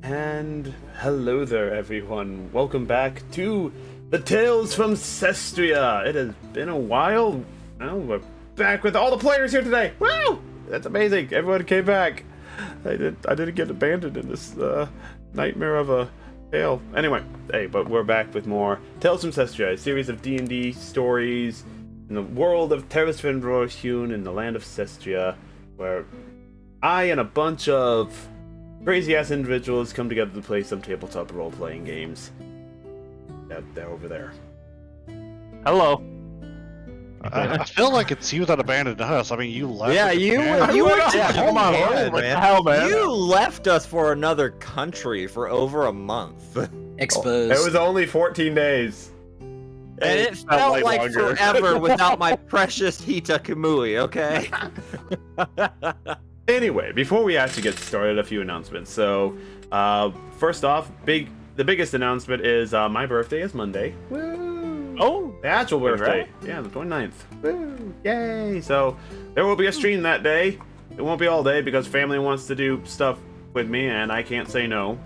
And hello there, everyone. Welcome back to the Tales from Cestria. It has been a while. Well, we're back with all the players here today. Woo! That's amazing. Everyone came back. I didn't get abandoned in this nightmare of a tale. Anyway, hey, but we're back with more Tales from Cestria, a series of D&D stories in the world of Terras Venrohyun in the land of Cestria, where I and a bunch of crazy-ass individuals come together to play some tabletop role-playing games. Yeah, they're over there. Hello. I feel like it's you that abandoned us. I mean, you left. Yeah, you were come on, man. what the hell, man? You left us for another country for over a month. Exposed. It was only 14 days. And it felt felt like like longer. forever without my precious Hita Kamui, okay? Anyway, before we actually get started, a few announcements. So, first off, the biggest announcement is my birthday is Monday. Woo! Oh, The actual birthday. Yeah, the 29th. Woo! Yay! So, there will be a stream that day. It won't be all day because family wants to do stuff with me and I can't say no.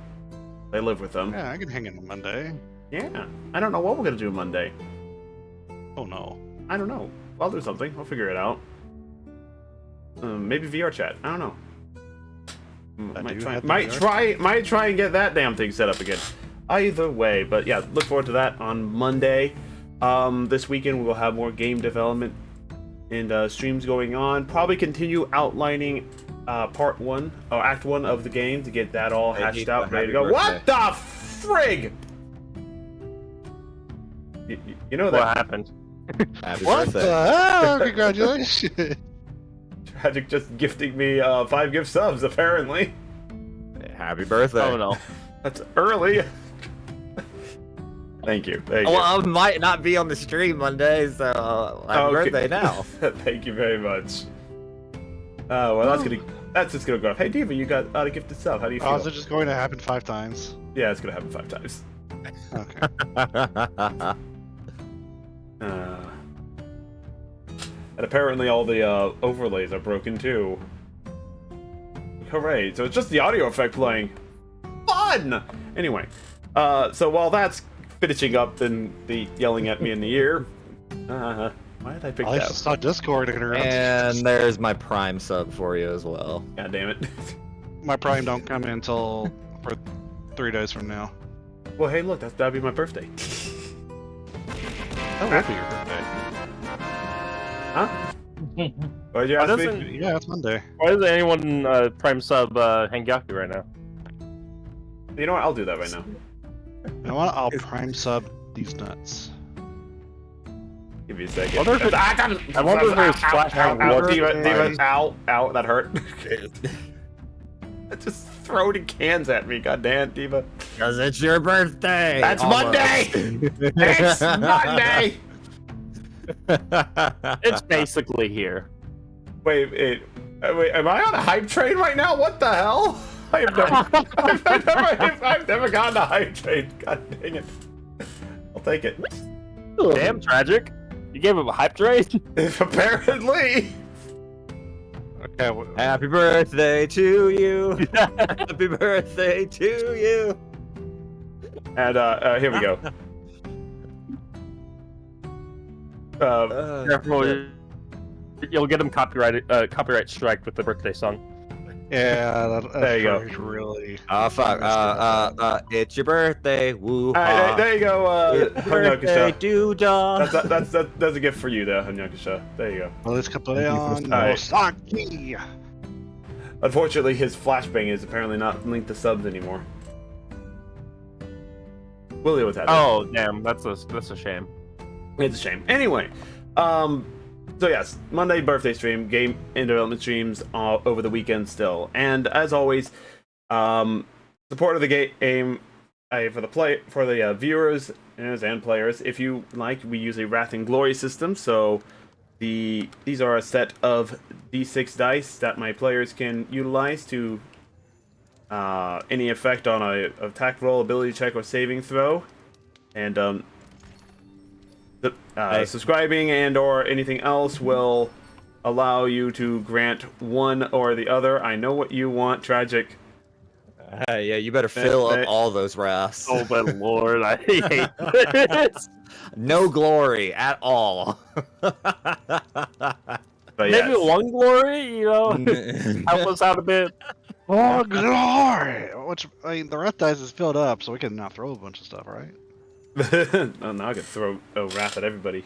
I live with them. Yeah, I can hang in on Monday. Yeah. I don't know what we're going to do Monday. Oh no. I don't know. I'll do something. I'll figure it out. Maybe VR chat. I don't know. Might try and get that damn thing set up again. Either way, but yeah, look forward to that on Monday. This weekend we will have more game development and streams going on. Probably continue outlining part 1 or act 1 of the game to get that all hatched out, ready to go. What the frig? You know that what happened? Happy What birthday. the hell? Congratulations. Tragic just gifting me 5 gift subs apparently. Happy birthday. Oh no. That's early. Thank you. Thank you. Well, I might not be on the stream Monday, so happy birthday now. Thank you very much. Well, that's just gonna go off. Hey, Diva, you got a gifted sub. How do you feel? Oh, is it just going to happen 5 times? Yeah, it's gonna happen 5 times. Okay. And apparently all the overlays are broken too. Hooray! So it's just the audio effect playing. Fun. Anyway, so while that's finishing up and the yelling at me in the ear, why did I pick I that? just saw Discord interrupt. And there's my Prime sub for you as well. God damn it! My Prime don't come in until for 3 days from now. Well, hey, look, that'd be my birthday. That will be your birthday. Huh? Why'd you ask me? Yeah, it's Monday. Why doesn't anyone Prime sub Hangyaku right now? You know what? I'll do that right now. You know what? I'll Prime sub these nuts. Give me a second. I wonder if there's flashbang water. Ow, that hurt. Just throwing cans at me, goddamn, Diva. Because it's your birthday! That's Almost. Monday! It's Monday! It's basically here. Wait, am I on a hype train right now? What the hell? I've never gotten a hype train. God dang it. I'll take it. Damn tragic. You gave him a hype train? Apparently. Okay. Happy birthday to you! Happy birthday to you! And here we go. Careful, you'll get him copyright strike with the birthday song. Yeah, There you go. Really. Oh fuck! It's your birthday! Woo! Alright, there you go. Birthday Hanyakusha. doodah! That's a gift for you there, Hanyakusha. There you go. Well, let's play on Alright. Osaki. Unfortunately, his flashbang is apparently not linked to subs anymore. We'll deal with that. Oh damn, that's a shame. It's a shame. Anyway, so yes, Monday birthday stream, game and development streams over the weekend still, and as always, support of the game for the viewers and players. If you like, we use a Wrath and Glory system, so these are a set of D6 dice that my players can utilize to any effect on a attack roll, ability check, or saving throw, and subscribing and or anything else will allow you to grant one or the other. I know what you want, Tragic. Yeah, you better fill up all those wraths. Oh my lord, I hate this. No glory at all. But Maybe yes. one glory, you know, help us out a bit. Oh, glory! Which, I mean, the wrath dice is filled up, so we can now throw a bunch of stuff, right? Oh, now I could throw a wrath at everybody.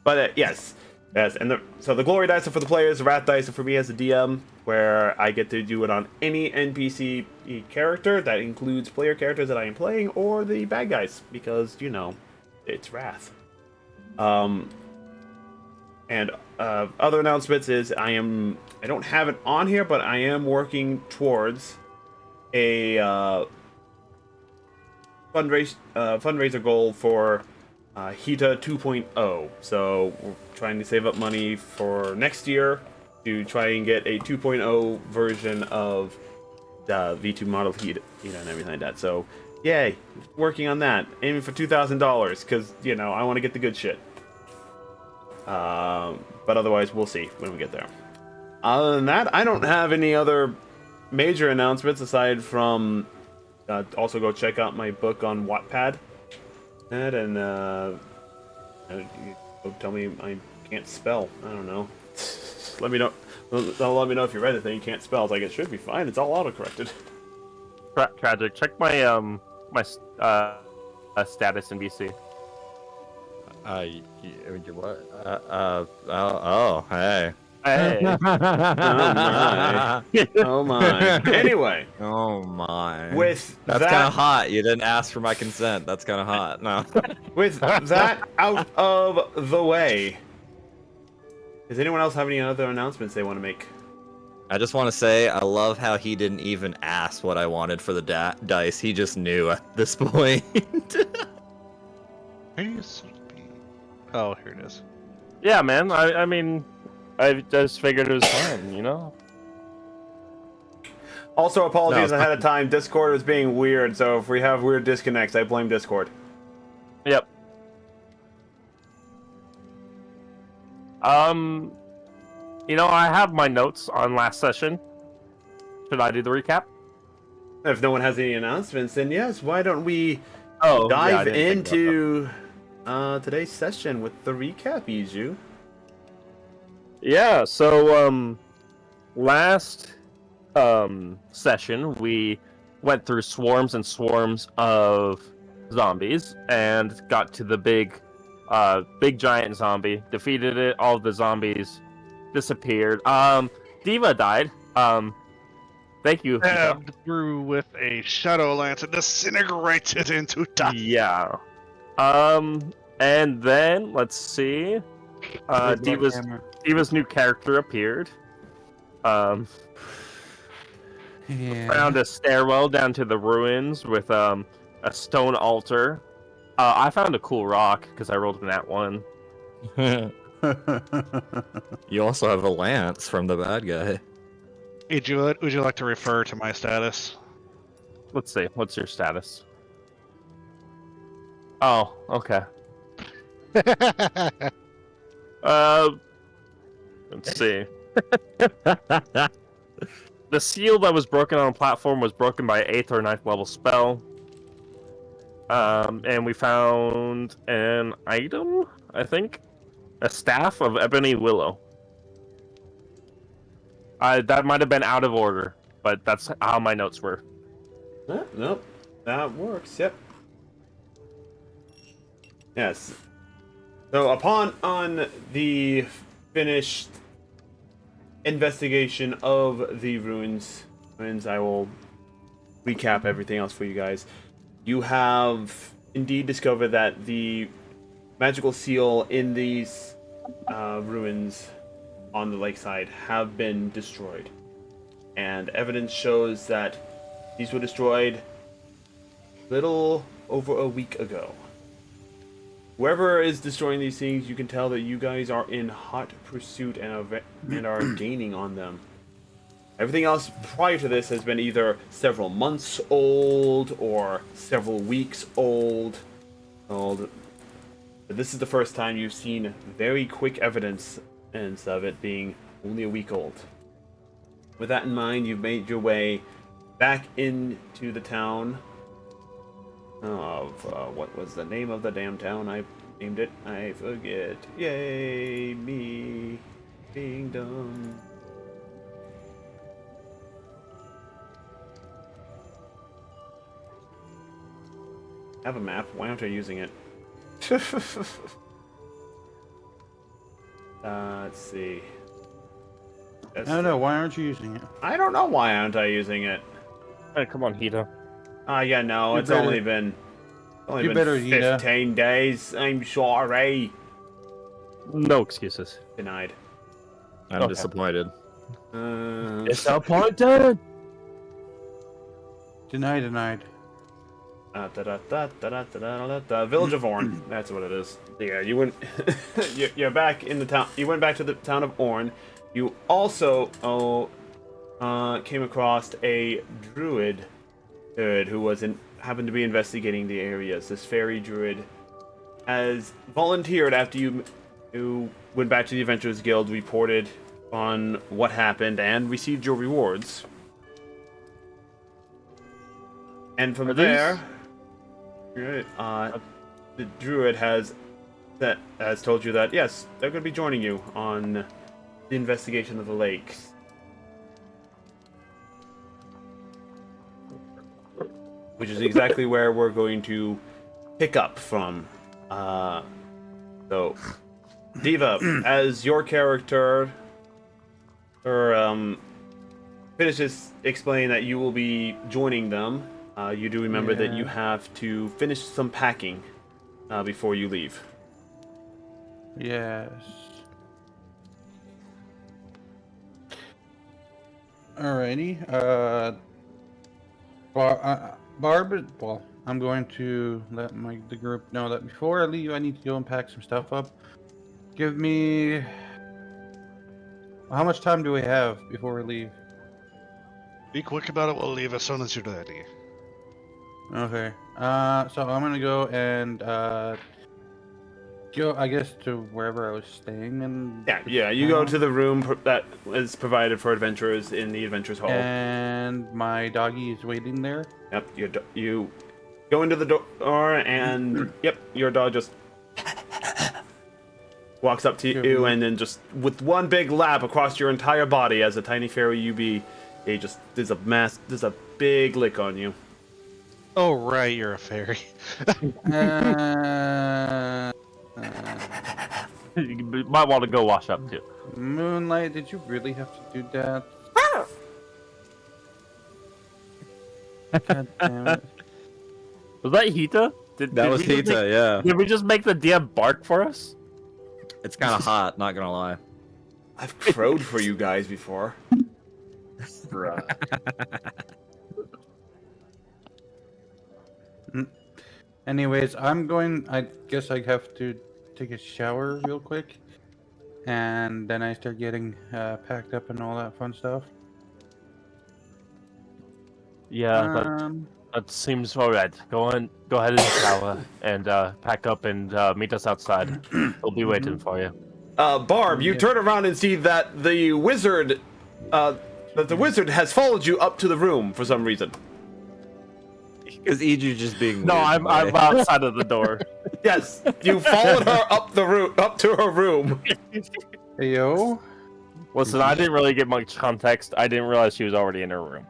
But yes, and so the glory dice are for the players, the wrath dice are for me as a DM, where I get to do it on any NPC character. That includes player characters that I am playing, or the bad guys, because you know, it's wrath. And other announcements is I don't have it on here, but I am working towards a fundraiser goal for HITA 2.0. So we're trying to save up money for next year to try and get a 2.0 version of the V2 model HITA and everything like that. So yay, working on that, aiming for $2,000 because you know I want to get the good shit. But otherwise, we'll see when we get there. Other than that, I don't have any other major announcements aside from also go check out my book on Wattpad. And tell me I can't spell. I don't know. Let me know. Let me know if you read it that you can't spell. It's like it should be fine. It's all autocorrected. Tragic. Check my my status in BC. What? Oh, hey. Hey. Oh my. Oh my. Anyway. Oh my. With That's kind of hot. You didn't ask for my consent. That's kind of hot. No. With that out of the way, does anyone else have any other announcements they want to make? I just want to say I love how he didn't even ask what I wanted for the dice. He just knew at this point. Oh, here it is. Yeah, man. I mean, I just figured it was fine, you know? Also, apologies No. ahead of time. Discord is being weird, so if we have weird disconnects, I blame Discord. Yep. You know, I have my notes on last session. Should I do the recap? If no one has any announcements, then yes, why don't we Oh, yeah, I dive didn't think about into today's session with the recap, Iju? Yeah, so last session we went through swarms and swarms of zombies and got to the big giant zombie, defeated it, all of the zombies disappeared. Diva died. Thank you. Stabbed through with a shadow lance and disintegrated into dust. Yeah. And then let's see. Diva's new character appeared. Found a stairwell down to the ruins with a stone altar. I found a cool rock because I rolled that one. You also have a lance from the bad guy. Would you like to refer to my status? Let's see. What's your status? Oh, okay. Let's see. The seal that was broken on the platform was broken by 8th or 9th level spell. And we found an item, I think. A staff of ebony willow. That might have been out of order, but that's how my notes were. Nope. That works, yep. Yes. So upon the finished investigation of the ruins, I will recap everything else for you guys. You have indeed discovered that the magical seal in these ruins on the lakeside have been destroyed. And evidence shows that these were destroyed little over a week ago. Whoever is destroying these things, you can tell that you guys are in hot pursuit and are gaining on them. Everything else prior to this has been either several months old or several weeks old. But this is the first time you've seen very quick evidence of it being only a week old. With that in mind, you've made your way back into the town of, what was the name of the damn town? I named it. I forget. Yay, me being dumb. I have a map. Why aren't I using it? Let's see. I don't know. Why aren't you using it? I don't know why aren't I using it. Hey, come on, Hito. Yeah, no, You it's better- only been you better, Hita. 15 days. I'm sorry. No excuses. Denied. I'm Okay. disappointed. Disappointed. Denied. Village of Orn. That's what it is. Yeah, you went. You're back in the town. You went back to the town of Orn. You also came across a druid who happened to be investigating the areas. This fairy druid has volunteered after you went back to the Adventurers Guild, reported on what happened, and received your rewards. And from Are there, the druid has told you that yes, they're going to be joining you on the investigation of the lakes. Which is exactly where we're going to pick up from. So, Diva, as your character, finishes explaining that you will be joining them, you do remember that you have to finish some packing before you leave. Yes. Alrighty. Barb. Well, I'm going to let the group know that before I leave, I need to go and pack some stuff up. Give me. How much time do we have before we leave? Be quick about it. We'll leave as soon as you're ready. Okay. So I'm gonna go and go, I guess, to wherever I was staying, and Yeah. You go to the room that is provided for adventurers in the Adventurers Hall. and my doggy is waiting there. Yep. You go into the door, and yep, your dog just walks up to you, and then just with one big lap across your entire body, as a tiny fairy you be, there's a big lick on you. Oh, right, you're a fairy. You might want to go wash up too. Moonlight, did you really have to do that? God damn it. Was that Hita? Did That was we just Hita, yeah. Did we just make the DM bark for us? It's kind of hot, not gonna lie. I've crowed for you guys before. Anyways, I guess I have to take a shower real quick. And then I start getting packed up and all that fun stuff. Yeah, that seems alright. Go ahead and shower and pack up and meet us outside. We'll be waiting for you. Barb, you turn around and see that the wizard has followed you up to the room for some reason. Because Iju just being No, weird, I'm outside of the door. Yes, you followed her up to her room. Hey, yo. Listen, I didn't really get much context. I didn't realize she was already in her room.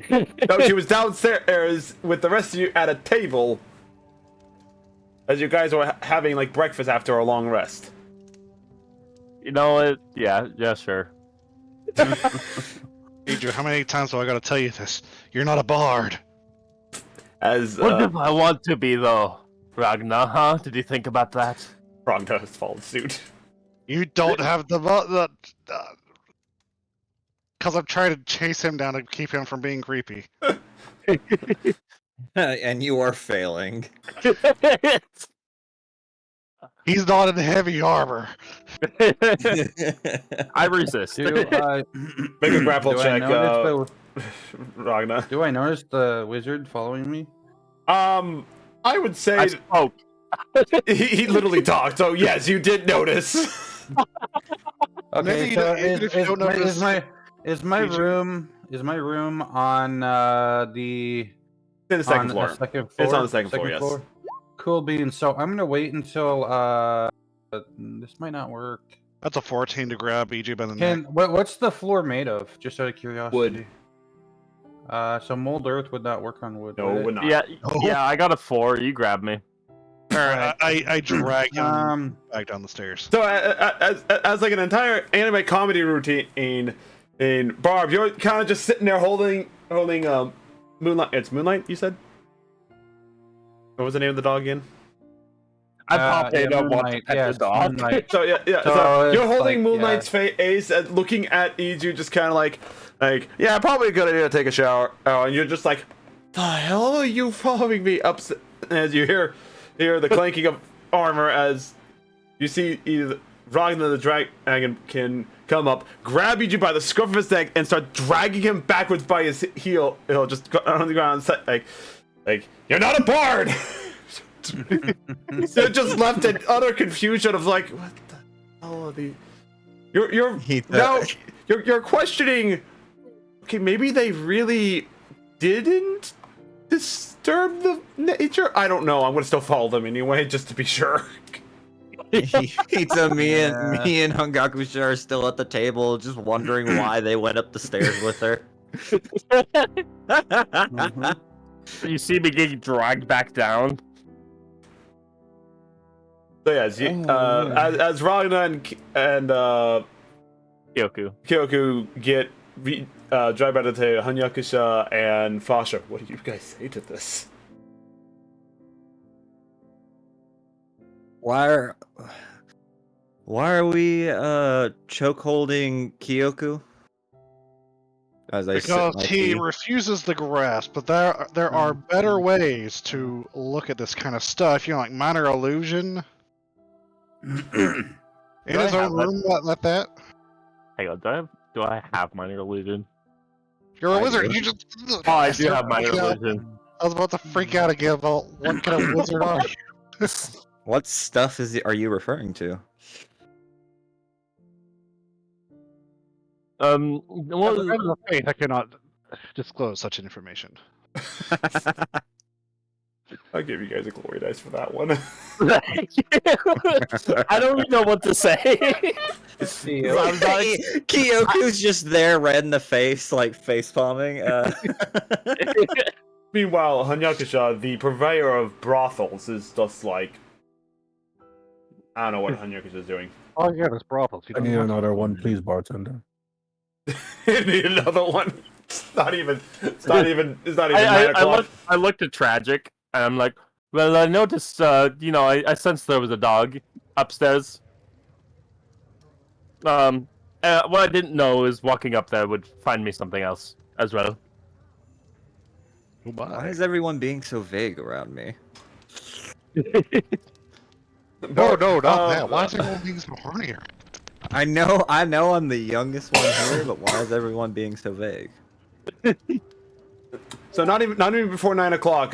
No, she was downstairs with the rest of you at a table as you guys were having like breakfast after a long rest. You know what? Yeah, sure. Adrian, how many times do I gotta tell you this? You're not a bard. As What if I want to be though, Ragnar? Huh? Did you think about that? Ragnar has followed suit. You don't have the because I'm trying to chase him down to keep him from being creepy. and you are failing. He's not in heavy armor. I resist. Do I Make a grapple do I check, notice Ragnar. do I notice the wizard following me? I would say I spoke. he literally talked. So yes, you did notice. Okay, Maybe so even if you don't notice, is my Did you- room on the It's in the second on floor. a second floor? It's on the second floor, yes. Cool beans. So I'm gonna wait until this might not work. that's a 14 to grab EG by the neck. What's the floor made of? Just out of curiosity. Wood. So mold earth would not work on wood. No, would it? we're not. Yeah, Oh. yeah, I got a 4. You grab me. Alright, I drag him Um, back down the stairs. So as like an entire anime comedy routine, in Barb, you're kind of just sitting there holding Moonlight. It's Moonlight, you said. What was the name of the dog again? I popped in on what Moonlight, pet yeah, the it's dog. Moonlight. So yeah. So, So you're it's holding like, Moonlight's face, looking at Izu, just kind of like yeah, probably a good idea to take a shower. Oh, and you're just like, the hell are you following me up? As you hear the clanking of armor as you see either Ragnar the dragon can come up, grab you by the scruff of his neck, and start dragging him backwards by his heel. He'll just go on the ground, like you're not a bard. They're just left in utter confusion of like, what the hell are the? You're questioning. Okay, maybe they really didn't disturb the nature. I don't know. I'm gonna still follow them anyway, just to be sure. So me and Hungakusha are still at the table, just wondering why they went up the stairs with her. Mhm. You see me getting dragged back down. So yeah, as Ragnar and Kyoku. Kyoku get drive out of the Hanyakusha and Fasha. What do you guys say to this? Why are we choke holding Kyoku? As I sit in Because my he tea? refuses the grasp, but there are better ways to look at this kind of stuff. You know, like minor illusion. In his own room, let that. Hang on, do I have minor illusion? You're a I wizard. do. You just. Oh, I do start have minor freaking out. illusion. I was about to freak out again about what kind of wizard are you? What stuff are you referring to? Well, Faith, I cannot disclose such information. I'll give you guys a glory dice for that one. thank you. I don't even know what to say. I'm like, Kyoku's just there, red in the face, like face palming. Meanwhile, Hanyakusha, the purveyor of brothels, is just like, I don't know what Hanyakusha is doing. Oh yeah, there's brothels. I need another one, please, bartender. Need another one. It's not even 9 o'clock. I looked at Tragic, and I'm like, well, I noticed, I sensed there was a dog upstairs. What I didn't know is walking up there would find me something else as well. Why is everyone being so vague around me? No, not that. Why is everyone being so horny here? I know I'm the youngest one here, but why is everyone being so vague? So not even before 9 o'clock,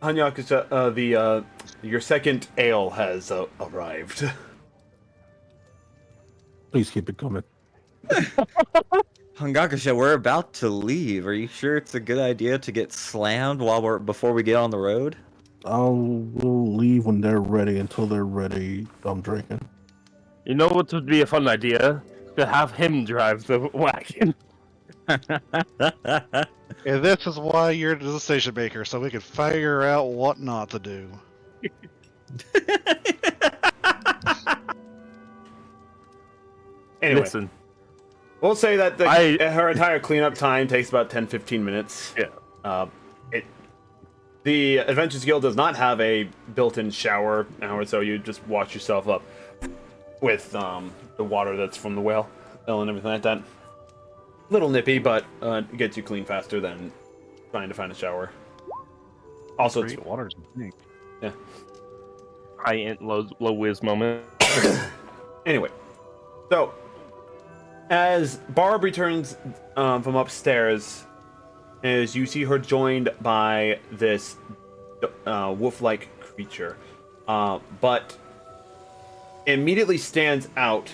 Hanyakusha, your second ale has arrived. Please keep it coming. Hungakusha, we're about to leave. Are you sure it's a good idea to get slammed before we get on the road? We'll leave when they're ready. Until they're ready, I'm drinking. You know what would be a fun idea? To have him drive the wagon. And this is why you're the decision maker, so we can figure out what not to do. Anyway, Listen, we'll say that her entire cleanup time takes about 10-15 minutes. Yeah. The Adventures Guild does not have a built-in shower now, so you just wash yourself up with the water that's from the well and everything like that. Little nippy, but it gets you clean faster than trying to find a shower. Also, it's, water's pink. yeah. high-end, low whiz moment. Anyway, so as Barb returns from upstairs, as you see her joined by this wolf-like creature, but immediately stands out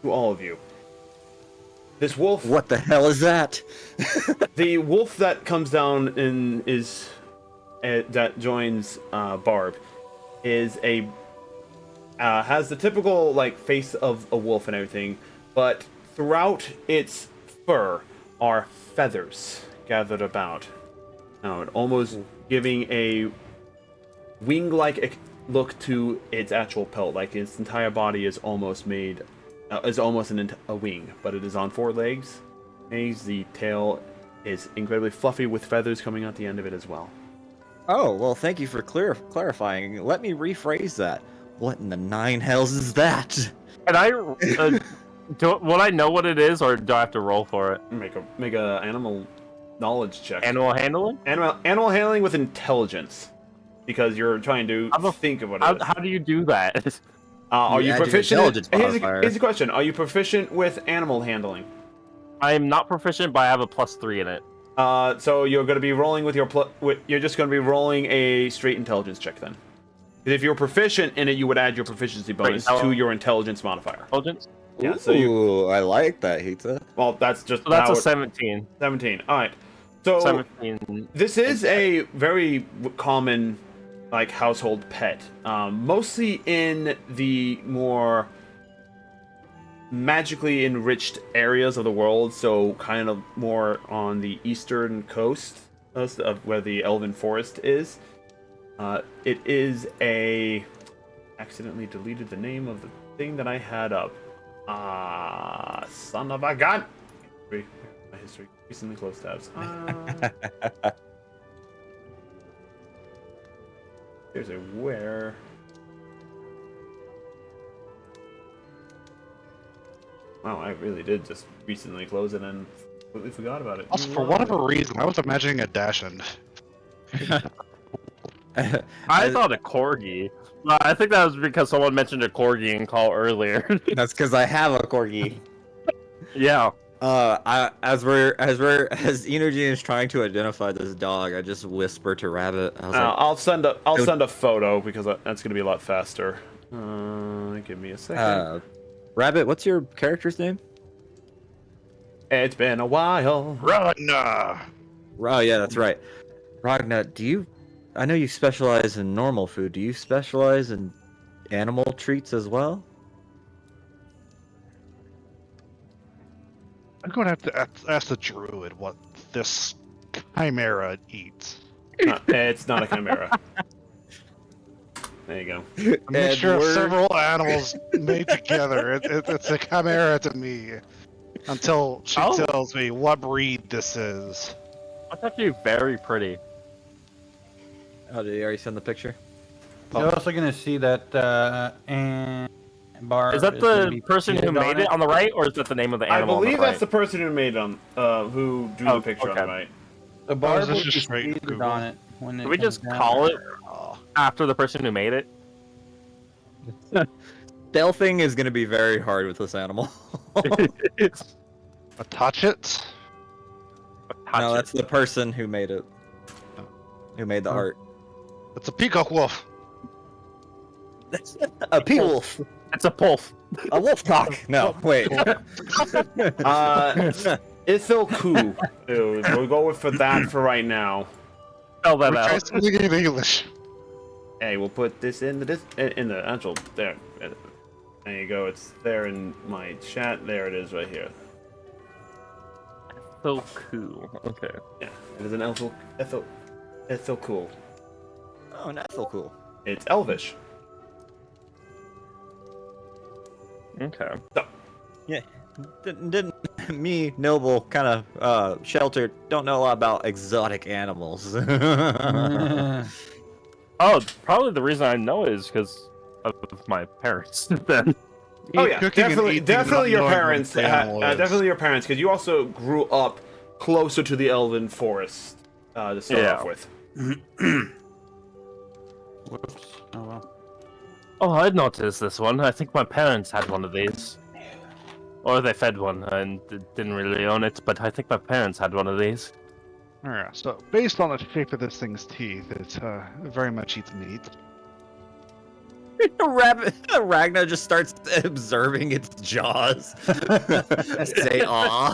to all of you. This wolf, What the hell is that? the wolf that comes down and is that joins Barb, is a has the typical like face of a wolf and everything, but throughout its fur are feathers gathered about. Now, it almost giving a wing-like look to its actual pelt, like its entire body is almost made, is almost a wing, but it is on 4 legs. The tail is incredibly fluffy with feathers coming out the end of it as well. Oh, well, thank you for clarifying. Let me rephrase that. What in the 9 hells is that? And I will I know what it is, or do I have to roll for it? Make a animal knowledge check. Animal handling? Animal handling with intelligence, because you're trying to think of what it is. How do you do that? Are you add your proficient? intelligence modifier. Here's the question: are you proficient with animal handling? I'm not proficient, but I have a +3 in it. So you're going to be rolling with your you're just going to be rolling a straight intelligence check then. If you're proficient in it, you would add your proficiency bonus to your intelligence modifier. Intelligence? Yeah. Ooh, So I like that, Hita. well, that's just So that's how a 17. 17. All right. So 17. this is a very common, like, household pet. Mostly in the more magically enriched areas of the world, so kind of more on the eastern coast of where the Elven Forest is. It is a... accidentally deleted the name of the thing that I had up. Son of a gun! My history. Recently closed tabs. There's a where... Wow, I really did just recently close it and completely forgot about it. Also, for whatever reason, I was imagining a Dachshund. I thought a corgi. I think that was because someone mentioned a corgi in call earlier. That's because I have a corgi. Yeah. As Energy is trying to identify this dog, I just whisper to Rabbit. I was like, I'll send a photo because that's gonna be a lot faster. Give me a second. Rabbit, what's your character's name? It's been a while. Ragna! Oh yeah, that's right. Ragna, I know you specialize in normal food. Do you specialize in animal treats as well? I'm going to have to ask the druid what this chimera eats. It's not a chimera. There you go. A mixture of several animals made together. It's a chimera to me. Until she tells me what breed this is. That's actually very pretty. Oh, did you already send the picture? You're also gonna see that and bar. Is that the person who made it on the right, or is that the name of the I animal? believe on the that's the person who made who drew the picture on the right. The bar is this will just be straight seated Google? on it when it Can we comes just down. call it after the person who made it? Stealthing is going to be very hard with this animal. A touch it? No, that's the person who made it. Who made the art. It's a peacock wolf. A pe-wolf. It's a pulf. A wolf cock. No, wait. Ithilku. We'll go with for that for right now. Spell that Try out. something in English. Hey, we'll put this in the actual there. There you go. It's there in my chat. There it is, right here. So cool. Okay. Yeah, it is an Ithilku. Oh, that's so cool. It's Elvish. Okay. Yeah. Didn't me, Noble, kind of sheltered, don't know a lot about exotic animals. Oh, probably the reason I know is because of my parents. Then. Oh yeah, Cooking and definitely, eating, definitely not your knowing what parents. the animal is. Definitely your parents, because you also grew up closer to the Elven Forest to start off with. Whoops. Oh well. Oh, I noticed this one. I think my parents had one of these. Or they fed one and didn't really own it, but I think my parents had one of these. Alright, so based on the shape of this thing's teeth, it very much eats meat. Ragnar just starts observing its jaws. Say aw.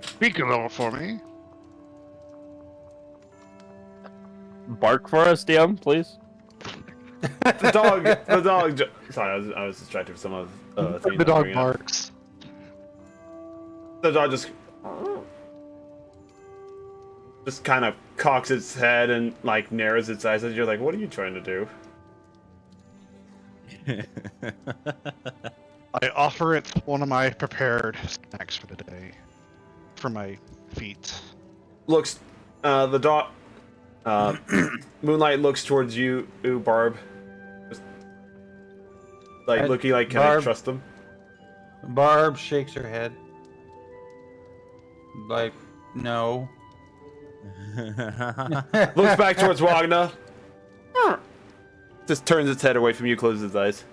Speak a little for me. Bark for us, DM, please. The dog. Sorry, I was distracted with some of things. The dog barks. The dog just kind of cocks its head and like narrows its eyes. And you're like, what are you trying to do? I offer it one of my prepared snacks for the day. For my feet. Looks, the dog. Moonlight looks towards you, Barb. Just, like looking like, can I trust him? Barb shakes her head. Like, no. Looks back towards Wagner. Just turns its head away from you, closes its eyes.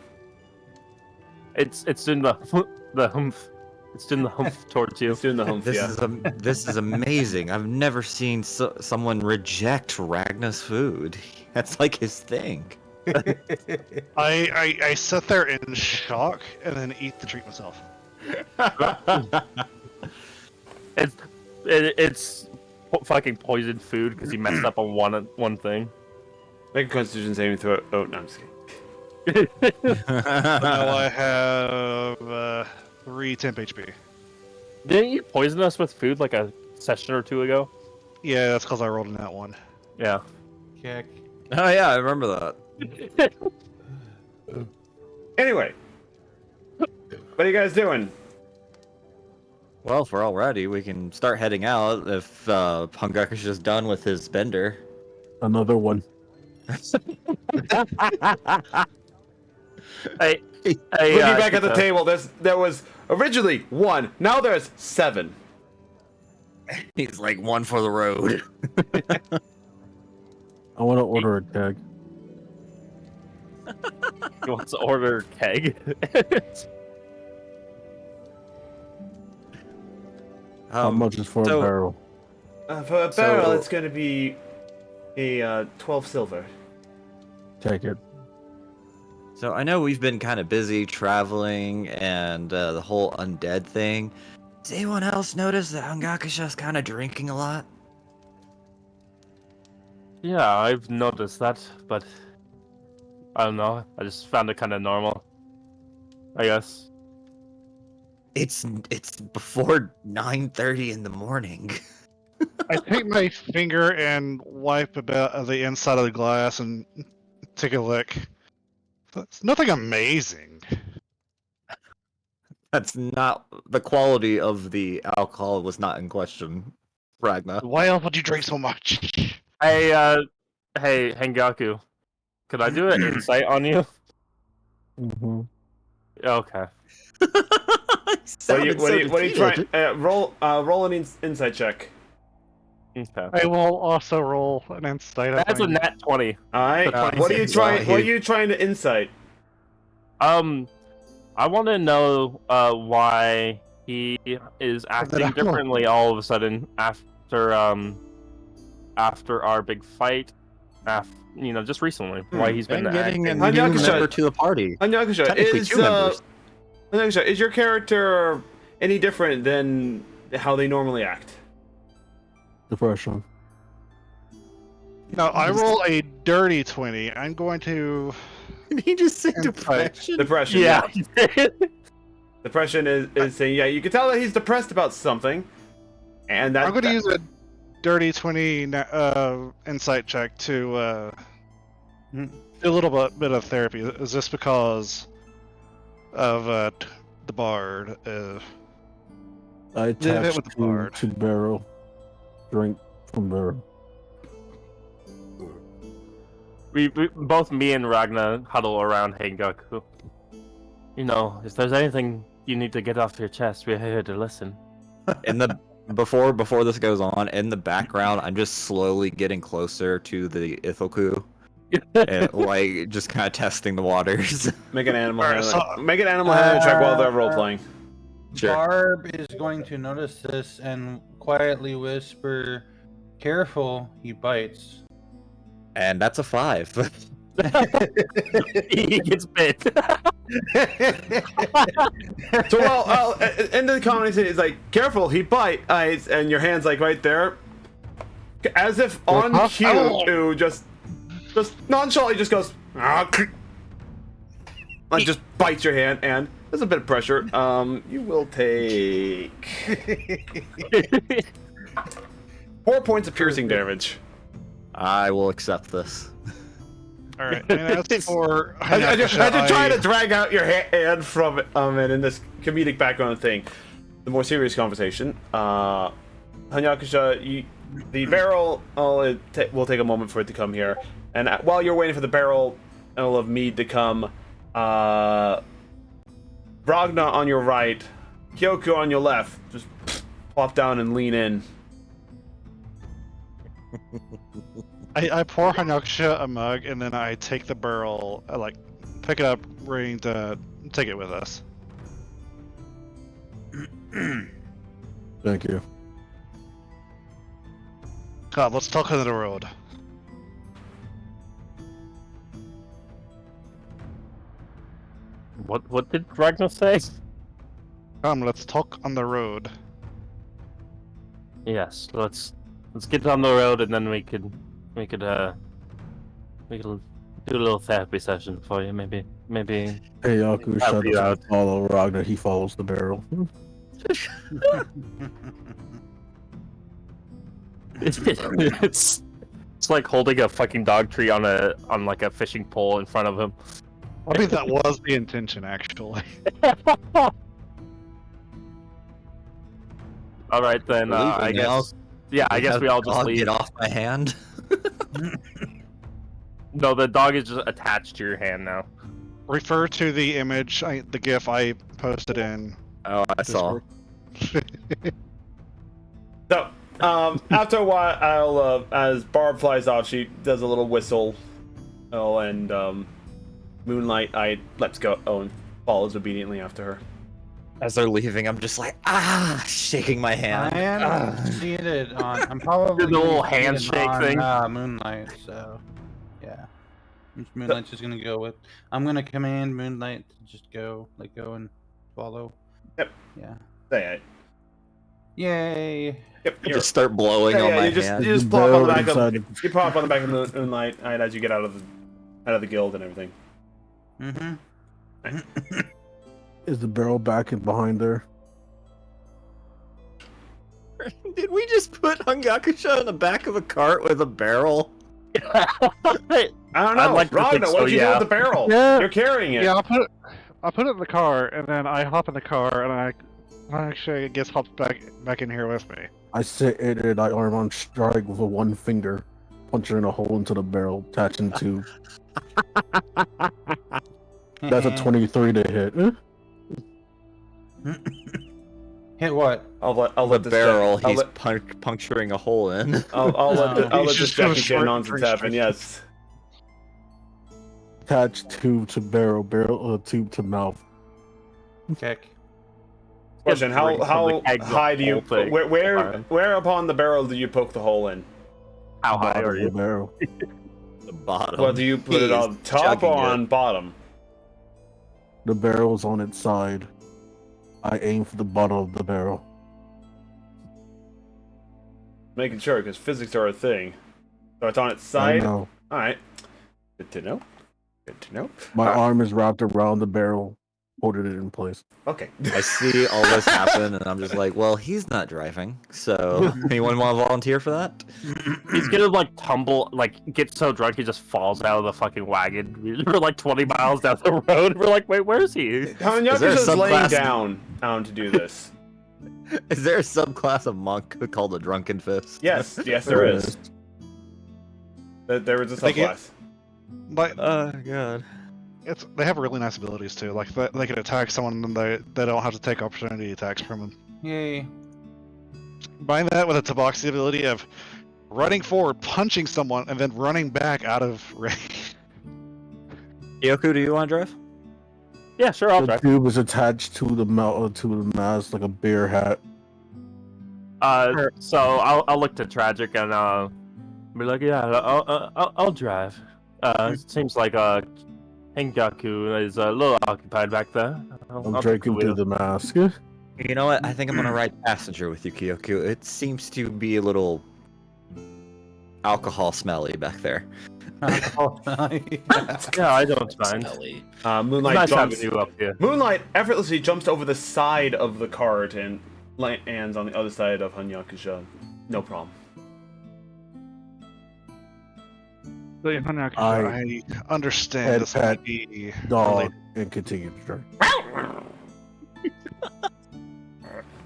It's doing the humph. It's doing the humph towards you. It's doing the humph, This is amazing. I've never seen someone reject Ragnar's food. That's like his thing. I sit there in shock and then eat the treat myself. It's fucking poisoned food because he messed up on one thing. Make a Constitution saving throw. Oh, no, I'm just kidding. Now I have 3 temp HP. Didn't you poison us with food like a session or two ago? Yeah, that's because I rolled in that one. Yeah. Kick. Oh yeah, I remember that. Anyway, what are you guys doing? Well, if we're all ready, we can start heading out if Hungaku's just done with his bender. Another one. Hey, Looking back at the table, there was originally 1. Now there's 7. He's like, one for the road. I want to order a keg. He wants to order keg. How much is for a barrel? For a barrel, it's going to be a 12 silver. Take it. So I know we've been kind of busy traveling and the whole undead thing. Does anyone else notice that Hungaku's just kind of drinking a lot? Yeah, I've noticed that, but I don't know. I just found it kind of normal, I guess. It's before 9:30 in the morning. I take my finger and wipe about the inside of the glass and take a lick. It's nothing amazing. That's not the quality of the alcohol was not in question, Ragnar. Why else would you drink so much? Hey, hey, Hengaku, could I do an insight on you? Mm-hmm. Okay. What are you trying? Roll an insight check. Okay. I will also roll an insight. That's a nat 20. All right. What are you trying? What are you trying to insight? I want to know why he is acting differently all of a sudden after our big fight, just recently. Why he's been getting acting. a new member to the party. Hungaku, Technically two members. is your character any different than how they normally act? Depression. No, I roll a dirty 20. I'm going to. Did he just say Insight. depression? Depression. Yeah. Depression is saying, yeah, you can tell that he's depressed about something, and that. I'm going to use a dirty 20 insight check to do a little bit of therapy. Is this because of the bard? I Leave it attached with the bard. to barrel. Drink from barrel. We both me and Ragnar huddle around Hengaku. If there's anything you need to get off your chest, we're here to listen. In the before this goes on, in the background, I'm just slowly getting closer to the Ithoku. And like just kind of testing the waters. Make an animal. Alright, Make an animal handling check while they're role playing. Sure. Barb is going to notice this and quietly whisper, "Careful, he bites." And that's a 5. He gets bit. So into the comments, it's like, careful, he bites, and your hand's like right there, as if on cue, just nonchalantly just goes, like just bites your hand, and there's a bit of pressure. You will take 4 points of piercing damage. I will accept this. All right. And as for I just try to drag out your hand from it, and in this comedic background thing, the more serious conversation. Hanyakusha, the barrel will take a moment for it to come here, and while you're waiting for the barrel of mead to come, Ragna on your right, Kyoku on your left, just plop down and lean in. I pour Hanyakusha a mug, and then I take the barrel, I pick it up, ready to take it with us. Thank you. God, let's talk on the road. What did Ragnar say? Come, let's talk on the road. Yes, let's get on the road, and then we could do a little therapy session for you, maybe. Hey, Yaku, Help you out. doesn't follow Ragnar, he follows the barrel. It's like holding a fucking dog tree on like a fishing pole in front of him. I think that was the intention, actually. All right then. I guess. Yeah, I guess we all just leave. Get off my hand. No, the dog is just attached to your hand now. Refer to the image, the GIF I posted in. Oh, I saw. So, after a while, as Barb flies off, she does a little whistle, and Moonlight lets go and follows obediently after her. As they're leaving, I'm just like, shaking my hand. I am seated on. I'm probably The little gonna be handshake on, thing. Moonlight. So, yeah, Moonlight's just gonna go with. I'm gonna command Moonlight to just go and follow. Yep. Yeah. Say it. Yay! Yep. I just start blowing on my hand. You just plop on the back Inside of you pop on the back of Moonlight as you get out of the guild and everything. Mm-hmm. Is the barrel back and behind there? Did we just put Hangakusha in the back of a cart with a barrel? I don't know. like to think Ragna, so, what'd you do yeah. with the barrel? Yeah. You're carrying it. Yeah, I'll put it in the car, and then I hop in the car, and I actually gets hopped back in here with me. I sit in it, I arm on strike with a one finger, punching a hole into the barrel, attaching to. That's a 23 to hit. Hit what? I'll let The this barrel I'll he's let, puncturing a hole in. I'll let He's this just gonna Jackie Chan nonsense straight happen. Yes. Attach tube to barrel, tube to mouth. Kick. Question: How Like, high do you whole thing. where upon the barrel do you poke the hole in? How high Bottom are of the you? barrel. The bottom. Well, do you put it He's on top chugging or it. on bottom? The barrel's on its side. I aim for the bottom of the barrel. Making sure, because physics are a thing. So it's on its I side. know. All right. Good to know. Good to know. My Alright. arm is wrapped around the barrel, holding it in place. Okay. I see all this happen, and I'm just like, well, he's not driving, so anyone want to volunteer for that? He's gonna tumble, get so drunk he just falls out of the fucking wagon. We're 20 miles down the road. We're like, wait, where is he? Is there a Hanyakusha's laying subclass? down to do this. Is there a subclass of monk called a drunken fist? Yes, there is. There is a They get- subclass. But Oh god. they have really nice abilities too. Like they can attack someone and they don't have to take opportunity attacks from them. Yay! Combine that with a Tabaxi ability of running forward, punching someone, and then running back out of range. Yoku, do you want to drive? Yeah, sure, I'll The drive. tube is attached to the mask like a bear hat. So I'll look to Tragic and Be like, yeah, I'll drive. It seems like Hengaku is a little occupied back there. I'm I'll take the drinking through wheel. the mask. You know what? I think I'm gonna ride passenger with you, Kyoku. It seems to be a little alcohol smelly back there. Yeah, I don't mind. Smelly. Moonlight Nice jumps. having you up here. Moonlight effortlessly jumps over the side of the cart and lands on the other side of Hanyakusha. No problem. I understand Head this pat, may be Dog related. and continue to drink.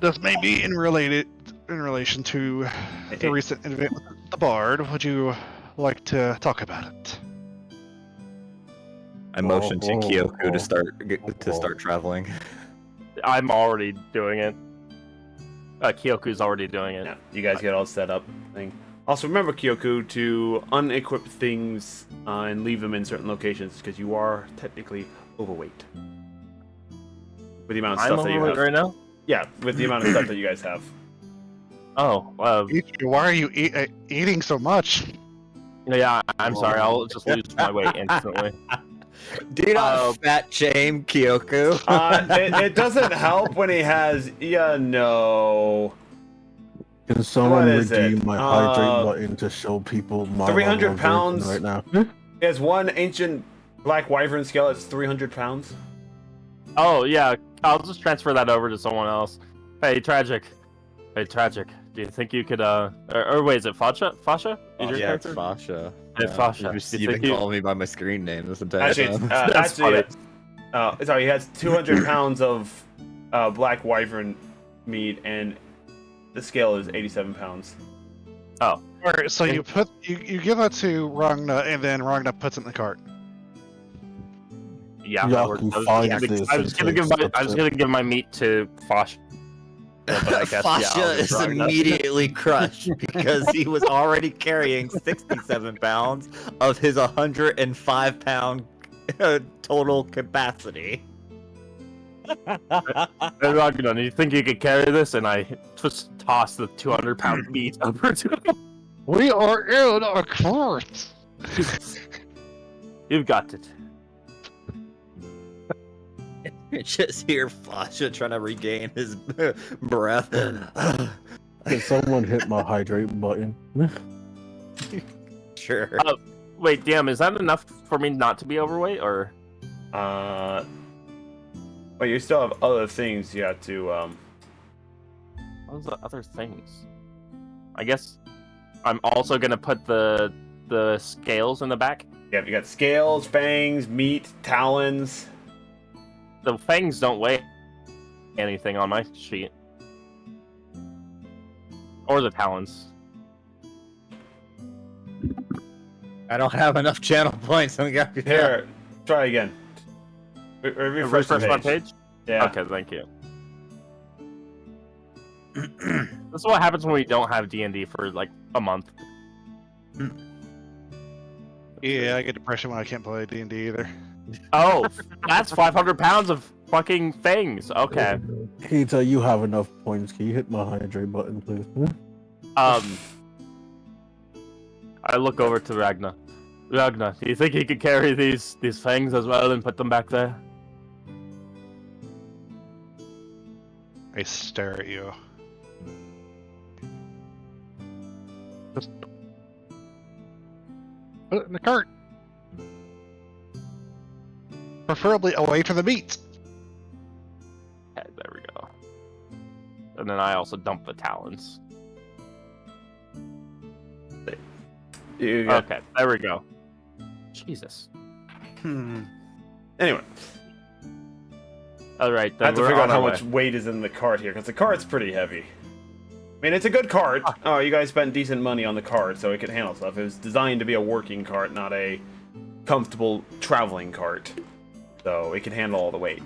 This may be in relation to the recent event with the Bard. Would you like to talk about it? I motioned to Kyoku to oh. start traveling. I'm already doing it. Kyoku's already doing it. Yeah, you guys get all set up. Also, remember, Kyoku, to unequip things and leave them in certain locations because you are technically overweight. With the amount of I'm stuff that you overweight have. right now? Yeah, with the amount of stuff that you guys have. Oh, Why are you eating so much? yeah, I'm sorry. I'll just lose my weight instantly. Do not fat shame Kyoku. It doesn't help when he has, no. Can someone What is redeem it? my hydrate button to show people my 300 level of pounds. drinking right now? He has one ancient black wyvern scale that's 300 pounds. Oh, yeah. I'll just transfer that over to someone else. Hey, Tragic. Hey, Tragic. Do you think you could, or wait, is it Fasha? Fasha? Is your Yeah, it's character? Fasha. Hey, Fasha. You've been calling me by my screen name this entire Actually, time. sorry, he has 200 pounds of black wyvern meat, and the scale is 87 pounds. Oh. Alright, so you give that to Ragna, and then Ragna puts it in the cart. Yeah, Yaku finds this I was and gonna give my meat to Fasha. But I guess, Fasha I'll is just Ragna. immediately crushed because he was already carrying 67 pounds of his 105 pound total capacity. Hey, Ragna, do you think you could carry this? And I just toss the 200-pound meat over to him. We are in a cart! You've got it. You just hear Fasha trying to regain his breath. Can someone hit my hydrate button? Sure. Wait, damn, is that enough for me not to be overweight, or? Well, you still have other things you have to, What was the other things? I guess I'm also gonna put the scales in the back. Yeah, you got scales, fangs, meat, talons. The fangs don't weigh anything on my sheet. Or the talons. I don't have enough channel points. Here, try again. Refresh the my page. page? Yeah. Okay, thank you. This is what happens when we don't have D&D for like a month. Yeah, I get depression when I can't play D&D either. Oh, that's 500 pounds of fucking fangs. Okay. Kita, you have enough points. Can you hit my hydrate button, please? I look over to Ragna. Ragna, do you think he could carry these fangs as well and put them back there? I stare at you. Just put it in the cart. Preferably away from the meat. Okay, there we go. And then I also dump the talons. Okay, there we go. Jesus. Anyway, All right, I then have to we're figure out on how our much way. weight is in the cart here, because the cart's pretty heavy. I mean, it's a good cart. Oh, you guys spent decent money on the cart, so it can handle stuff. It was designed to be a working cart, not a comfortable traveling cart. So it can handle all the weight.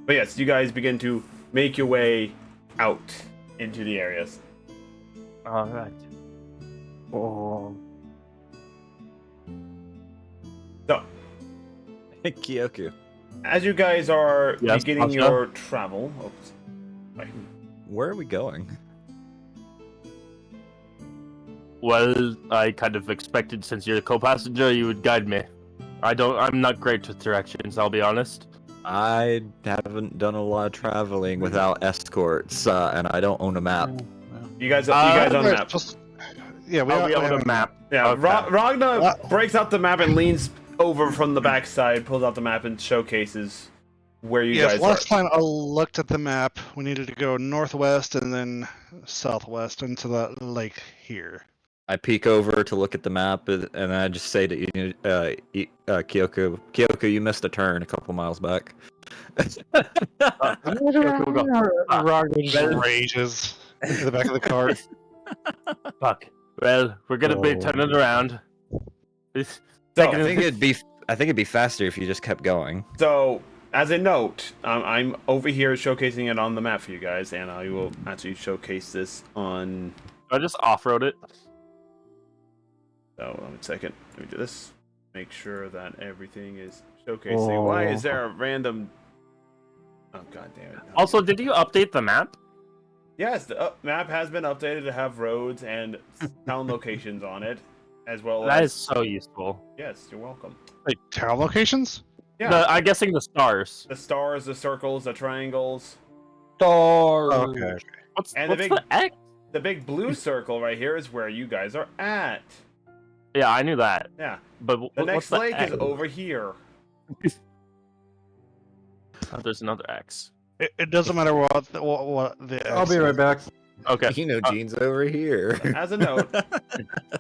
But yes, you guys begin to make your way out into the areas. All right. Oh, So, Kyoku. as you guys are Yes, beginning Pasha? your travel... Oops. Sorry. Where are we going? Well, I kind of expected since you're a co-passenger, you would guide me. I'm not great with directions, I'll be honest. I haven't done a lot of traveling without escorts, and I don't own a map. You guys on map. Yeah, we We have own a map. Yeah, Okay. Ragnar breaks out the map and leans over from the backside, pulls out the map and showcases where you guys are. Last time I looked at the map, we needed to go northwest and then southwest into the lake here. I peek over to look at the map, and I just say to Kyoko, you missed a turn a couple miles back. Rogers rages into the back of the cart. Fuck. Well, we're gonna be turning around. I think it'd be faster if you just kept going. So, as a note, I'm over here showcasing it on the map for you guys, and I will actually showcase this on... I just off-road it. So, one second. Let me do this. Make sure that everything is showcasing. Why is there a random... Oh, god damn it. Also, did you update the map? Yes, the map has been updated to have roads and town locations on it, as well as... That is so useful. Yes, you're welcome. Like town locations? Yeah. I'm guessing the stars. The stars, the circles, the triangles. Stars. Okay. What's And the the X? The big blue circle right here is where you guys are at. Yeah, I knew that. Yeah. But The what's next lake X? is over here. Oh, there's another X. It doesn't matter what the I'll be right back. Okay. You know, Gene's over here. As a note,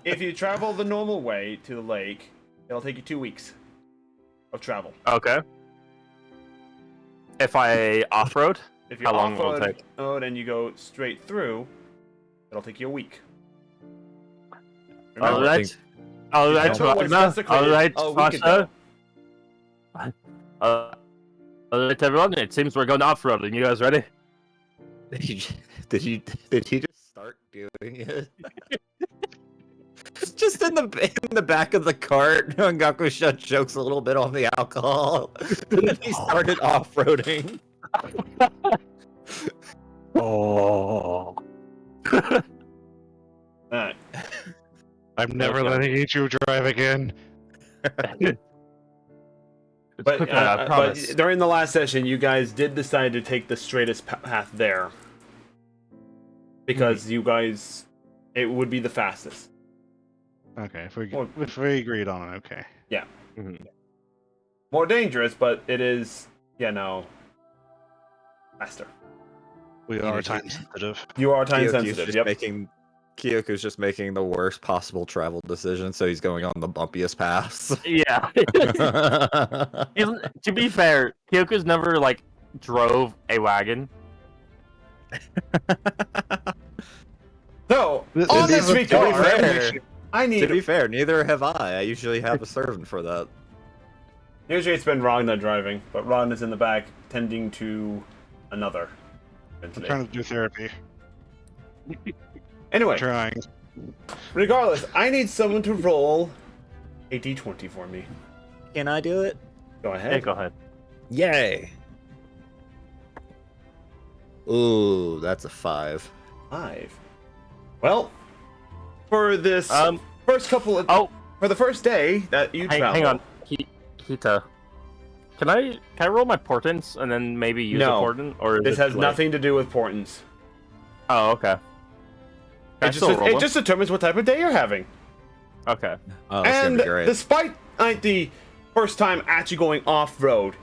if you travel the normal way to the lake, it'll take you 2 weeks of travel. Okay. If I off-road, If you how long will it take? and you go straight through, it'll take you a week. All Remember, right. All right, Remember what's Ragnar. desecrated All right, a week Pasha. All right, everyone. It seems we're going off-roading. You guys ready? Did he just start doing it? Just in the back of the cart, Gakusha jokes a little bit on the alcohol. Then he started off-roading. Oh. Alright. I'm never Okay. letting you drive again. But, quicker, I but promise. during the last session, you guys did decide to take the straightest path there. Because you guys, it would be the fastest. Okay, if we agreed on it, okay. More dangerous, but it is, faster. We are time sensitive. You are time sensitive, yep. Kyoku's just making the worst possible travel decision, so he's going on the bumpiest paths. Yeah. To be fair, Kyoku's never drove a wagon. So, on this regard, I To be need... fair, neither have I. I usually have a servant for that. Usually it's been Ragnar driving, but Ragnar's in the back, tending to another. I'm trying to do therapy. Anyway, Trying. regardless, I need someone to roll a d20 for me. Can I do it? Go Hey, ahead. go ahead. Yay! Ooh, that's a 5. 5. Well, for this first couple of... Oh, For the first day that you travel... hang on. Kita. Can I roll my portents and then maybe use a No. portent? Or is This it has like- nothing to do with portents. Oh, okay. Can I still roll It them? just determines what type of day you're having. Okay. Oh, that's And gonna be great. despite the first time actually going off-road,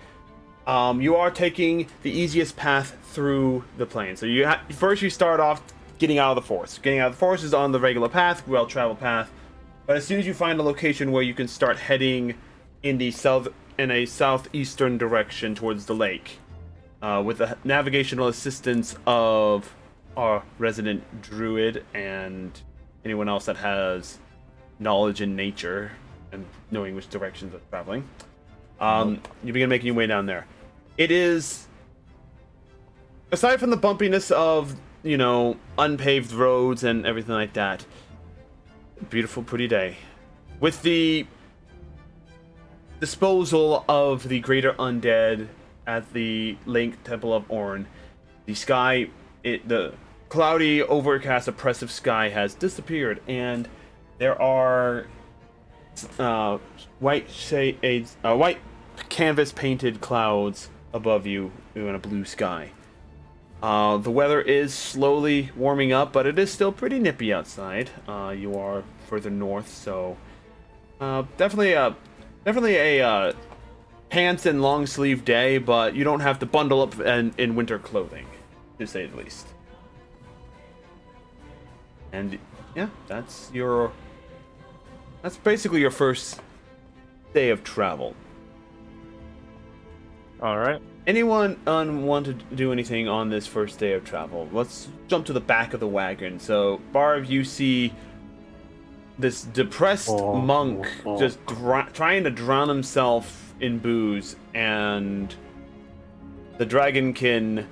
you are taking the easiest path through the plain. So first you start off getting out of the forest. Getting out of the forest is on the regular path, well-traveled path. But as soon as you find a location where you can start heading in a southeastern direction towards the lake, with the navigational assistance of our resident druid and anyone else that has knowledge in nature and knowing which directions they're traveling, you begin making your way down there. It is, aside from the bumpiness of, unpaved roads and everything like that, beautiful, pretty day. With the disposal of the greater undead at the Link Temple of Orn, the sky, the cloudy, overcast, oppressive sky has disappeared, and there are white shades, white canvas painted clouds above you in a blue sky. The weather is slowly warming up, but it is still pretty nippy outside. You are further north, so definitely a pants and long sleeve day, but you don't have to bundle up in winter clothing, to say the least. And yeah, that's basically your first day of travel. All right. Anyone want to do anything on this first day of travel? Let's jump to the back of the wagon. So, Barb, you see this depressed monk just trying to drown himself in booze, and the dragonkin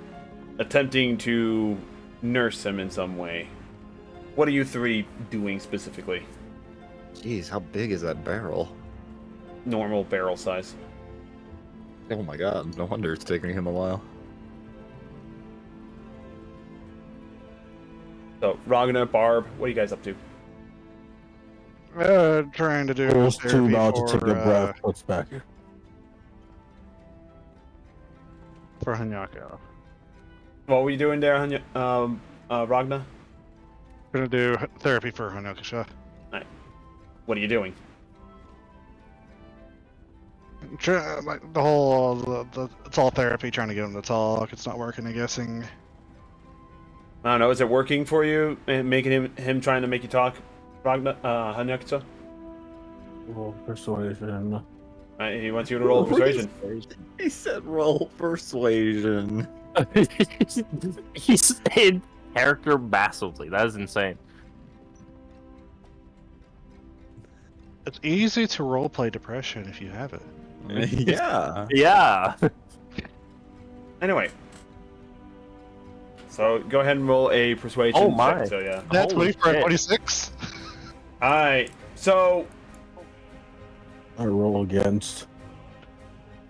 attempting to nurse him in some way. What are you three doing specifically? Jeez, how big is that barrel? Normal barrel size. Oh my god, no wonder it's taking him a while. So, Ragnar, Barb, what are you guys up to? Trying to do Those two therapy about to take a for, breath. What's back here? for Hanyako. What were you doing there, Ragnar? Gonna do therapy for Hanyako. What are you doing? Like the whole, it's all therapy, trying to get him to talk. It's not working, I'm guessing. I don't know, is it working for you? Making him trying to make you talk, Ragnar, Hanyaksa? Roll persuasion. He wants you to roll persuasion. He said roll persuasion. He's in character massively. That is insane. It's easy to roleplay depression if you have it. Yeah. Yeah. Anyway. So, go ahead and roll a persuasion Oh my. check, so yeah. That's Holy 24 and shit. 26. Alright, so, I roll against.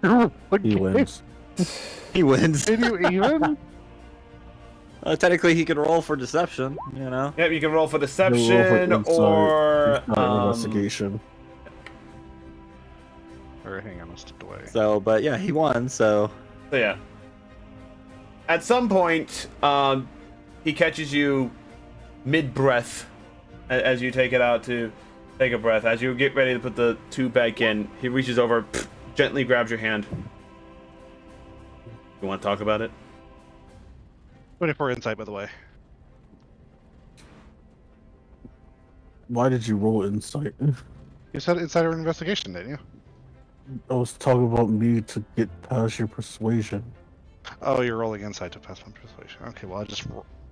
What He game? wins. He wins. Did you even? Technically, he could roll for deception, you know? yeah, you can roll for Roll for deception, insight, or, investigation. Or hang on, I stepped away. So, but yeah, he won, so... so yeah. At some point, he catches you mid-breath as you take it out to take a breath. As you get ready to put the tube back in, he reaches over, gently grabs your hand. You want to talk about it? 24 insight, by the way. Why did you roll insight? You said insider investigation, didn't you? I was talking about me to get past your persuasion. Oh, you're rolling insight to pass my persuasion. Okay, well, I just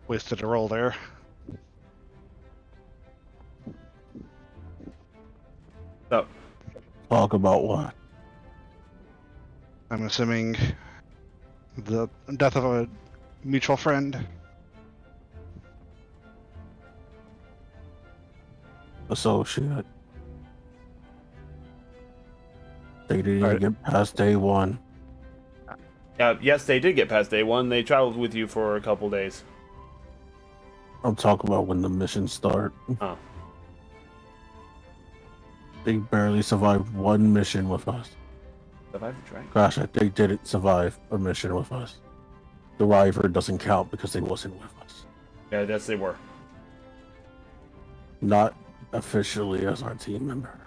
wasted a roll there. So, Talk about what? I'm assuming the death of a mutual friend. Associate. They didn't Alright. get past day one. yes, they did get past day one. They traveled with you for a couple days. I'm talking about when the missions start. Oh. They barely survived one mission with us. Survive the dragon. Gosh, they didn't survive a mission with us. The River doesn't count because they wasn't with us. Yeah, yes, they were. Not officially as our team member.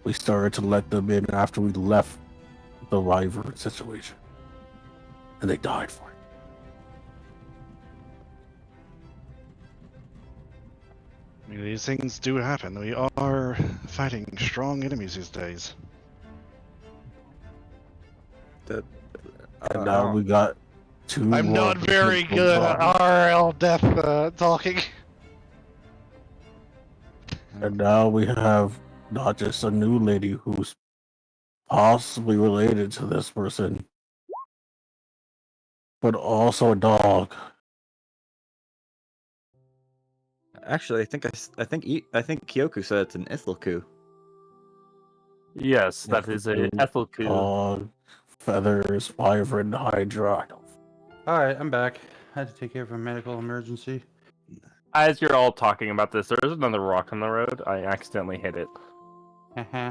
We started to let them in after we left the River situation. And they died for it. I mean, these things do happen. We are fighting strong enemies these days. And now we got two I'm more not very potential good at problems. RL death talking. And now we have not just a new lady who's possibly related to this person, but also a dog. Actually, I think Kyoku said it's an Ithilku. Yes, that is a Ethel coup. Dog, feathers, wyvern, hydra. All right, I'm back. I had to take care of a medical emergency. As you're all talking about this, there is another rock on the road. I accidentally hit it.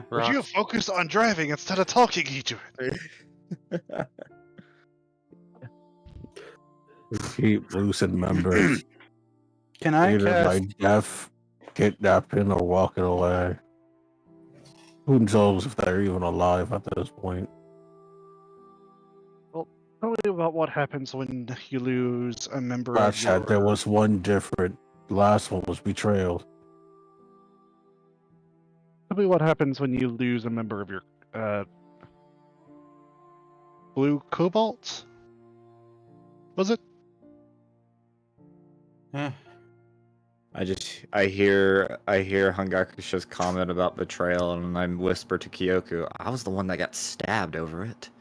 Would you have focused on driving instead of talking each other? Keep losing members. Can I Either cast? by death, kidnapping, or walking away. Who knows if they're even alive at this point? Tell me about what happens when you lose a member of Last your... chat, there was one different. The last one was betrayal. Tell me what happens when you lose a member of your blue cobalt? Was it? Eh. I hear Hungakusha's comment about betrayal, and I whisper to Kyoku, I was the one that got stabbed over it.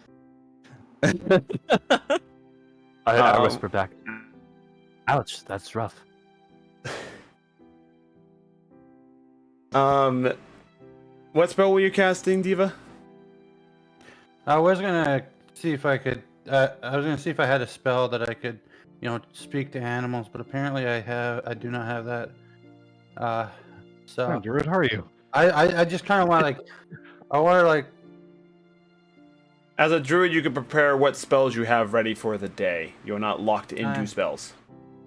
I whisper back, ouch, that's rough. What spell were you casting, Diva? I was gonna see if I could. I was gonna see if I had a spell that I could, speak to animals, but apparently I do not have that. So Druid, how are you? I just kind of want to As a druid, you can prepare what spells you have ready for the day. You're not locked into spells.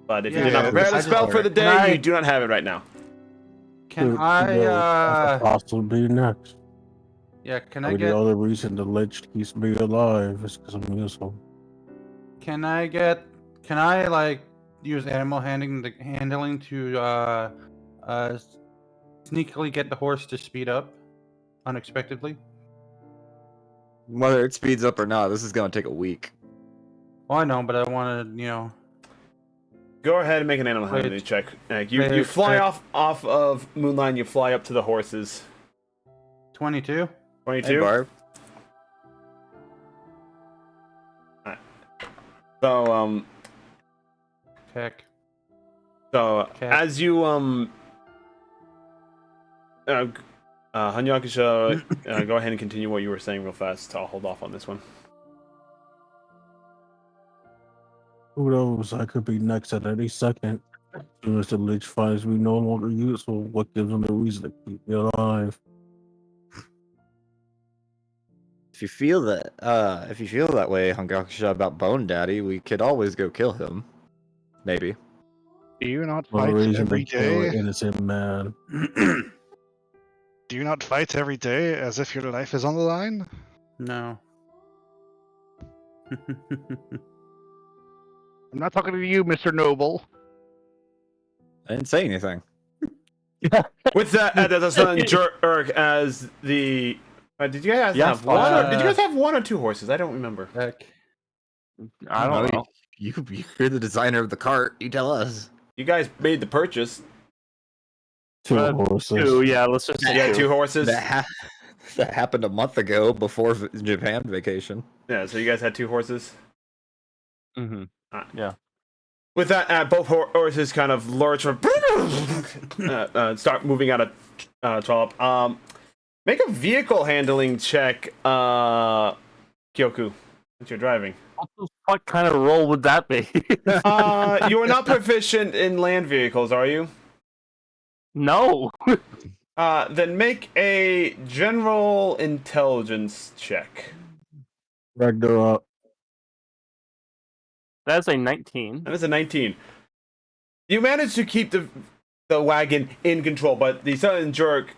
But if you did not prepare the spell for the day, you do not have it right now. Can possibly next? Yeah, can I I mean, get? the only reason the lich keeps me alive is because I'm useful. Can I use animal handling to sneakily get the horse to speed up unexpectedly? Whether it speeds up or not, this is gonna take a week. Well, I know, but I want to, Go ahead and make an animal handling check. You fly off of Moonline, you fly up to the horses. 22. 22? Hey, Barb. So, Heck. as you, Hanyakusha, go ahead and continue what you were saying real fast. I'll hold off on this one. Who knows? I could be next at any second. As soon as the lich finds me no longer useful, what gives them the reason to keep me alive? If you feel that way, Hungakusha, about Bone Daddy, we could always go kill him. Maybe. Do you not No fight reason every to kill an day? innocent man. Do you not fight every day as if your life is on the line? No. I'm not talking to you, Mr. Noble. I didn't say anything. With that, as a sudden jerk, as the... did you guys have one? Did you guys have one or two horses? I don't remember. Heck. I don't know. You're the designer of the cart. You tell us. You guys made the purchase. Two horses. Two, yeah, let's just say Yeah, two. 2 horses. That happened a month ago before Japan vacation. Yeah, so you guys had 2 horses. Mm-hmm. Yeah. With that, both horses kind of lurch or start moving out of trollop. Make a vehicle handling check, Kyoku, since you're driving. What the fuck kind of roll would that be? You are not proficient in land vehicles, are you? No. Then make a general intelligence check. Ragnarok. That's a 19. That is a 19. You managed to keep the wagon in control, but the sudden jerk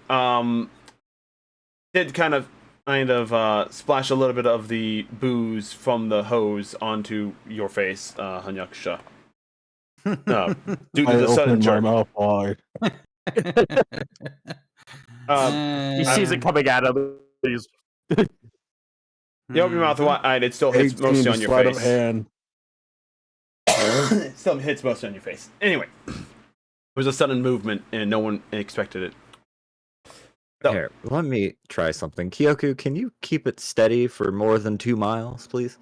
did kind of splash a little bit of the booze from the hose onto your face, Hanyakusha. Due to the sudden jerk. My mouth wide. He sees it coming at him. He's... You open your mouth wide, it still hits mostly on your sleight face. of hand. It still hits mostly on your face. Anyway, it was a sudden movement, and no one expected it. So, Here, let me try something. Kyoku, can you keep it steady for more than 2 miles, please?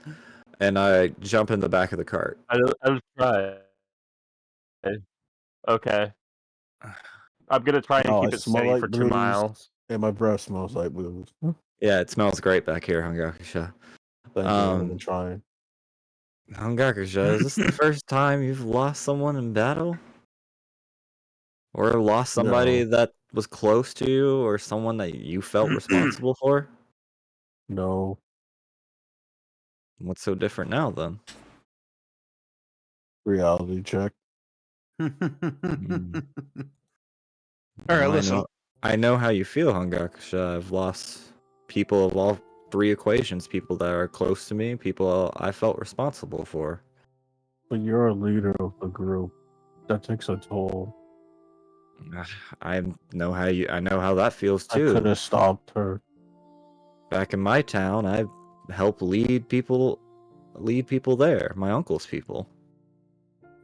And I jump in the back of the cart. I'll try. Okay. I'm gonna try and keep it steady like for 2 blues, miles. and my breath smells like blues. Yeah, it smells great back here, Hungakusha. Thank you. I'm trying. Hangakusha, is this the first time you've lost someone in battle? Or lost somebody No. that was close to you, or someone that you felt responsible for? No. What's so different now, then? Reality check. Mm. All right, Well, listen. I know how you feel, Hangakusha. I've lost people of all three equations, people that are close to me, people I felt responsible for. But you're a leader of the group. That takes a toll. I I know how that feels I could too. have stopped her. Back in my town, I help lead people there, my uncle's people.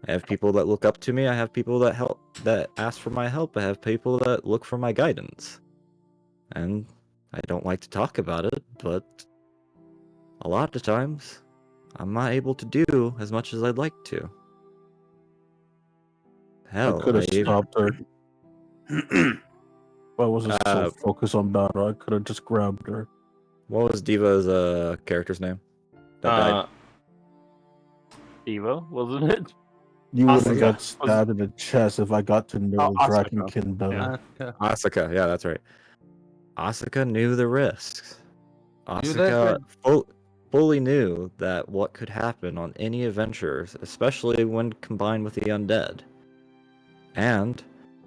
I have people that look up to me, I have people that ask for my help, I have people that look for my guidance. And I don't like to talk about it, but a lot of times I'm not able to do as much as I'd like to. I Hell, could have stopped her. I wasn't so uh, focused on battle. I could have just grabbed her. what was Diva's character's name that died? Evo, wasn't it? You would have Asuka. got stabbed in the chest if I got to know Asuka. Drakenkin better. Asuka, yeah, that's right. Asuka knew the risks. You let Asuka her- fully knew that what could happen on any adventures, especially when combined with the undead. And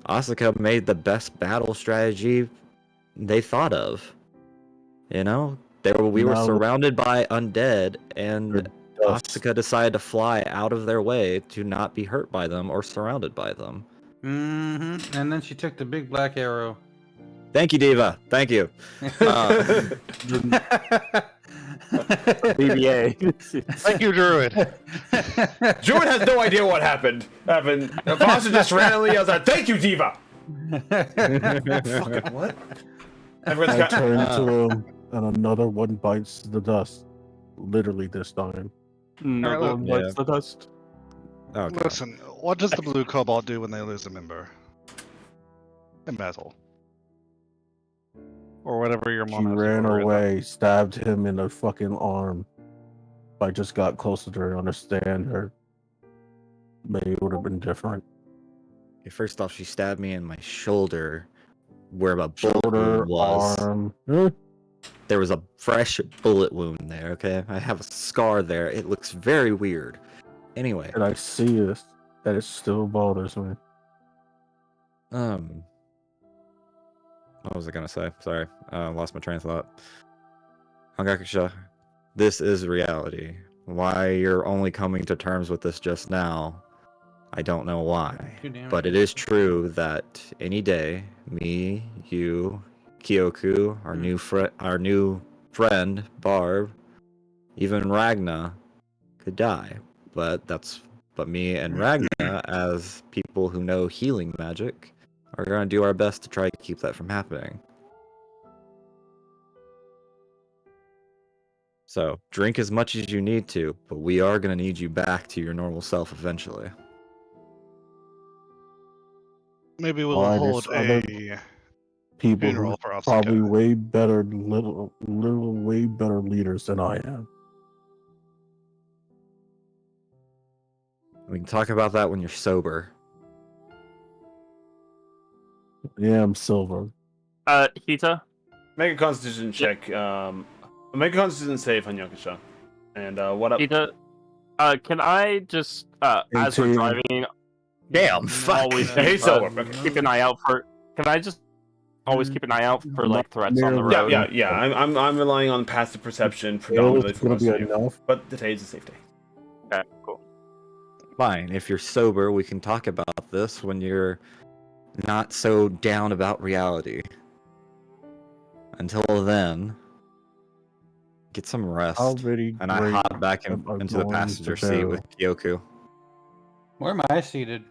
Asuka made the best battle strategy they thought of. You know, we were Now that surrounded by undead, they're and dust. Asuka decided to fly out of their way to not be hurt by them or surrounded by them. And then she took the big black arrow. Thank you, Diva. Thank you. BBA. Thank you, Druid. Druid has no idea what happened. Foster just randomly yells out, "Thank you, Diva!" Fucking what? Everyone's I got... turn to him, and another one bites the dust. Literally this time. Another look. one Yeah. bites the dust. Okay. Listen, what does the blue cobalt do when they lose a member? In battle. Or whatever your She mono ran score is. away, stabbed him in the fucking arm. If I just got closer to her to understand her, maybe it would have been different. Okay, first off, she stabbed me in my shoulder, where a bullet Shoulder, wound was. arm. There was a fresh bullet wound there. Okay, I have a scar there. It looks very weird. Anyway, And I see this, that it still bothers me. what was I gonna say? Sorry, lost my train of thought. Hangakusha, this is reality. Why you're only coming to terms with this just now, I don't know why. But it is true that any day, me, you, Kyoku, our new friend, Barb, even Ragna, could die. But me and Ragna, as people who know healing magic, are gonna do our best to try to keep that from happening. So, drink as much as you need to, but we are gonna need you back to your normal self eventually. Maybe we'll Why hold there's other a people who funeral for Asuka. probably way better, way better leaders than I am. We can talk about that when you're sober. Yeah, I'm silver. Hita? Make a constitution check. Make a constitution save on Yakusha. And what up? Hita, can I just, as we're 18. driving, Damn, fuck. always Yeah, he's sober. keep an eye out for... Can I just always keep an eye out for, like, threats on the Nearly. road? Yeah. I'm relying on passive perception It predominantly was for gonna most be of you. enough. But today's a safe day. Okay, cool. Fine, if you're sober, we can talk about this when you're not so down about reality. Until then, get some rest. How very And I great hop back am I into the going passenger to seat do? with Kyoku. Where am I seated?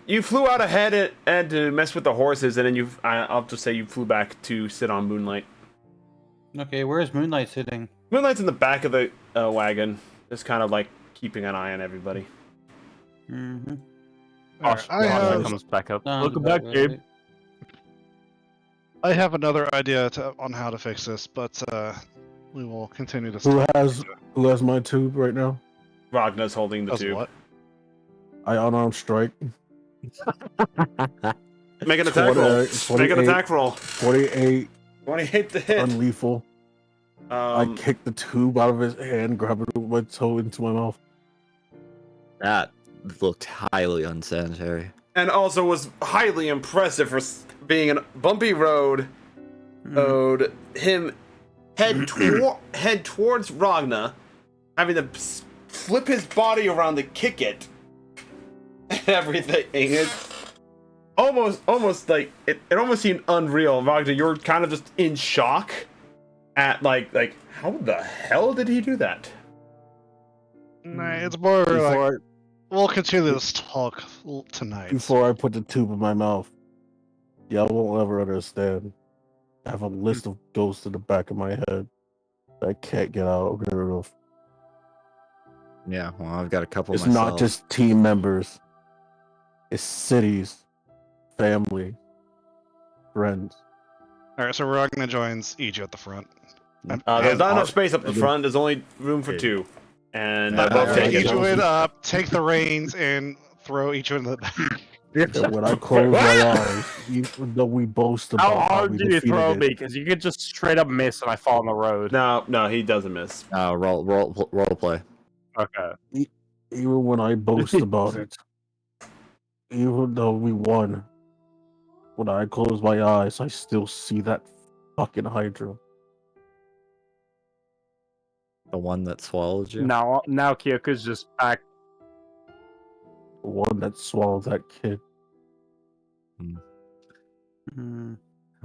You flew out ahead and to mess with the horses, and then I'll just say you flew back to sit on Moonlight. Okay, where's Moonlight sitting? Moonlight's in the back of the wagon, just kind of like keeping an eye on everybody. Mm-hmm. Alright, Asha comes back up. Welcome back, Gabe. I have another idea on how to fix this, but We will continue to. Who has my tube right now? Ragna's holding the Does tube. what? I unarmed strike. Make an attack roll. Make an attack roll. 28 28 to hit. unlethal. I kick the tube out of his hand, grab it with my toe into my mouth. That looked highly unsanitary. And also was highly impressive for being a bumpy road. Owed him head towards Ragna, having to flip his body around to kick it. And everything. It's almost like it almost seemed unreal. Ragna, you're kind of just in shock at like how the hell did he do that? Nah, it's more like we'll continue this talk tonight. Before I put the tube in my mouth, y'all won't ever understand. I have a list of ghosts in the back of my head that I can't get out of. Yeah, well, I've got a couple It's myself. not just team members. It's cities, family, friends. All right, so Ragna joins Iju at the front. There's not enough space up the front. There's only room for two, and I both take it. Iju it up, take the reins, and throw Iju in the back. And when I close my eyes, even though we boast about How hard we do you throw defeated me? Because you could just straight up miss and I fall on the road. No, he doesn't miss. Roll play. Okay. even when I boast about it, even though we won, when I close my eyes, I still see that fucking Hydra. The one that swallowed you? Now Kyoko's just back. The one that swallowed that kid.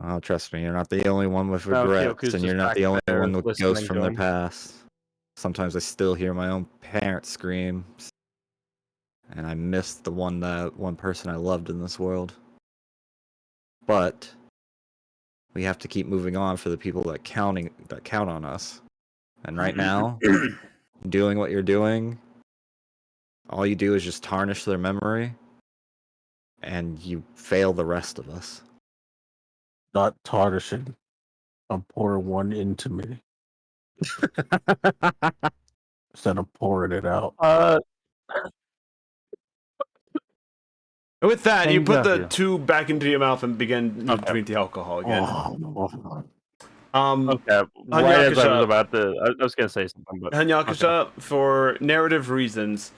Oh, trust me, you're not the only one with No, regrets, Kyoko's and you're just not back the only there one with listening ghosts from to their him. past. Sometimes I still hear my own parents scream, and I miss the one person I loved in this world. But we have to keep moving on for the people that count on us. And right now, doing what you're doing, all you do is just tarnish their memory, and you fail the rest of us. Not tarnishing. I'm pouring one into me instead of pouring it out. With that, you put the Yeah. tube back into your mouth and begin to drink the alcohol again. Okay, right as I was about to, I was gonna say something, but Hanyakusha, for narrative reasons,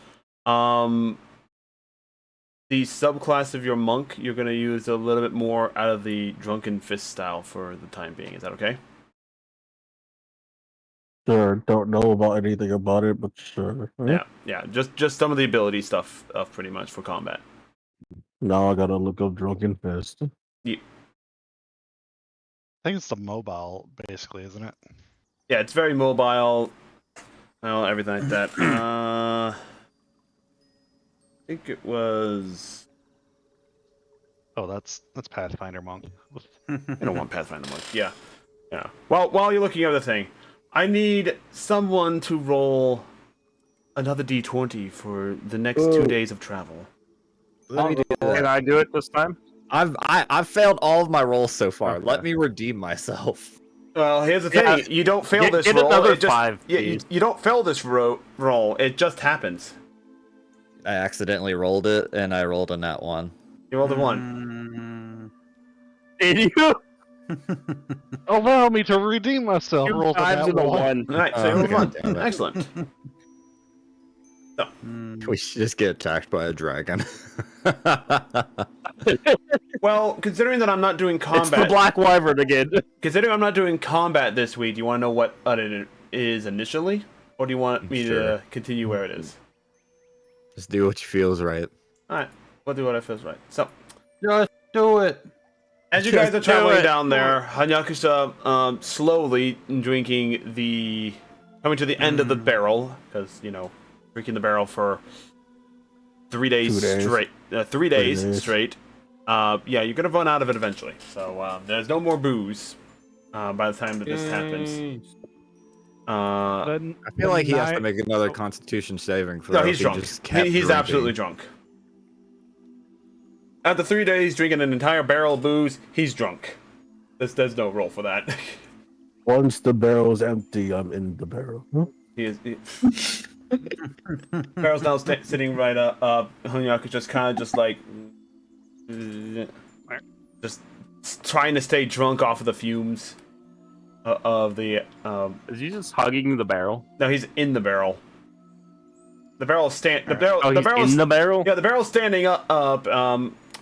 the subclass of your monk, you're gonna use a little bit more out of the drunken fist style for the time being. Is that okay? Sure, don't know about anything about it, but sure. Yeah. Just some of the ability stuff, pretty much for combat. Now I gotta look up Drunken Fist. I think it's the mobile, basically, isn't it? Yeah, it's very mobile. Well, everything like that. I think it was. Oh, that's Pathfinder Monk. I don't want Pathfinder Monk. Yeah. Well, while you're looking at the thing, I need someone to roll another d20 for the next 2 days of travel. Let me do that. can I do it this time? I've failed all of my rolls so far. Okay. Let me redeem myself. Well, here's the thing: Yeah, you don't fail this get roll. another It just, 5, you please. don't fail this roll. It just happens. I accidentally rolled it, and I rolled a nat 1. You rolled a 1. Did you? Allow me to redeem myself. 2 Roll the times nat in a one. 1. All right, so you rolled Okay, 1. damn it. Excellent. We should just get attacked by a dragon. Well, considering that I'm not doing It's the combat, Black Wyvern again. considering I'm not doing combat this week, do you want to know what it is initially, or do you want me Sure. to continue where it is? Just do what you feel is right. All right, we'll do what I feels right. So, Just do it. as you Just guys are do traveling it. down there, Hanyakusa slowly drinking coming to the end of the barrel, because, drinking the barrel for 3 days, 2 days. straight. 3 days straight. Yeah, you're going to run out of it eventually. So there's no more booze by the time that this happens. I feel like he has to make another Constitution saving throw. No, he's if he drunk. just kept He's drinking. absolutely drunk. After 3 days drinking an entire barrel of booze, he's drunk. There's no roll for that. Once the barrel is empty, I'm in the barrel. He is. Barrel's now sitting right up. Hunyak is just kind of just like, just trying to stay drunk off of the fumes of the. Is he just hugging the barrel? No, he's in the barrel. The barrel stand. The barrel. Oh, the he's barrel's, in the barrel? Yeah, the barrel's standing up.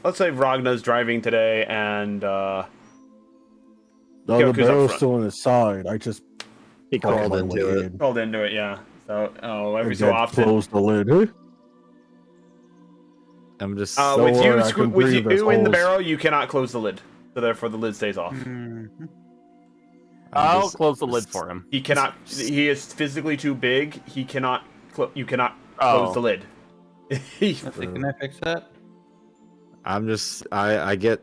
Let's say Ragna's driving today, and No, Kyoku's the up barrel's front. still on his side. I just He crawled crawled my into way it. in. rolled into it. Yeah. So, every And so then often. close the lid. I'm just. Don't With worry, I you, can with breathe, there's you in the holes. barrel, you cannot close the lid. So therefore, the lid stays off. I'll just- close the lid for him. He cannot. He is physically too big. He cannot. You cannot close Oh. the lid. Let's see, can I fix that? I'm just. I get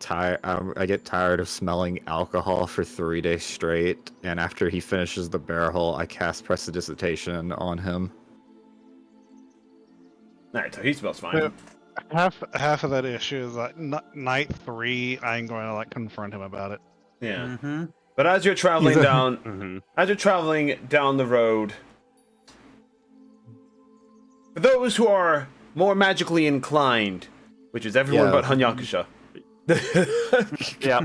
tired. I get tired of smelling alcohol for 3 days straight. And after he finishes the barrel, I cast Prestidigitation on him. Alright, so he smells fine. Yeah. Half of that issue is like night 3. I'm going to like confront him about it. Yeah. Mm-hmm. But as you're traveling He's a- down, Mm-hmm. as you're traveling down the road, for those who are more magically inclined, which is everyone Yeah. but Hanyakusha. Yeah.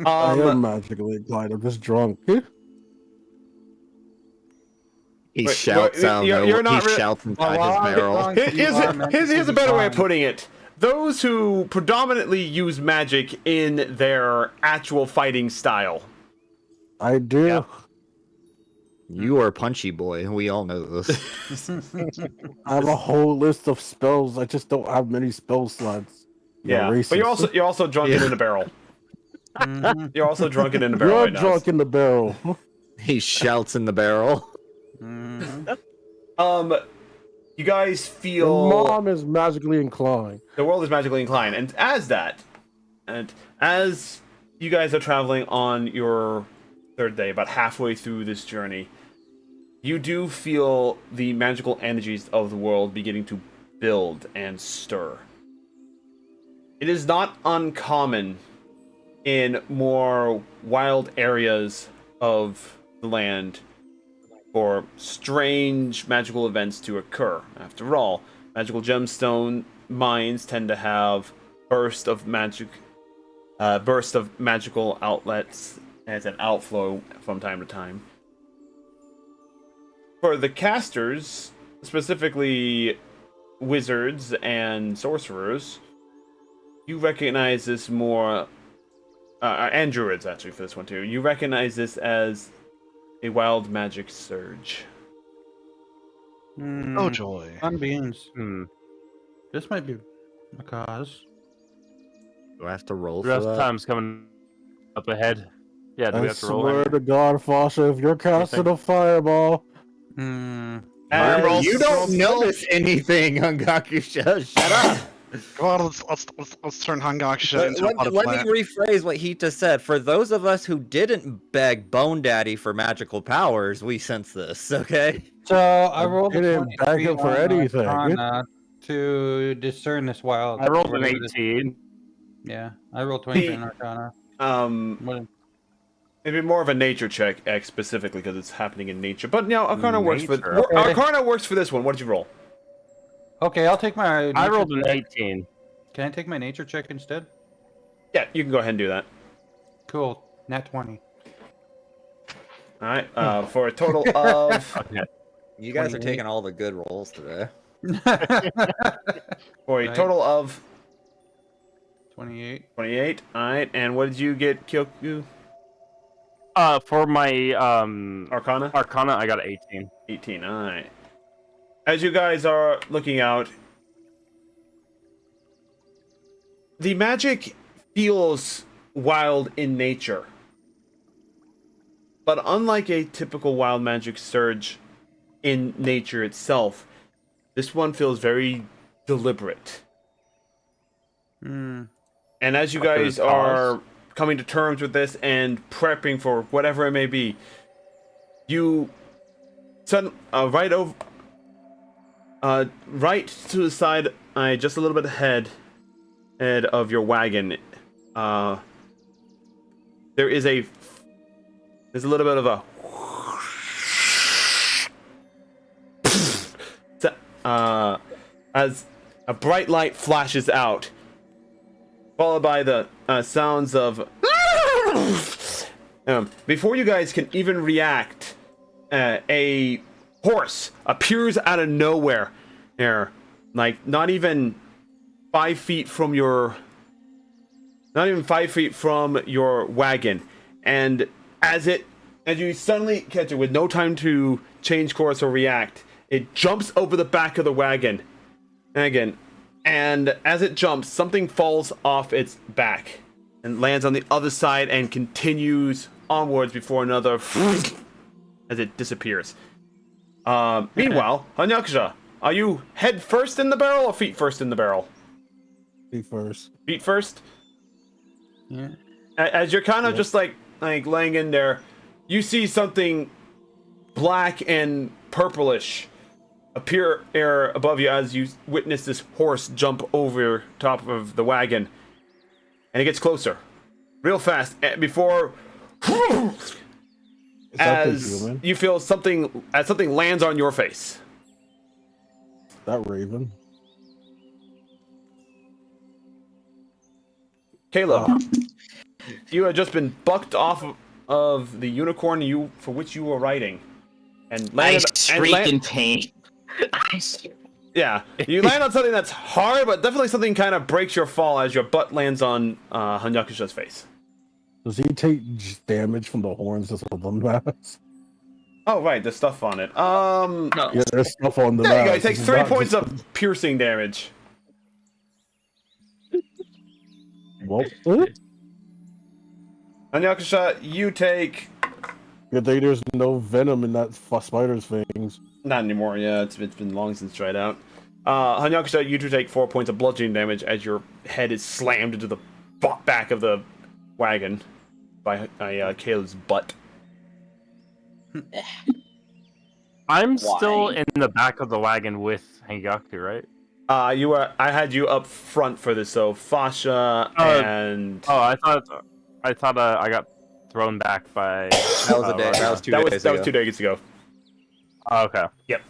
I am magically inclined. I'm just drunk. He Wait, shouts out. you're not He really- shouts inside Well, his I'll get barrel. drunk. Here's a better way of putting it. Those who predominantly use magic in their actual fighting style. I do. Yeah. You are Punchy Boy. We all know this. I have a whole list of spells. I just don't have many spell slots. Yeah, but you're also drunken Yeah. in a barrel. Mm-hmm. You're also drunken in a barrel You're right now. drunk in the barrel. He shouts in the barrel. Mm-hmm. You guys Your feel mom is magically inclined. the world is magically inclined, and as you guys are traveling on your third day, about halfway through this journey, you do feel the magical energies of the world beginning to build and stir. It is not uncommon in more wild areas of the land for strange magical events to occur. After all, magical gemstone mines tend to have bursts of magical outlets as an outflow from time to time. For the casters, specifically wizards and sorcerers, you recognize this more, and druids actually for this one too. You recognize this as a wild magic surge. Oh joy. On beans. Hmm. This might be a cause. Do I have to roll for Rest that? time's coming up ahead. Yeah, do we I have to roll? swear to God, Fasha, if you're casting a fireball, Hmm. As- You don't notice anything, Hungakusha. Shut up. Come on, let's turn Hangakusha into a pot Let plant. me rephrase what he just said. For those of us who didn't beg Bone Daddy for magical powers, we sense this, okay? So I rolled a didn't beg 23 him for on anything. Arcana to discern this wild. I rolled an whatever this- 18. Yeah, I rolled 23 on Arcana. What- Maybe more of a nature check, X specifically because it's happening in nature. But no, Arcana works for Nature, okay. Arcana works for this one. What did you roll? Okay, I'll take my. I nature rolled an check. 18. Can I take my nature check instead? Yeah, you can go ahead and do that. Cool. Nat 20. All right, for a total of Okay. You guys are 28. taking all the good rolls today. for a Right. total of 28. 28. All right, and what did you get, Kyoku? For my Arcana? Arcana, I got an 18. 18. All right. As you guys are looking out, the magic feels wild in nature. But unlike a typical wild magic surge in nature itself, this one feels very deliberate. Hmm. And as you What could guys it cause? are coming to terms with this and prepping for whatever it may be, you right to the side, just a little bit ahead of your wagon, there is a There's a little bit of a as a bright light flashes out, followed by the sounds of before you guys can even react, a horse appears out of nowhere there, like not even 5 feet from your wagon, and as you suddenly catch it with no time to change course or react, it jumps over the back of the wagon again, and as it jumps, something falls off its back and lands on the other side and continues onwards before another as it disappears. Meanwhile, Hanyakusha, are you head first in the barrel or feet first in the barrel? Feet first. Feet first? Yeah. As you're kind of just like laying in there, you see something black and purplish appear above you as you witness this horse jump over top of the wagon, and it gets closer real fast before as you feel something lands on your face. That raven. Caleb, you had just been bucked off of the unicorn for which you were riding, and landed. I shriek in pain. Yeah, you land on something that's hard, but definitely something kind of breaks your fall as your butt lands on Hanyakusha's face. Does he take damage from the horns that's on the mask? Oh right, there's stuff on it. No. Yeah, there's stuff on the There you go. mask. He takes 3 points of piercing damage. Well, Hanyakusha, you take. good thing there's no venom in that spider's fangs. Not anymore. Yeah, it's been long since tried out. Hanyakusha, you two take 4 points of bludgeoning damage as your head is slammed into the back of the wagon by Caleb's butt. I'm still in the back of the wagon with Hangaku, right? I had you up front for this, so Fasha and. Oh, I thought I got thrown back by. That was a day. That was 2 days ago. That was 2 days ago. Oh, okay. Yep.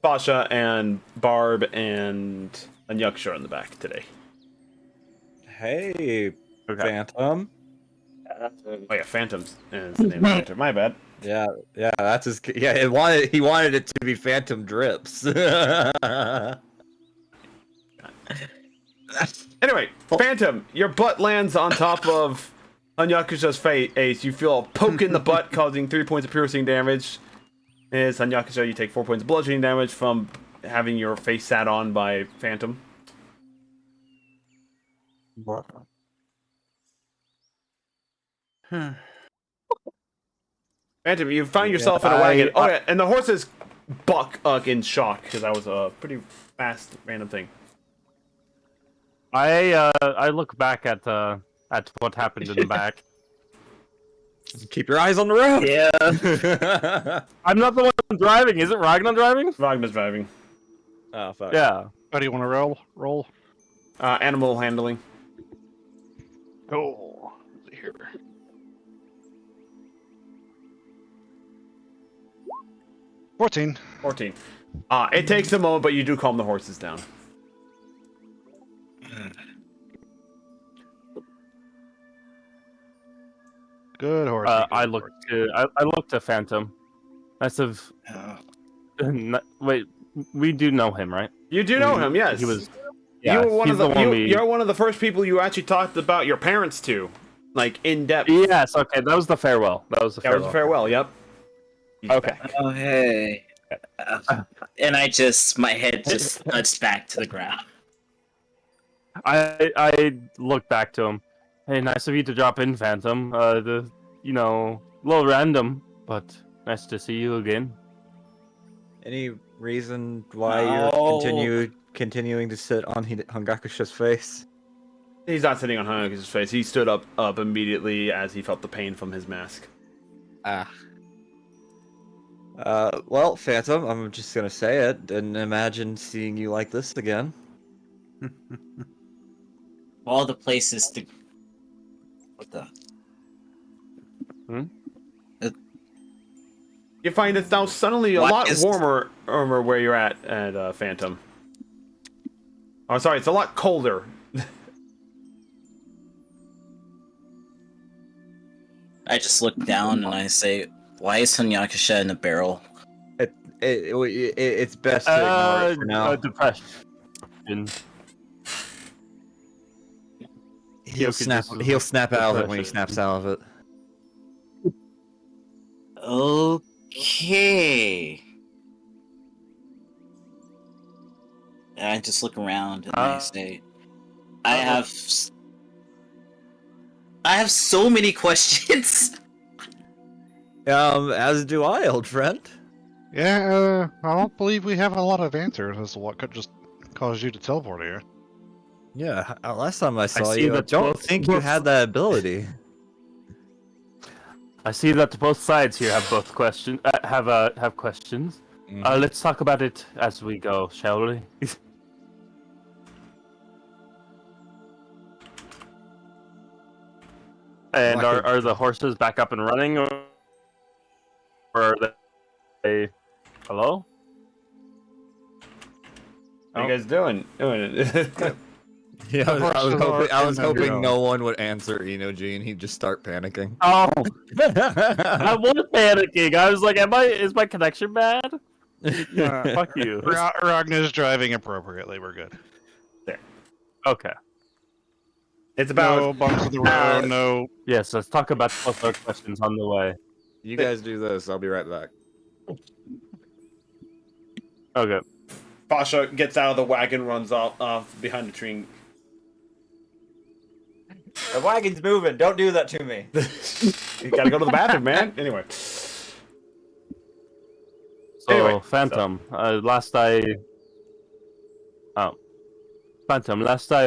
Fasha and Barb and Hanyakusha are in the back today. Hey, Okay. Phantom. Oh yeah, Phantom's is the name of the character. My bad. Yeah, that's his. Yeah, He wanted it to be Phantom Drips. Anyway, Phantom, your butt lands on top of Hanyakusha's face. You feel a poke in the butt, causing 3 points of piercing damage. As Hanyakusha, you take 4 points of bludgeoning damage from having your face sat on by Phantom. Phantom, you find yourself in a wagon. Oh yeah, and the horses buck in shock because that was a pretty fast random thing. I look back at what happened in the back. keep your eyes on the road. Yeah. I'm not the one driving. Is it Ragnar driving? Ragna's driving. Oh fuck. Yeah. How do you want to roll? Animal handling. Oh, let's see here. 14. 14. It takes a moment, but you do calm the horses down. Good horse. I look to Phantom. I said, wait, we do know him, right? You do know him, yes. He was. You Yeah, were one he's of the, the one you're one of the first people you actually talked about your parents to, like in depth. Yes. Okay, that was the farewell. That was the That farewell. was a farewell. Yep. He's Okay. back. Oh, hey. And my head just nudged back to the ground. I look back to him. Hey, nice of you to drop in, Phantom. A little random, but nice to see you again. Any reason why No. you're continuing to sit on Hangakusha's face? He's not sitting on Hanukkah's face. He stood up immediately as he felt the pain from his mask. Ah. Well, Phantom, I'm just gonna say it. Didn't imagine seeing you like this again. Of all the places to. What the? You find it's now suddenly a Why lot is- warmer where you're at Phantom. Oh, sorry, it's a lot colder. I just look down and I say, "Why is Hanyakasha in a barrel?" It's best to ignore it for now. Depression. He'll snap out of it when he snaps out of it. Okay. And I just look around and I say, I have so many questions. As do I, old friend. Yeah, I don't believe we have a lot of answers as to what could just cause you to teleport here. Yeah, last time I saw see you, I that don't both- think you had that ability. I see that both sides here have both questions. Have questions. Mhm. Let's talk about it as we go, shall we? And are the horses back up and running, or are they? Hello? How you guys doing? Yeah, I was hoping know. no one would answer Enoji and he'd just start panicking. Oh, I was panicking. I was like, is my connection bad? Fuck you. Ragnar's driving appropriately. We're good. Okay. It's about No bumps in the road. No. Yes, let's talk about both our questions on the way. You guys do this. I'll be right back. Okay. Pasha gets out of the wagon, runs off behind the tree. The wagon's moving. Don't do that to me. You gotta go to the bathroom, man. Anyway. So, Anyway, Phantom, last I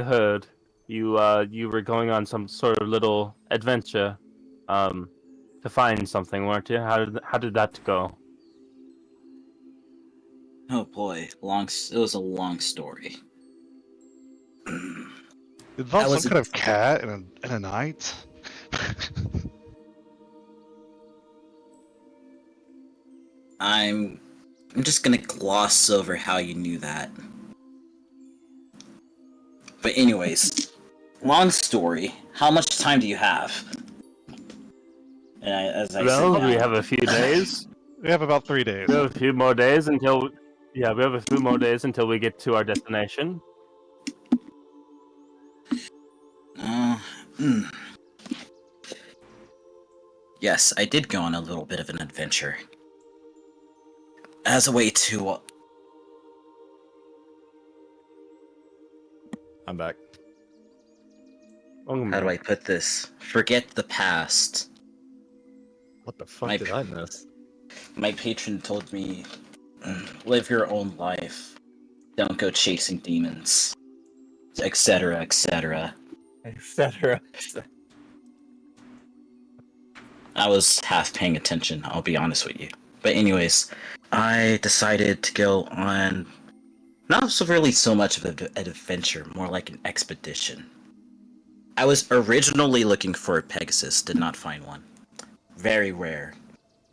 heard, you were going on some sort of little adventure, to find something, weren't you? How did that go? Oh boy, it was a long story. Involves was some a- kind of cat and a knight. I'm just gonna gloss over how you knew that. But anyways, long story. How much time do you have? And as I Well, sit we down, have a few days. We have about 3 days. We have a few more days until. Yeah, we have a few more days until we get to our destination. hmm. Yes, I did go on a little bit of an adventure. As a way to I'm back. Oh, how do I put this? Forget the past. What the fuck My did I miss? My patron told me, live your own life. Don't go chasing demons. Etc., etc. Etc. I was half paying attention, I'll be honest with you. But anyways, I decided to go on not so really so much of an adventure, more like an expedition. I was originally looking for a Pegasus, did not find one. Very rare.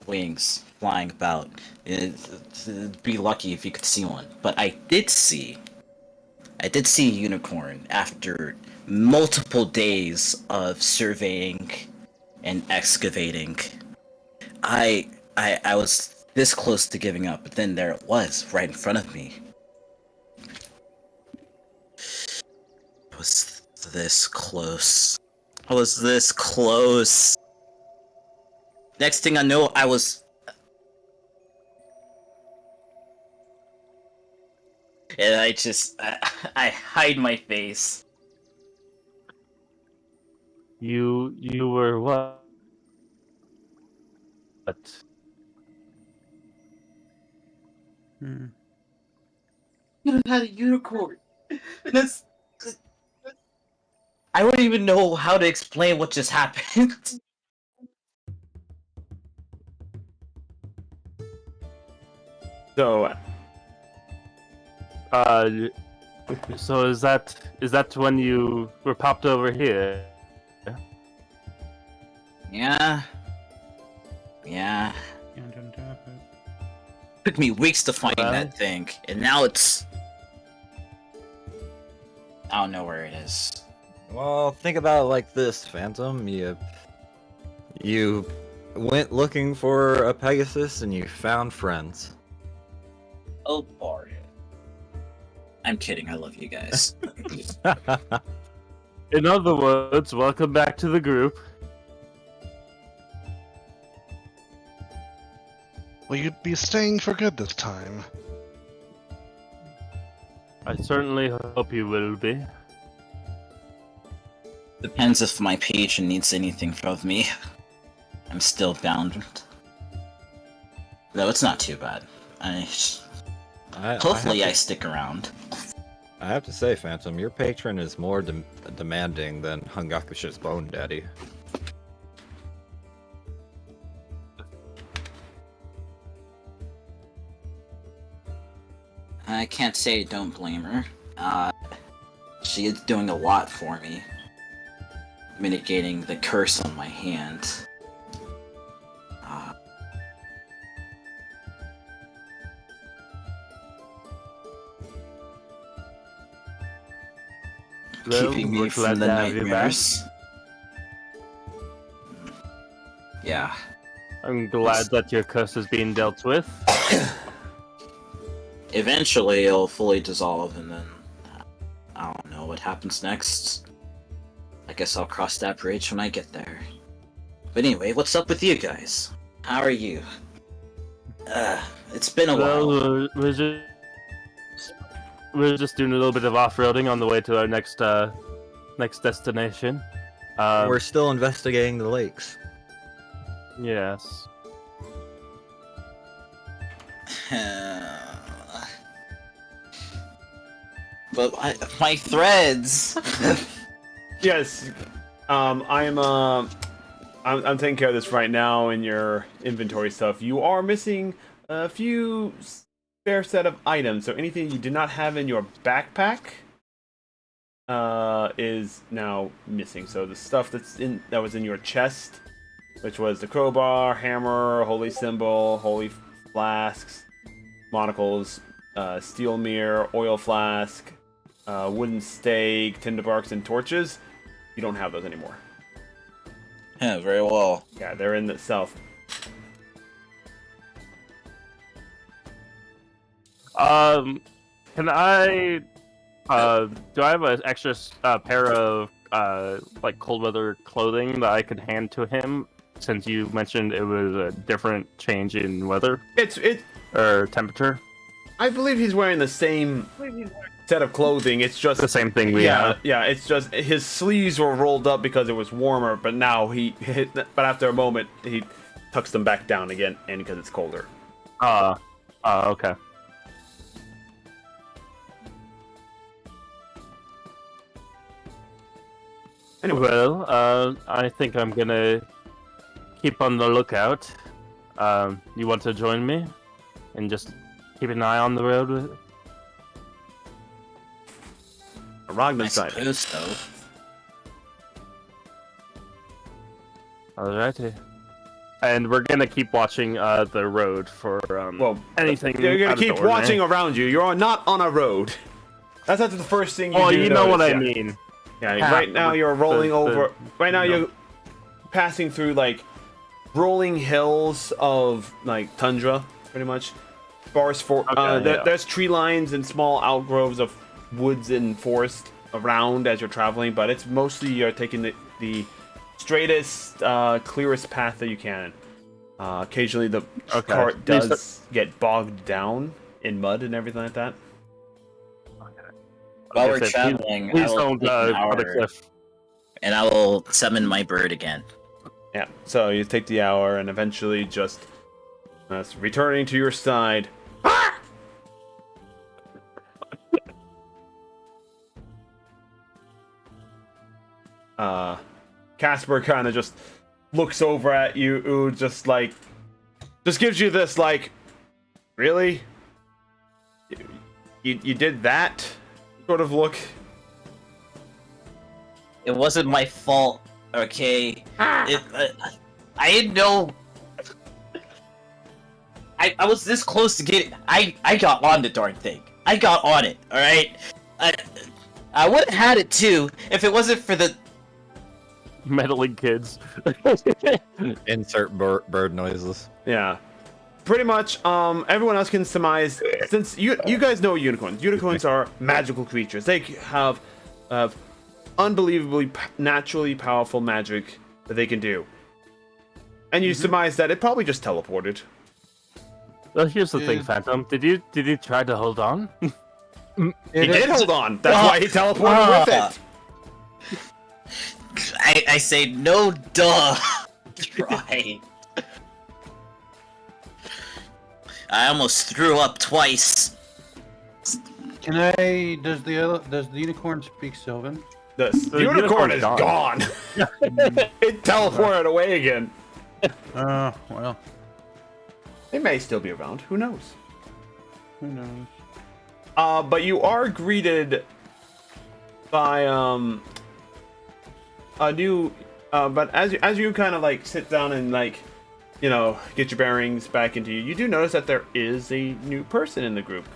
Wings flying about. It'd be lucky if you could see one. But I did see a unicorn after multiple days of surveying and excavating. I was this close to giving up, but then there it was, right in front of me. I was this close. I was this close. Next thing I know, and I hide my face. You were what? Hmm. You had a unicorn. This, I wouldn't even know how to explain what just happened. So, So is that when you were popped over here? Yeah. Yeah. took me weeks to find Well. that thing, and now it's... I don't know where it is. Well, think about it like this, Phantom. You went looking for a Pegasus and you found friends. Oh, boy. I'm kidding, I love you guys. In other words, welcome back to the group. Will you be staying for good this time? I certainly hope you will be. Depends if my patron needs anything from me. I'm still bound. Though it's not too bad. Hopefully I stick around. I have to say, Phantom, your patron is more demanding than Hungakusha's Bone Daddy. I can't say I don't blame her. She is doing a lot for me. Mitigating the curse on my hand. Well, Keeping me we're from glad the to have you back. nightmares. Yeah. I'm glad that your curse is being dealt with. Eventually it'll fully dissolve and then I don't know what happens next. I guess I'll cross that bridge when I get there. But anyway, what's up with you guys? How are you? It's been a while. Well, we're just doing a little bit of off-roading on the way to our next destination. We're still investigating the lakes. Yes. But my threads. Yes, I'm taking care of this right now in your inventory stuff. You are missing a few spare set of items, so anything you did not have in your backpack is now missing. So the stuff that was in your chest, which was the crowbar, hammer, holy symbol, holy flasks, monocles, steel mirror, oil flask, wooden stake, tinder barks, and torches. You don't have those anymore. Yeah, very well. Yeah, they're in the south. Can I? Do I have an extra pair of like cold weather clothing that I could hand to him? Since you mentioned it was a different change in weather or temperature. I believe he's wearing the same set of clothing. It's just The same thing we have. Yeah. It's just his sleeves were rolled up because it was warmer, but now but after a moment he tucks them back down again, and because it's colder. Okay. Anyway. Well, I think I'm gonna keep on the lookout. You want to join me and just keep an eye on the road with? I Ragnar side. suppose so. Alrighty. And we're gonna keep watching the road for anything. You're gonna out of the keep ordinary. watching around you. You're not on a road. That's not the first thing you Oh, do. you know what notice, I yeah. mean. Yeah, right now you're rolling over. Right now you know. you're passing through like rolling hills of like tundra, pretty much. Forest there's tree lines and small outgroves of woods and forest around as you're traveling, but it's mostly you're taking the straightest, clearest path that you can. Occasionally the cart does get bogged down in mud and everything like that. While Like I we're said, traveling, please I will don't take an cut a hour, cliff. and I will summon my bird again. Yeah, so you take the hour and eventually just returning to your side. Casper kind of just looks over at you, just gives you this like, really? You did that sort of look. It wasn't my fault, okay? I didn't know. I was this close to getting. I got on the darn thing. I got on it. All right. I would have had it too if it wasn't for the. Meddling kids. Insert bird noises. Yeah. Pretty much, everyone else can surmise, since you guys know unicorns. Unicorns are magical creatures. They have unbelievably naturally powerful magic that they can do. And you surmise that it probably just teleported. Well, here's the thing, Phantom. Did you try to hold on? He did hold on. That's why he teleported with it. I say no, duh. Try. I almost threw up twice. Can I? Does the unicorn speak Sylvan? The The unicorn is unicorn's gone. It teleported away again. Well, They may still be around. Who knows? who knows? But you are greeted by a new. But as you kind of like sit down and like, you know, get your bearings back into you do notice that there is a new person in the group.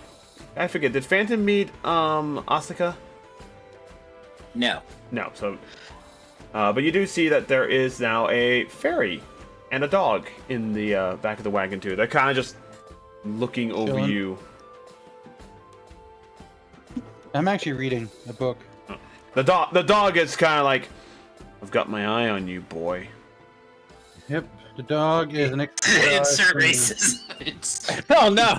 I forget. Did Phantom meet Asuka? No. No. So, but you do see that there is now a fairy and a dog in the back of the wagon too. They're kind of just looking over Chilling. you. I'm actually reading a book. The dog is kind of like, I've got my eye on you, boy. Yep, the dog is an Insert racist. Oh no!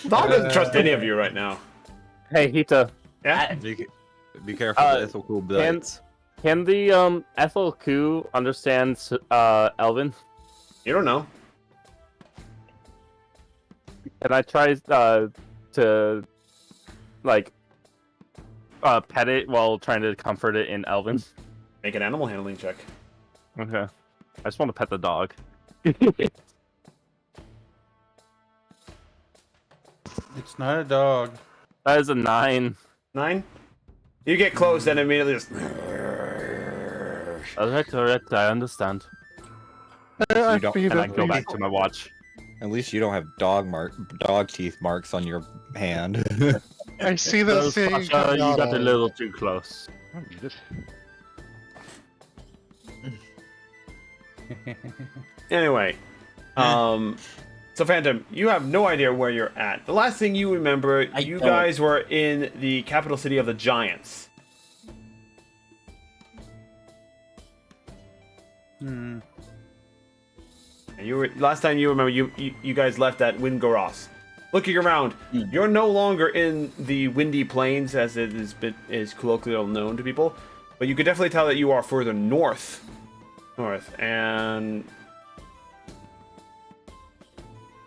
Dog doesn't trust any of you right now. Hey, Hita. Yeah. Be careful with ethical cool bites. Can the Ethel Ku understand Elven? You don't know. Can I try to like pet it while trying to comfort it in Elven? Make an animal handling check. Okay. I just want to pet the dog. It's not a dog. That is a 9. 9. You get close and immediately just. Correct, I understand. You don't, And I go back to my watch. at least you don't have dog teeth marks on your hand. I see that Well, thing. Sasha, you got a little too close. Anyway, so Phantom, you have no idea where you're at. The last thing you remember, you don't. guys were in the capital city of the Giants. Hmm. And you were last time you remember, you guys left at Wingoros. Looking around, you're no longer in the Windy Plains as it is colloquially known to people, but you could definitely tell that you are further north, and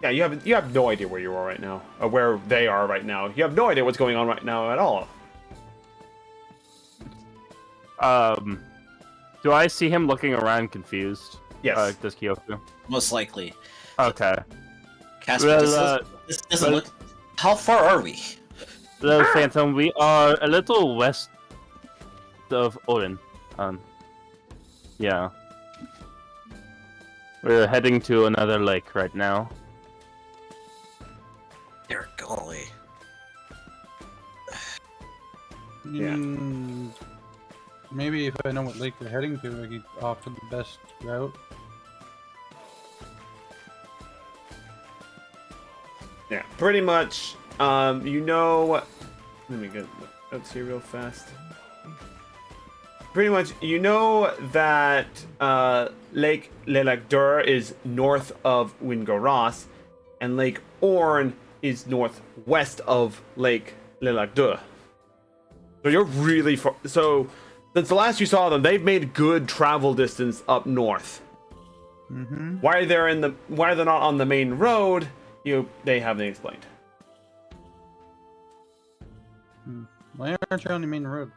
yeah, you have no idea where you are right now, or where they are right now. You have no idea what's going on right now at all. Do I see him looking around confused? Yes. Does Kyoku? Most likely. Okay. Casper, Well, this doesn't well- look. How far are we? Little Phantom, we are a little west of Orin. Yeah. We're heading to another lake right now. Dear golly. Yeah. Maybe if I know what lake we're heading to, I could offer the best route. Yeah, pretty much. You know. Let me get notes here real fast. Pretty much, you know that Lake Lelagdur is north of Wingoros, and Lake Orn is northwest of Lake Lelagdur. So you're really far. So since the last you saw them, they've made good travel distance up north. Mm-hmm. Why they're not on the main road, they haven't explained. Why aren't you on the main road?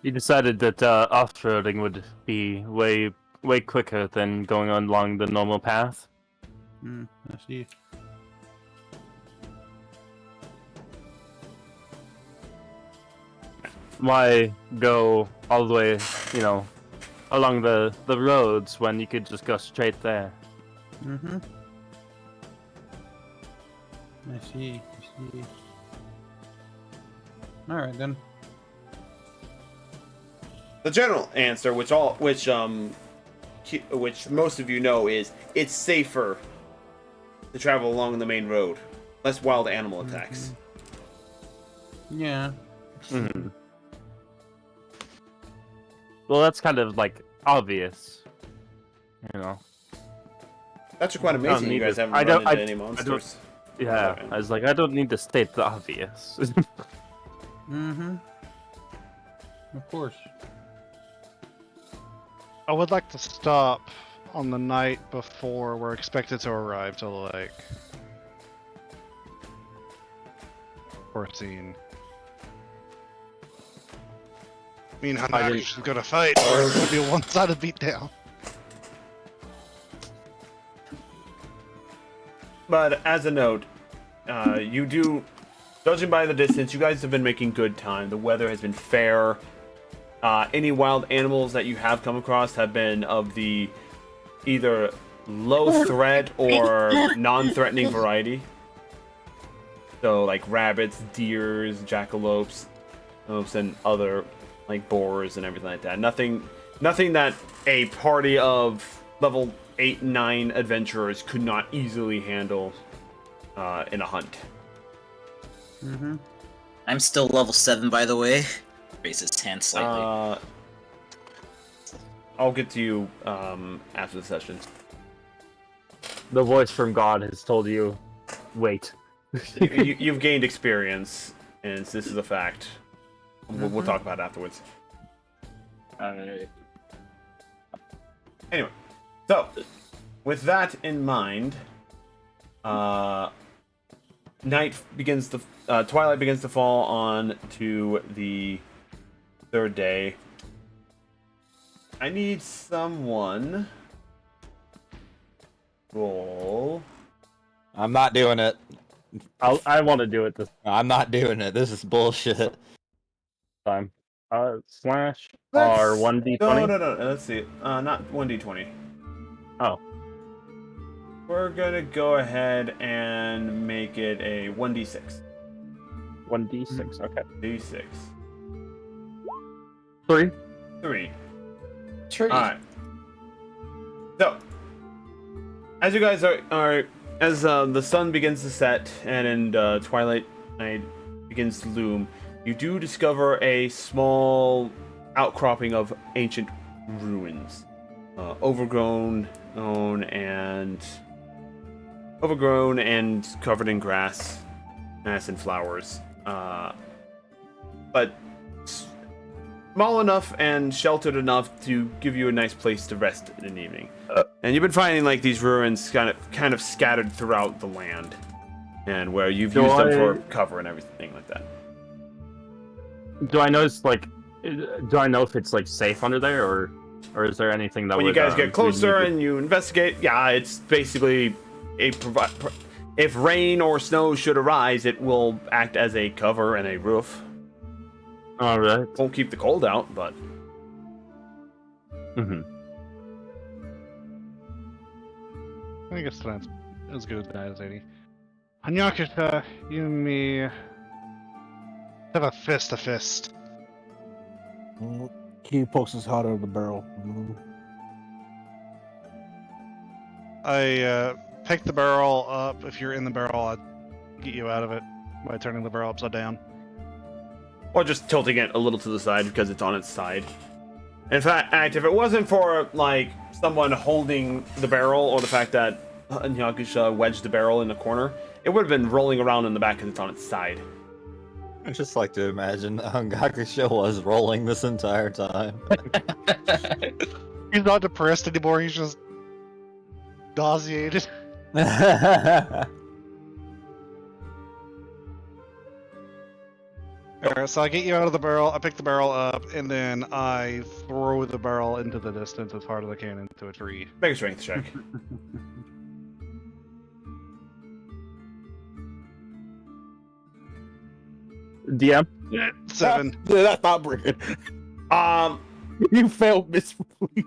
You decided that off-roading would be way quicker than going along the normal path. I see. Why go all the way, along the roads when you could just go straight there. Mm-hmm. I see. Alright then. The general answer, which most of you know, is it's safer to travel along the main road. Less wild animal attacks. Yeah. Mhm. Well, that's kind of like obvious, you know. That's quite amazing. You guys haven't run into any monsters. Yeah, I was like, I don't need to state the obvious. Mm-hmm. Of course. I would like to stop on the night before we're expected to arrive to the lake. 14. Me and Hanakish is gonna fight, or it's gonna be a one-sided beatdown. But as a note, you do, judging by the distance, you guys have been making good time. The weather has been fair. Any wild animals that you have come across have been of the either low threat or non-threatening variety. So like rabbits, deers, jackalopes, and other like boars and everything like that. Nothing that a party of level 8, 9 adventurers could not easily handle in a hunt. Mm-hmm. I'm still level 7, by the way. Raise his hand slightly. I'll get to you after the session. The voice from God has told you, wait. You've gained experience, and this is a fact. We'll talk about it afterwards. Anyway, so with that in mind, twilight begins to fall on to the third day. I need someone roll. I'm not doing it. I want to do it this I'm not doing it. This is bullshit. time. Slash or 1d20? No. Let's see. Not 1d20. Oh. We're gonna go ahead and make it a 1d6. 1d6, okay. D6. 3. 3. Tree. Alright. So, as you guys as the sun begins to set and twilight night begins to loom, you do discover a small outcropping of ancient ruins, overgrown and covered in grass and flowers, but small enough and sheltered enough to give you a nice place to rest in an evening. And you've been finding like these ruins kind of scattered throughout the land, and where you've used them for cover and everything like that. Do I know if it's like safe under there, or is there anything that when would, you guys get closer and you investigate, yeah, it's basically if rain or snow should arise, it will act as a cover and a roof. All right. Won't keep the cold out, but. Mm-hmm. I guess that's as good as any. Hanyakisha, you and me have a fist to fist. He pokes his head out of the barrel. I pick the barrel up. If you're in the barrel, I'll get you out of it by turning the barrel upside down. Or just tilting it a little to the side because it's on its side. In fact, if it wasn't for like someone holding the barrel or the fact that Nyakusha wedged the barrel in the corner, it would have been rolling around in the back because it's on its side. I just like to imagine Hangakusha was rolling this entire time. He's not depressed anymore. He's just nauseated. Alright, so I get you out of the barrel, I pick the barrel up, and then I throw the barrel into the distance as hard as I can into a tree. Make a strength check. DM? 7. That's not breaking. You failed miserably.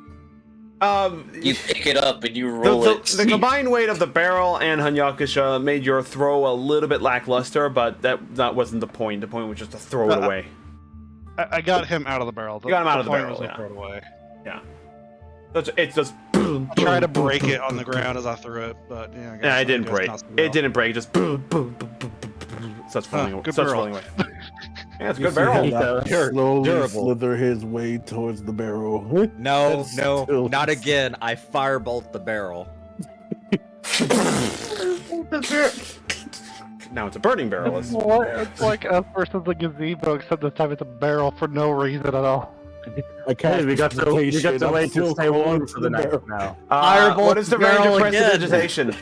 You pick it up and you roll it. The combined weight of the barrel and Hanyakusha made your throw a little bit lackluster, but that wasn't the point. The point was just to throw it away. I got him out of the barrel. You got him out of the point barrel, was to yeah. throw it away. Yeah. It's just. I tried to break it on the ground as I threw it, but yeah. Yeah, it didn't break. It didn't break. It just boom, boom, boom, boom, boom. Starts falling away. Good Starts barrel. falling away. Yeah, it's a You good see barrel. him slowly durable. slither his way towards the barrel. No, That's no, still- not again. I firebolt the barrel. Now it's a burning barrel. It's like us versus the gazebo, except this time it's a barrel for no reason at all. I cast We got to wait precipitation. I'm to still stay warm close for to the night barrel. now. Firebolt What is the range of barrel again. prestidigitation?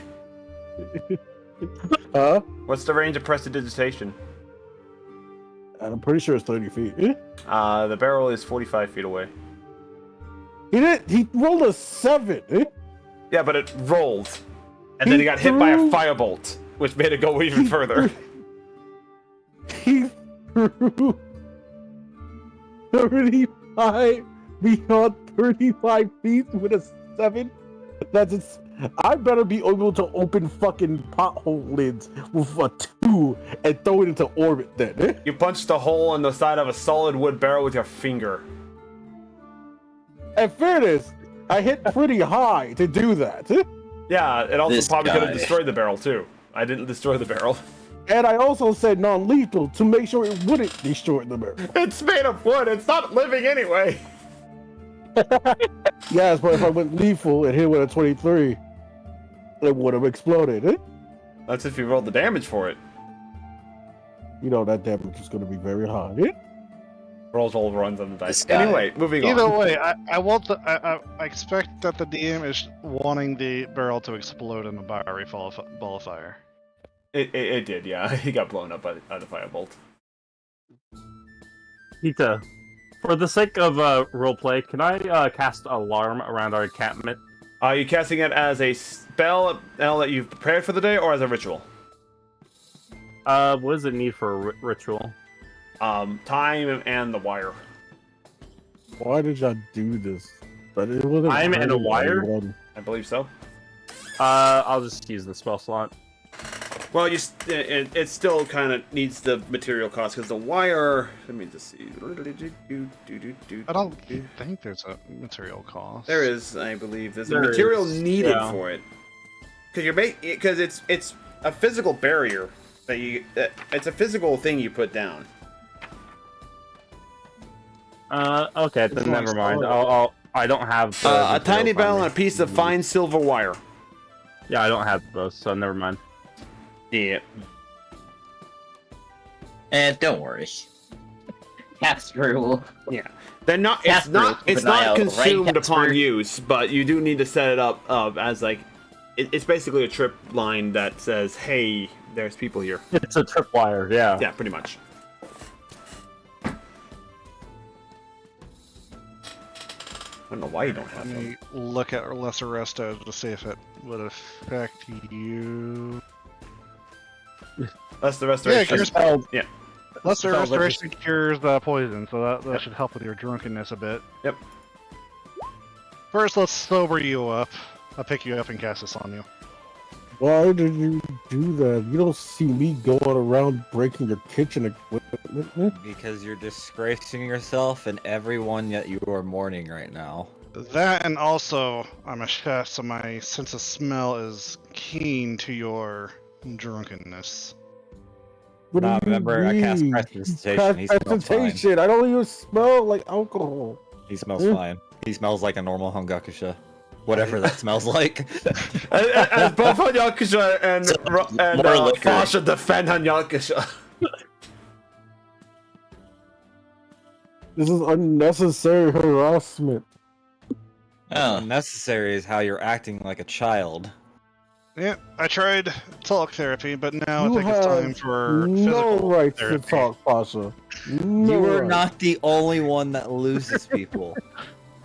Huh? What's the range of prestidigitation? I'm pretty sure it's 30 feet. The barrel is 45 feet away. He rolled a 7. Yeah, but it rolled. And then he got hit by a firebolt, which made it go even further. He threw 35 beyond 35 feet with a 7. I better be able to open fucking pothole lids with a 2 and throw it into orbit then. You punched a hole in the side of a solid wood barrel with your finger. In fairness, I hit pretty high to do that. Yeah, it also This probably could have guy. destroyed the barrel too. I didn't destroy the barrel. And I also said non-lethal to make sure it wouldn't destroy the barrel. It's made of wood. It's not living anyway. Yes, but if I went lethal and hit with a 23, it would have exploded. That's if you rolled the damage for it. You know that damage is going to be very high. Rolls all runs on the dice. This guy. Anyway, moving Either on. way, I expect that the DM is wanting the barrel to explode in a fiery ball of fire. It did, yeah. He got blown up by the firebolt. Hita, for the sake of roleplay, can I cast alarm around our encampment? Are you casting it as a spell that you've prepared for the day, or as a ritual? What does it need for a ritual? Time and the wire. Why did y'all do this? But it wasn't Time and a hurting wire? anyone. I believe so. I'll just use the spell slot. Well, it still kind of needs the material cost because the wire. Let me just see. I don't think there's a material cost. There is, I believe, there's a There material is, needed yeah. for it. Because it's a physical barrier that it's a physical thing you put down. Okay, then never mind. I don't have the A tiny materials on bell me. and a piece of fine silver wire. Yeah, I don't have those, so never mind. Yeah. And don't worry. Casper will. Yeah. They're not. It's Casper will not. keep It's an eye not out, right, consumed upon Casper? use, but you do need to set it up as like. It's basically a trip line that says, "Hey, there's people here." It's a tripwire, yeah. Yeah, pretty much. I don't know why you don't Let have them. me look at Lesser Resto to see if it would affect you. That's the restoration. cures- Yeah. Lesser Spells like Restoration cures poison, so that should help with your drunkenness a bit. Yep. First, let's sober you up. I'll pick you up and cast this on you. Why did you do that? You don't see me going around breaking your kitchen equipment. Because you're disgracing yourself and everyone that you are mourning right now. That, and also, I'm a chef, so my sense of smell is keen to your drunkenness. What do Nah, you remember, I cast mean? prestidigitation. He smells fine. Prestidigitation. I don't even smell like alcohol. He smells Yeah. fine. He smells like a normal Hungakusha. Whatever that smells like. As both Hanyakusha and More liquor. Fasha defend Hanyakusha. This is unnecessary harassment. Oh, Unnecessary is how you're acting like a child. Yeah, I tried talk therapy, but now I You think it's time have for no physical right therapy. to talk, Pasha. No You are right. not the only one that loses people.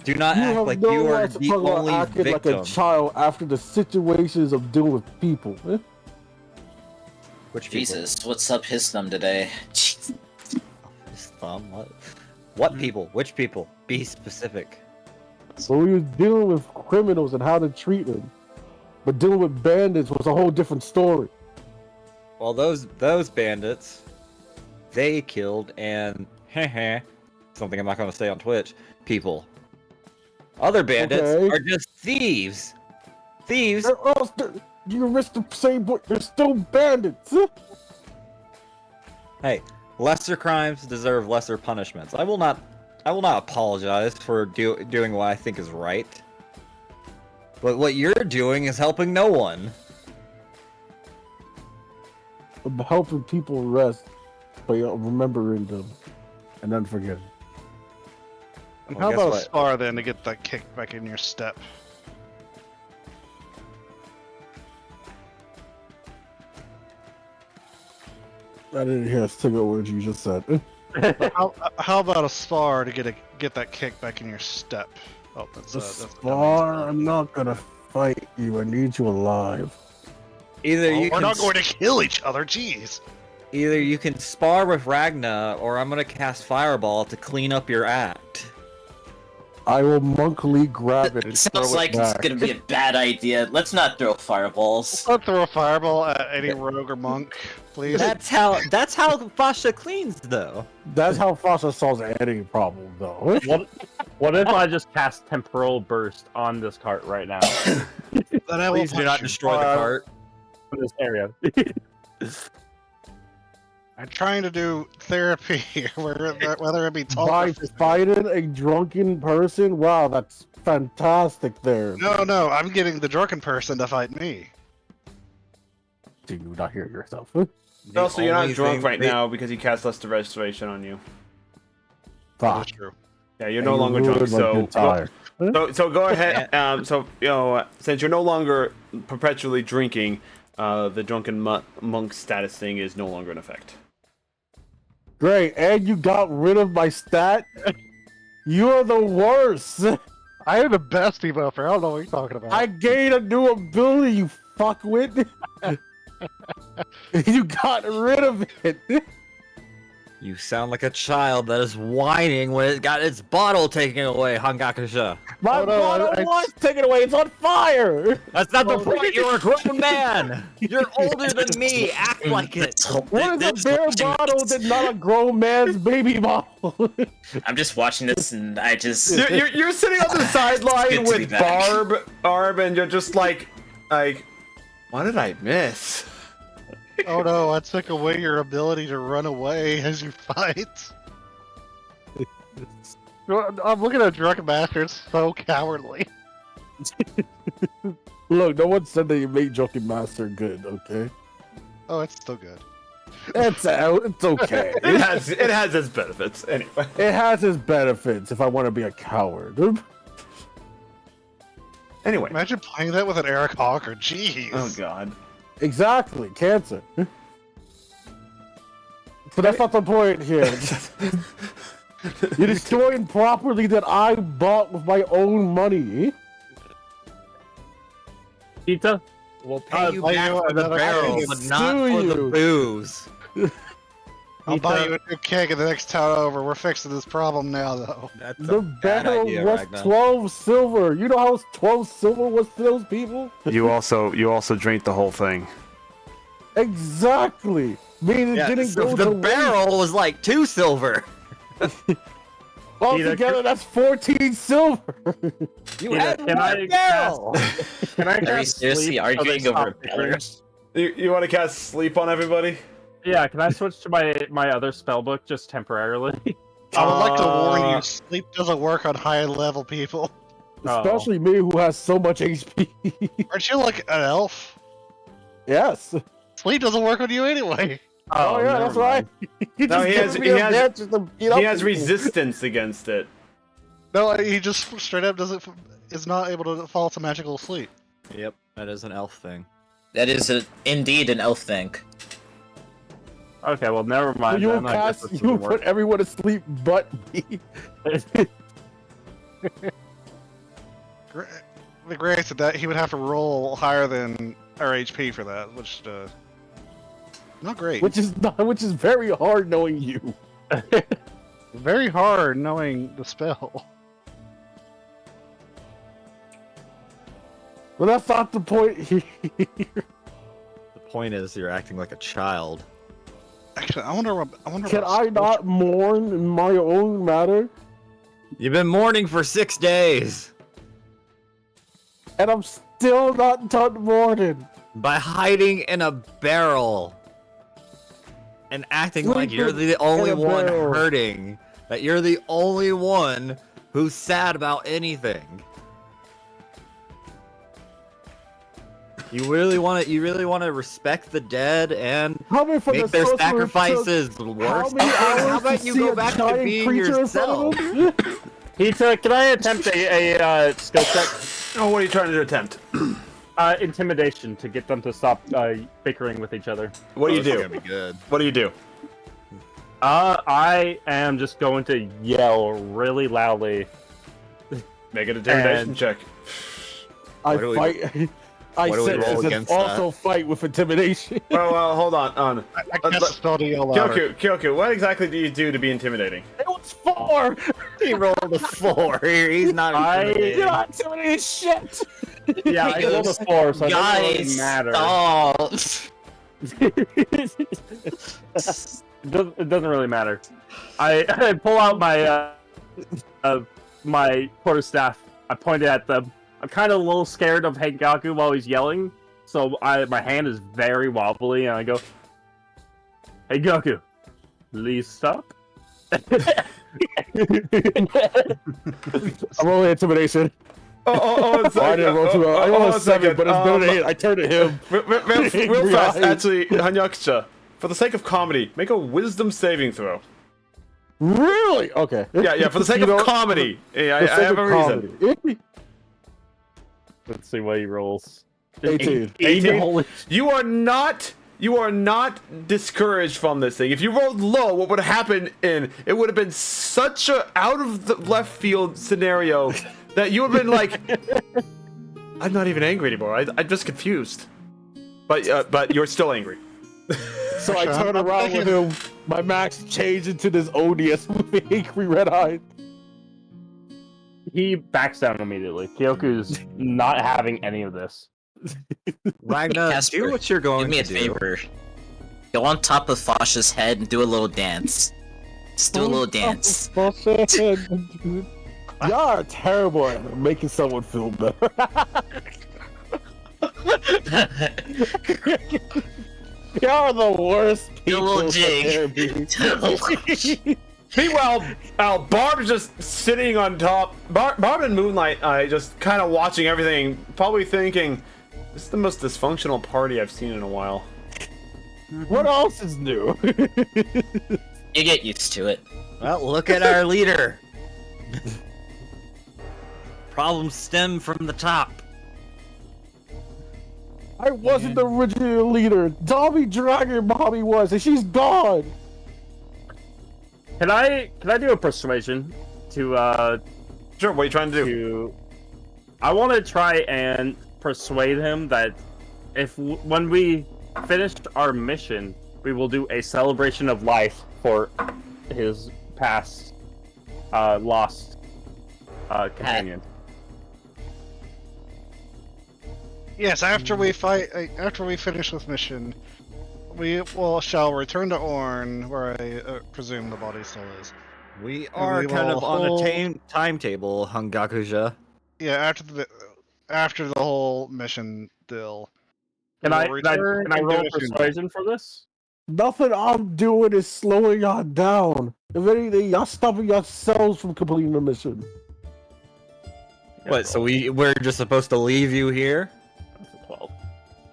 Do not You act have like no you are right to the talk about only acting victim. like a child after the situations of dealing with people. Which people? Jesus, what's up his thumb today? His thumb? What people? Which people? Be specific. So we was dealing with criminals and how to treat them. But dealing with bandits was a whole different story. Well, those bandits, they killed and something I'm not going to say on Twitch. People. Other bandits Okay. are just thieves. Thieves. You risk the same, but they're still bandits. Hey, lesser crimes deserve lesser punishments. I will not apologize for doing what I think is right. But what you're doing is helping no one. I'm helping people rest by remembering them and then forgetting. And Well, how guess about a what? spar then to get that kick back in your step? I didn't hear a single word you just said. How about a spar to get that kick back in your step? Oh, that's The that's spar, I'm not gonna fight you. I need you alive. Either Oh, you we're can not going to kill each other. Jeez. either you can spar with Ragna, or I'm gonna cast Fireball to clean up your act. I will monkily grab it and It sounds throw like it it's back. gonna be a bad idea. Let's not throw fireballs. Don't throw a fireball at any rogue or monk, please. That's how Fasha cleans, though. That's how Fasha solves any problem, though. What if I just cast Temporal Burst on this cart right now? Then I will Please do punch not you. destroy the cart. In this area. I'm trying to do therapy here, whether it be talk By or physical. fighting a drunken person? Wow, that's fantastic there. No, I'm getting the drunken person to fight me. Do you not hear yourself? Also, you're not only drunk thing right they- now because he cast Lust of Restoration on you. That's Fuck. true. Yeah, you're And no you longer drunk, ruined my so good tire. so go ahead. So since you're no longer perpetually drinking, the drunken monk status thing is no longer in effect. Great, and you got rid of my stat? You're the worst! I am the best debufer. I don't know what you're talking about. I gained a new ability, you fuckwit! You got rid of it! You sound like a child that is whining when it got its bottle taken away, Hangakusha. My Oh, no, bottle I- was taken away, it's on fire! That's not the point. You're a grown man. You're older than me. Act like it. What is a bear bottle that not a grown man's baby bottle? I'm just watching this and I just. You're sitting on the sideline good to be with back. Barb, and you're just like, what did I miss? Oh no, I took away your ability to run away as you fight. I'm looking at Drunken Master, it's so cowardly. Look, no one said that you made Joking Master good, okay? Oh, it's still good. It's okay. It has its benefits anyway. It has its benefits if I want to be a coward. Anyway. Imagine playing that with an Eric Hawker, jeez. Oh god. Exactly, cancer. But that's not the point here. You're destroying property that I bought with my own money. Pizza? We'll pay you buy back you for the another barrel, cake. but not Sue for the you. booze. I'll buy you a new keg in the next town over. We're fixing this problem now, though. That's The a bad barrel idea, was Ragnar. 12 silver. You know how 12 silver was to those people? You also drank the whole thing. Exactly. Meaning Yeah, it didn't so go the to waste. barrel was like 2 silver. Altogether, that's 14 silver. You Can had I one barrel. Can I Are we cast seriously sleep so arguing they stop over bickering? pillars? You want to cast sleep on everybody? Yeah, can I switch to my other spellbook just temporarily? I would like to warn Uh, you, sleep doesn't work on high level people. Especially me who has so much HP. Aren't you like an elf? Yes. Sleep doesn't work on you anyway. Oh, yeah, never that's right. mind. No, he has- gives me he a has- match to beat up He has people. resistance against it. No, he just straight up is not able to fall to magical sleep. Yep, that is an elf thing. That is indeed an elf thing. Okay, well, never So mind. you then. I guess cast, this you doesn't put work. everyone to sleep but me. Granted that he would have to roll higher than our HP for that, which not great. Which is very hard knowing you. Very hard knowing the spell. But that's not the point here. The point is, you're acting like a child. Actually, I wonder. Can I not mourn in my own matter? You've been mourning for 6 days. And I'm still not done mourning. By hiding in a barrel. And acting like you're the only one hurting. That you're the only one who's sad about anything. You really want to respect the dead and make their sacrifices worse? How about you go back to being yourself? Pizza, can I attempt a skill check? Oh, what are you trying to attempt? Intimidation to get them to stop bickering with each other. What do you This is do? gonna be good. What do you do? I am just going to yell really loudly. Make an intimidation check. I What do we- fight. I what do we said roll this is against also fight with intimidation. Well, hold on. I guess it's spelled to yell louder. Kyoku, what exactly do you do to be intimidating? It was 4. He rolled a 4. He's not intimidating. You're not intimidating shit. Yeah, I rolled a 4, so it doesn't really Guys, matter. stop. It doesn't really matter. I pull out my my quarterstaff. I point it at them. I'm kind of a little scared of Hengaku while he's yelling, so my hand is very wobbly, and I go, "Hengaku, please stop." I'm rolling intimidation. It's I didn't roll too well. I rolled a 7, but it's better than 8. I turned to him. Real fast, Right. actually, Hanyakusha, for the sake of comedy, make a wisdom saving throw. Really? Okay. Yeah, for the sake of comedy. Yeah, I have a reason. reason. Let's see what he rolls. 18. 18? Holy You are not discouraged from this thing. If you rolled low, what would happen it would have been such a out of the left field scenario that you would have been like, I'm not even angry anymore. I'm just confused. But you're still angry. So I turn around with him. My max changed into this odious with angry red eye. He backs down immediately. Kyoku's not having any of this. Ragnar, Casper, do what you're going Do me a to do. favor. Go on top of Fasha's head and do a little dance. Just do a little dance. Y'all are terrible at making someone feel better. Y'all are the worst Do a people. little for jig. therapy. Meanwhile, Barb's just sitting on top. Barb and Moonlight, just kind of watching everything, probably thinking, "This is the most dysfunctional party I've seen in a while." What else is new? You get used to it. Well, look at our leader. Problems stem from the top. I wasn't the original leader. Dobby Dragon Bobby was, and she's gone. Can I do a persuasion to Sure, what are you trying to do? I want to try and persuade him that when we finish our mission, we will do a celebration of life for his past lost companion. Yes, after we finish this mission, we shall return to Orn, where I presume the body still is. We are we kind will of on hold- a timetable, Hungakuja. Yeah, after the whole mission deal. Can We I will return can I and roll do a funeral. persuasion for this? Nothing I'm doing is slowing y'all down. If anything, y'all stopping yourselves from completing the mission. What? So we're just supposed to leave you here? 12.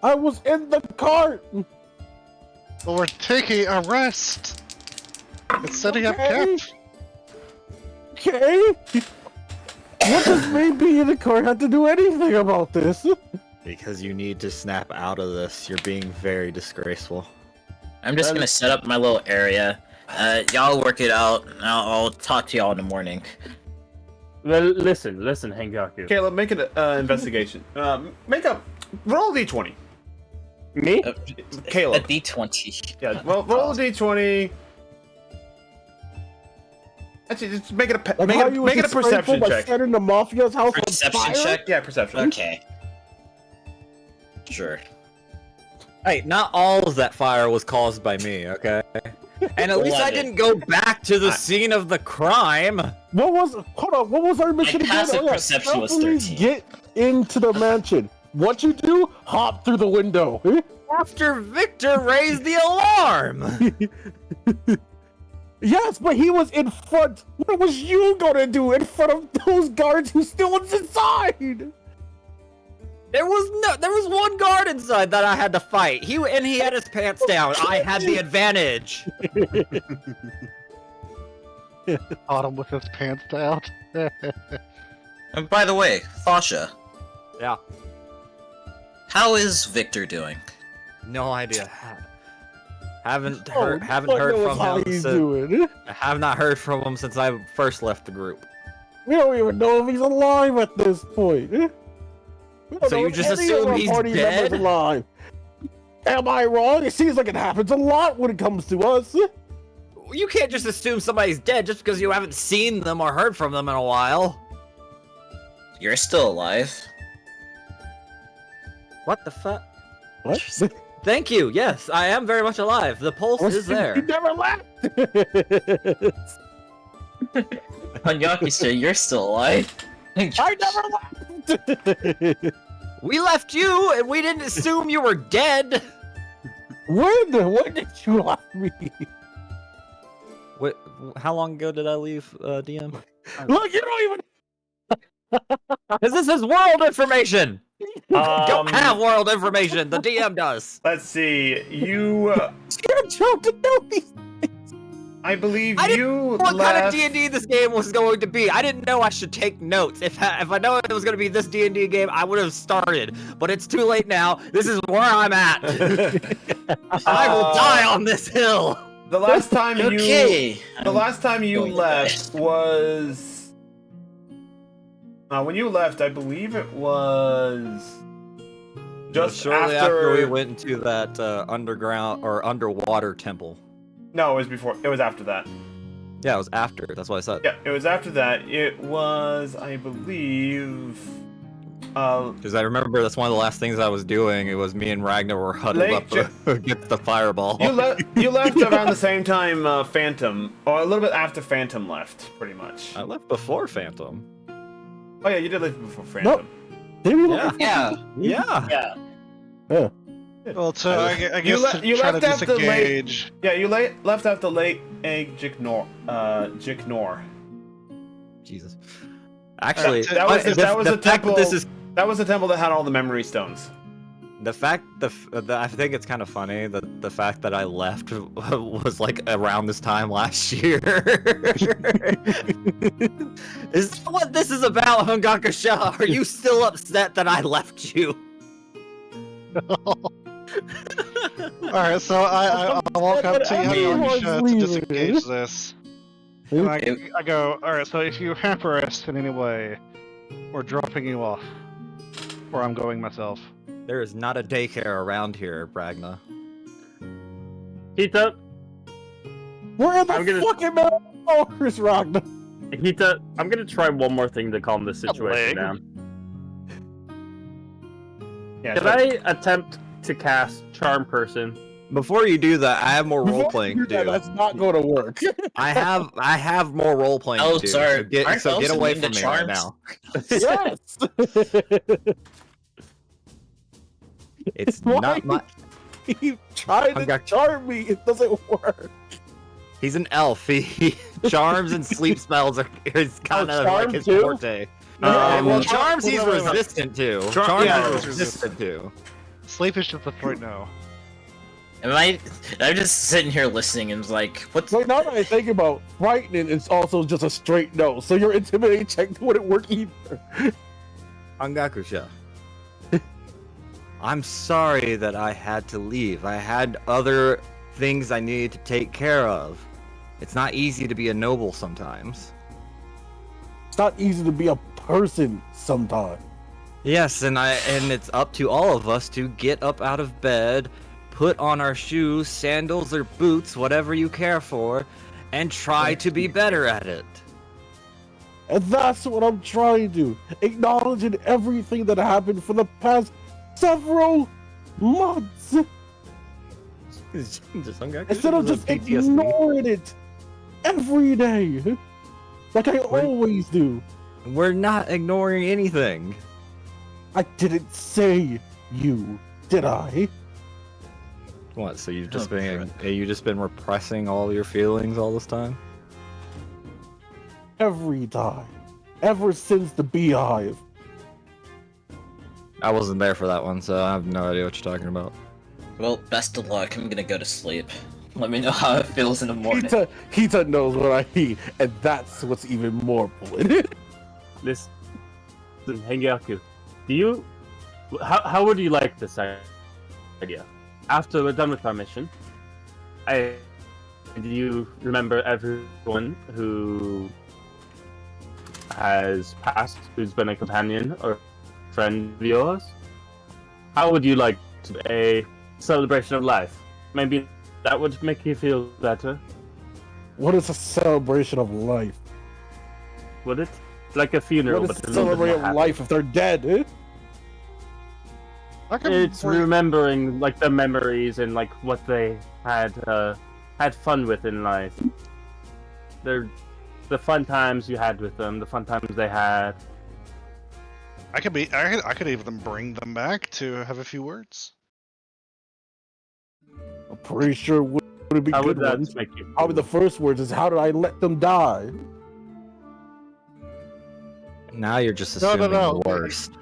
I was in the cart. Well, we're taking a rest. It's setting up Okay. camp. Okay. What does me being in the cart have to do anything about this? Because you need to snap out of this. You're being very disgraceful. I'm just gonna set up my little area. Y'all work it out. And I'll talk to y'all in the morning. Well, listen, Hengaku. Caleb, make an investigation. Roll a d20. Me? A Caleb. D20. Yeah, well, roll a d20. Actually, just make it a Like how you was make it a perception disgraceful by check. setting the mafia's house Perception on fire? check? Yeah, perception. Okay. Sure. Hey, not all of that fire was caused by me, okay? And at least I didn't go back to the scene of the crime. What was? Hold on. What was our mission again? passive perception was stealthily 13. Get into the mansion. What you do? Hop through the window. After Victor raised the alarm. Yes, but he was in front. What was you gonna do in front of those guards who still was inside? There was one guard inside that I had to fight. He had his pants down. I had the advantage. Autumn with his pants down. And by the way, Thasha. Yeah. How is Victor doing? No idea. Haven't Oh, heard fuck from knows how him he's since doing. I have not heard from him since I first left the group. We don't even know if he's alive at this point. We don't So know you if just any assume of our he's party members dead? alive. Am I wrong? It seems like it happens a lot when it comes to us. You can't just assume somebody's dead just because you haven't seen them or heard from them in a while. You're still alive. What the fuck? What? Thank you. Yes, I am very much alive. The pulse is You there. never left. Hanyaki, you're still alive. I never left. We left you, and we didn't assume you were dead. When did you left me? What? How long ago did I leave, DM? Look, you don't even. Because this is world information. Don't have world information. The DM does. Let's see. You, You're a joke to know these. I believe I didn't you What kind of left. D&D this game was going to be? I didn't know I should take notes. If I know it was going to be this D&D game, I would have started. But it's too late now. This is where I'm at. I will die on this hill. The last time Okay. the last time you going to left was. When you left, I believe it was just shortly after we went into that underground or underwater temple. No, it was before. It was after that. Yeah, it was after. That's what I said. Yeah, it was after that. It was, I believe. Because I remember that's one of the last things I was doing. It was me and Ragnar were huddled Late up against the fireball. You left around the same time Phantom, or a little bit after Phantom left, pretty much. I left before Phantom. Oh yeah, you did leave before Phantom. Did we Yeah. Yeah. Yeah. Yeah. Well, so I guess You to you try left to after late. disengage. Yeah, you left after late egg Jiknor. Jesus. Actually, That was the fact temple. that That was the temple that had all the memory stones. I think it's kind of funny that the fact that I left was like around this time last year. Is that what this is about, Hungakusha? Are you still upset that I left you? Alright, so I walk up to you Everyone's to leaving. disengage this. And I go, alright, so if you hamper us in any way, we're dropping you off. Or I'm going myself. There is not a daycare around here, Bragna. Hita, We're in the I'm gonna- fucking middle of the forest, Ragnar. Hita, I'm gonna try one more thing to calm this situation leg. down. Yeah. Can so- I attempt to cast Charm Person? Before you do that, I have more role Before playing you to do that, do. That's not going to work. I have more role playing to do. Elves are- aren't So elves get away immune from to me right charms? now. Yes. It's Why? not my. He tried to Hungak- charm me. It doesn't work. He's an elf. He charms and sleep spells are is kind of like charms his too? forte. Um, Well, charms wait, he's wait, wait. resistant to. Char- Charms yeah, he's resistant to. Sleep is just a point no. I'm just sitting here listening and like, what's So now that I think about frightening, it's also just a straight no. So your intimidating check wouldn't work either. Angakusha. I'm sorry that I had to leave. I had other things I needed to take care of. It's not easy to be a noble sometimes. It's not easy to be a person sometimes. Yes, and it's up to all of us to get up out of bed, put on our shoes, sandals or boots, whatever you care for, and try to be better at it. And that's what I'm trying to do. Acknowledging everything that happened for the past several months instead of just ignoring it every day, like I always do. We're not ignoring anything. I didn't say you, did I? What? So you've just been repressing all your feelings all this time? Every time, ever since the beehive. I wasn't there for that one, so I have no idea what you're talking about. Well, best of luck. I'm gonna go to sleep. Let me know how it feels in the morning. Hita knows what I eat, and that's what's even more bullet. Listen, Hengaku, how would you like this idea? After we're done with our mission, do you remember everyone who has passed, who's been a companion or friend of yours? How would you like a celebration of life? Maybe that would make you feel better. What is a celebration of life? Would it? Like a funeral, What is but a a little bit more celebration of happy. life if they're dead? It's remembering like the memories and like what they had fun with in life. The fun times you had with them, the fun times they had. I could even bring them back to have a few words. I'm pretty sure would be How good would that ones. make you feel? Probably the first words is, how did I let them die? Now you're just No, assuming no. the worst.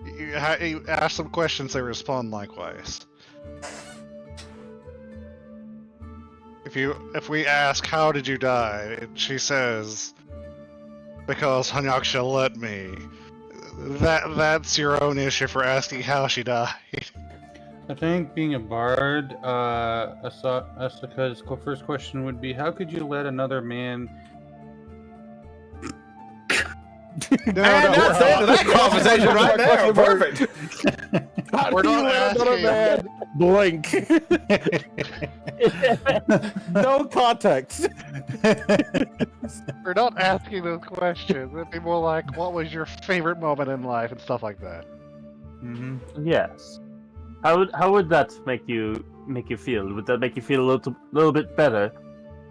You ask them questions, they respond likewise. If we ask, how did you die? And she says, because Hanyaksha let me. That's your own issue for asking how she died. I think being a bard, Asuka's first question would be, how could you let another man... And that's the end of that conversation right there. Perfect. How We're do you not let another man blank? No context. We're not asking those questions. It'd be more like, what was your favorite moment in life and stuff like that. Mm-hmm. Yes. How would that make you feel? Would that make you feel a little bit better?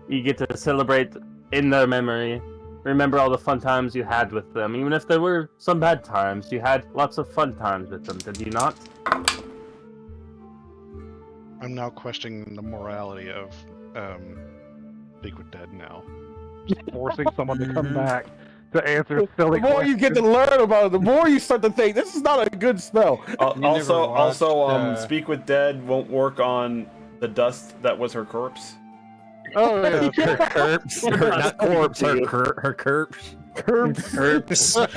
You get to celebrate in their memory. Remember all the fun times you had with them, even if there were some bad times. You had lots of fun times with them, did you not? I'm now questioning the morality of Liquid Dead now. Forcing someone to come back to answer silly The more you get to learn about it, the more you start to think this is not a good spell. Speak with Dead won't work on the dust that was her corpse. Oh, yeah. Her corpse. Not corpse. Her corpse. Curbs. I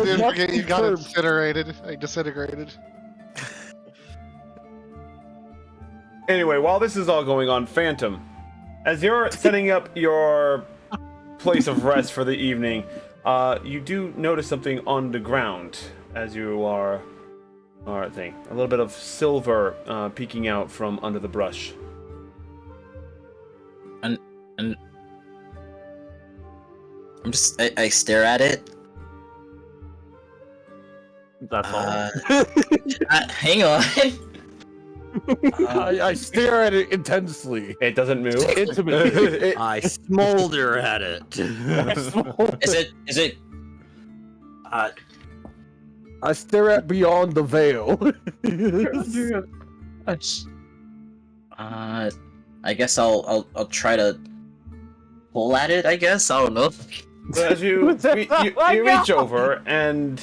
didn't forget you got incinerated. Disintegrated. Anyway, while this is all going on, Phantom, as you're setting up your place of rest for the evening, you do notice something on the ground as you are a little bit of silver peeking out from under the brush. And I stare at it. That's all. Hang on. I stare at it intensely. It doesn't move. Intimately. I smolder at it. Is it? I stare at beyond the veil. I guess I'll try to pull at it. I guess I don't know. So as you reach over, and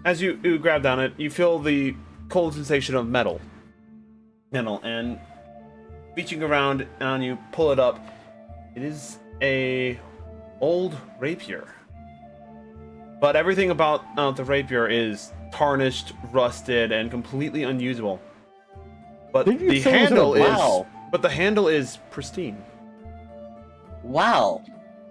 as you grab down it, you feel the cold sensation of metal, and reaching around and you pull it up. It is a old rapier, but everything about the rapier is tarnished, rusted, and completely unusable. But the handle is pristine. Wow,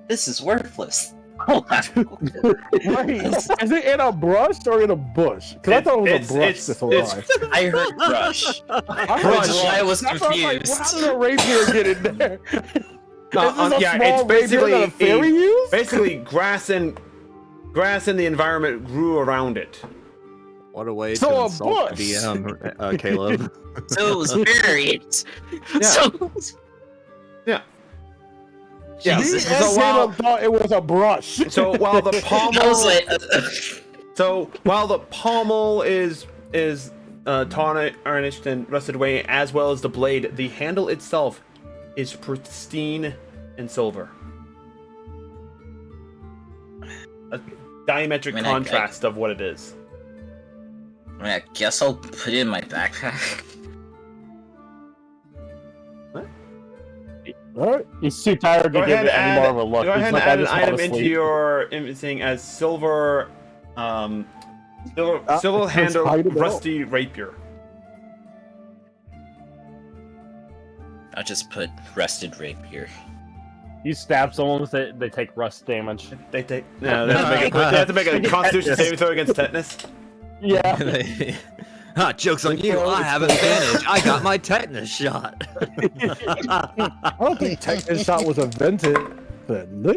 this is worthless. Wait, is it in a brush or in a bush? Because I thought it was a brush this whole time. I heard brush. I was That's why I'm like, confused. how did a rapier get in there? It's basically that a fairy used? basically grass and the environment grew around it. What a way So to a insult bush. the DM, Caleb. So it was buried. Yeah. So Yeah. Me Yeah. and Jesus. So while, Caleb thought it was a brush. so while the I was pommel, like, so while the pommel is tarnished and rusted away, as well as the blade, the handle itself is pristine and silver. A diametric I mean, contrast of what it is. I guess I'll put it in my backpack. All right. He's too tired Go to give ahead it any more of a and look. go He's ahead and like, add I an just wanna item into sleep. your thing as silver, silver let's handle hide it out. rusty rapier. I'll just put rusted rapier. You stab someone with it, they take rust damage. They take no, they have to make a Constitution saving throw against tetanus. Yeah. Ha, joke's on you. I have advantage. I got my tetanus shot. I don't think tetanus shot was invented then.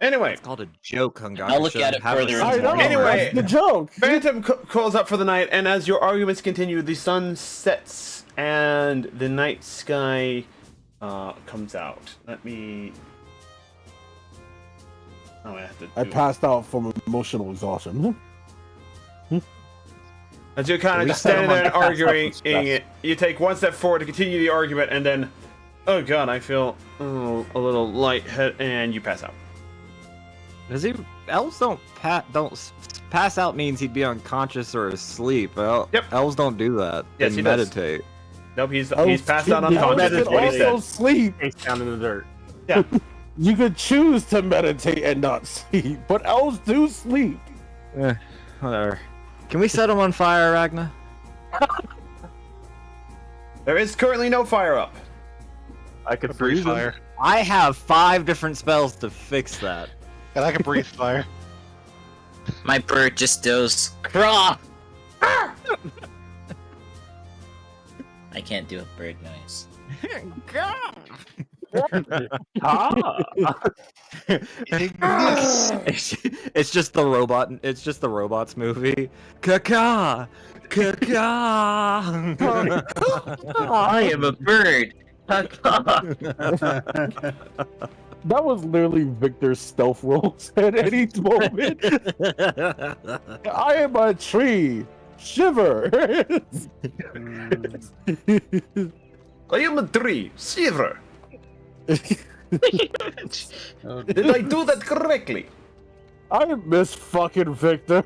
Anyway, It's called a joke, Hungar. I'll look at it further I know. Anyway. That's the joke. Phantom calls up for the night, and as your arguments continue, the sun sets and the night sky comes out. Let me. Oh, I have to. I do it. passed out from emotional exhaustion. As you're kind of We just set standing him there and on the path arguing, of stress. you take one step forward to continue the argument, and then, oh god, I feel a little lightheaded, and you pass out. Does he? Elves don't pass out means he'd be unconscious or asleep. Yep. Elves don't do that. Yes, They he does. meditate. Nope, he's Oh, passed out you unconscious. could Is what he also said. sleep. Face down in the dirt. Yeah. You could choose to meditate and not sleep, but elves do sleep. Whatever. Can we set him on fire, Ragna? There is currently no fire up. I could breathe fire. I have 5 different spells to fix that. And I can breathe fire. My bird just goes, craw! I can't do a bird noise. It's just the robot. It's just the robots movie. Caca, caca. I am a bird! That was literally Victor's stealth rolls at any moment. I am a tree. Shiver. I am a tree. Shiver. Oh, Did I do that correctly? I miss fucking Victor.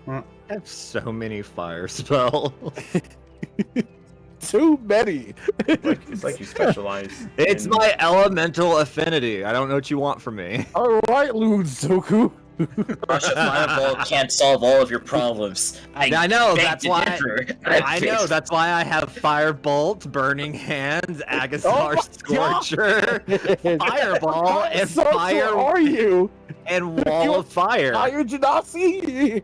I have so many fire spells. Too many. It's like you specialize. It's in- my elemental affinity. I don't know what you want from me. All right, Luzoku. Russia Fireball can't solve all of your problems. I know, beg that's to why. differ. I know, that's why I have Firebolt, Burning Hands, Agathar my Scorcher, Fireball, and So Fire are you? and Wall of Fire. Fire Janasi.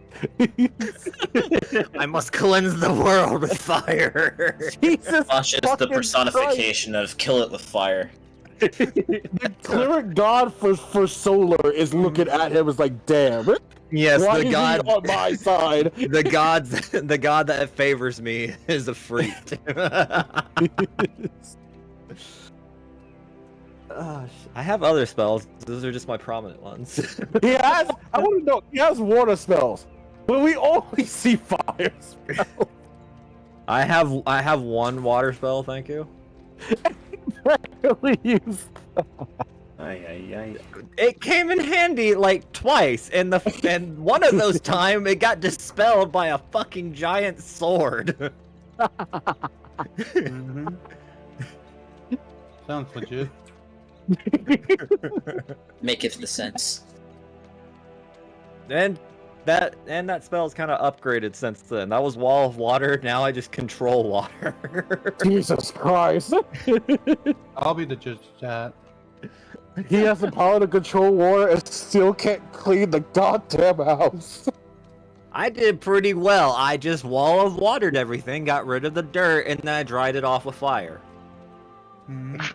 I must cleanse the world with fire. Jesus. Russia is the fucking personification of kill it with fire. The cleric god for solar is looking at him as like, damn. Yes, Why the is god, he on my side? the god that favors me is a freak. I have other spells. Those are just my prominent ones. He has. I want to know. He has water spells, but we only see fire spells. I have one water spell, thank you. Really use. It came in handy like twice, and one of those time it got dispelled by a fucking giant sword. mhm. Sounds legit. Maketh the sense. And that spell's kind of upgraded since then. That was Wall of Water. Now I just control water. Jesus Christ. I'll be the judge of that. He has the power to control water and still can't clean the goddamn house. I did pretty well. I just Wall of Watered everything, got rid of the dirt, and then I dried it off with fire. Mhm.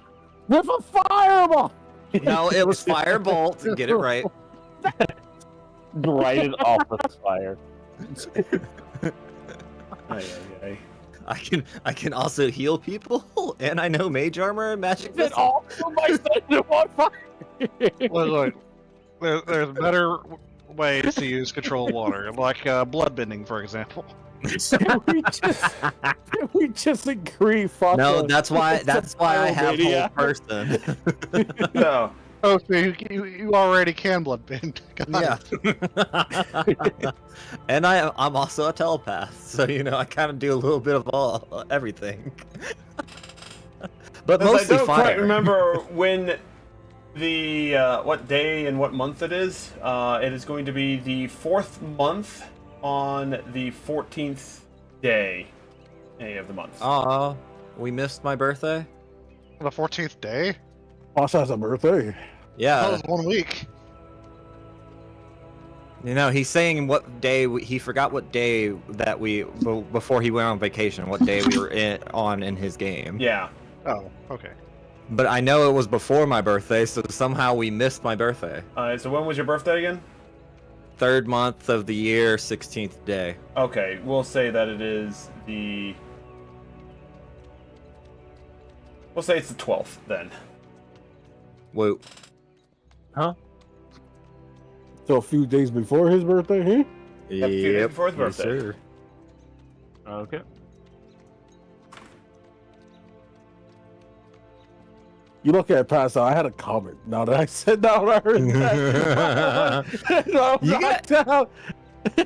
With a fireball. No, it was firebolt. Get it right. Right it off the fire. Ay, ay, ay. I can also heal people, and I know mage armor and magic Then missile. all of my set it on fire. Look, there's better ways to use controlled water, like bloodbending, for example. Can we just agree? Fuck No, us. that's why I have whole Pyromania. person. So, Oh, so you already can bloodbend. Got Yeah. it. And I'm also a telepath, so I kind of do a little bit of everything. But since mostly I don't fire. quite remember when the what day and what month it is. It is going to be the 4th month on the 14th day of the month. Oh, we missed my birthday. The 14th day? Also has a birthday. That Yeah, was 1 week. he's saying what day he forgot what day that before he went on vacation, what day we were on in his game. Yeah. Oh, okay. But I know it was before my birthday, so somehow we missed my birthday. So when was your birthday again? 3rd month of the year, 16th day. Okay, we'll say that it is the. We'll say it's the 12th then. Whoa. So a few days before his birthday, huh? Yep, a few days before his yes, birthday. sir. Okay. You look at Pass out. I had a comment. Now that I said that, when I heard that. No, I'm You knocked down.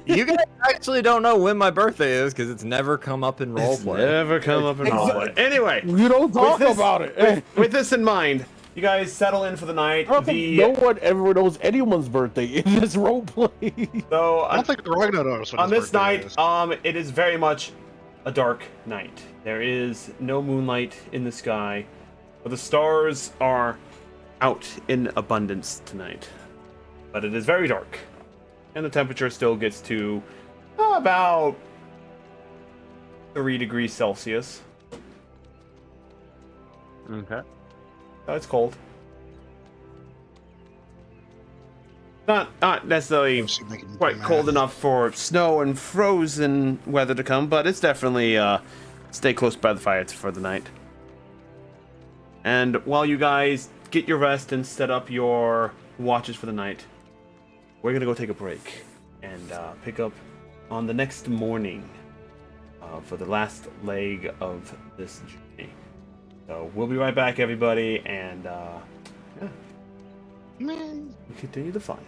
You guys actually don't know when my birthday is because it's never come up in roleplay. Never come up in roleplay. Anyway, You don't talk this- about it. with this in mind, you guys settle in for the night. I don't think no one ever knows anyone's birthday in this roleplay. So I don't think Ragnar knows what on his this birthday night, is. it is very much a dark night. There is no moonlight in the sky, but the stars are out in abundance tonight. But it is very dark, and the temperature still gets to about 3 degrees Celsius. Okay. So it's cold. Not necessarily Just making me quite do cold math. enough for snow and frozen weather to come, but it's definitely stay close by the fire for the night. And while you guys get your rest and set up your watches for the night, we're gonna go take a break and pick up on the next morning for the last leg of this journey. So we'll be right back, everybody, and yeah, Man. we continue the fun.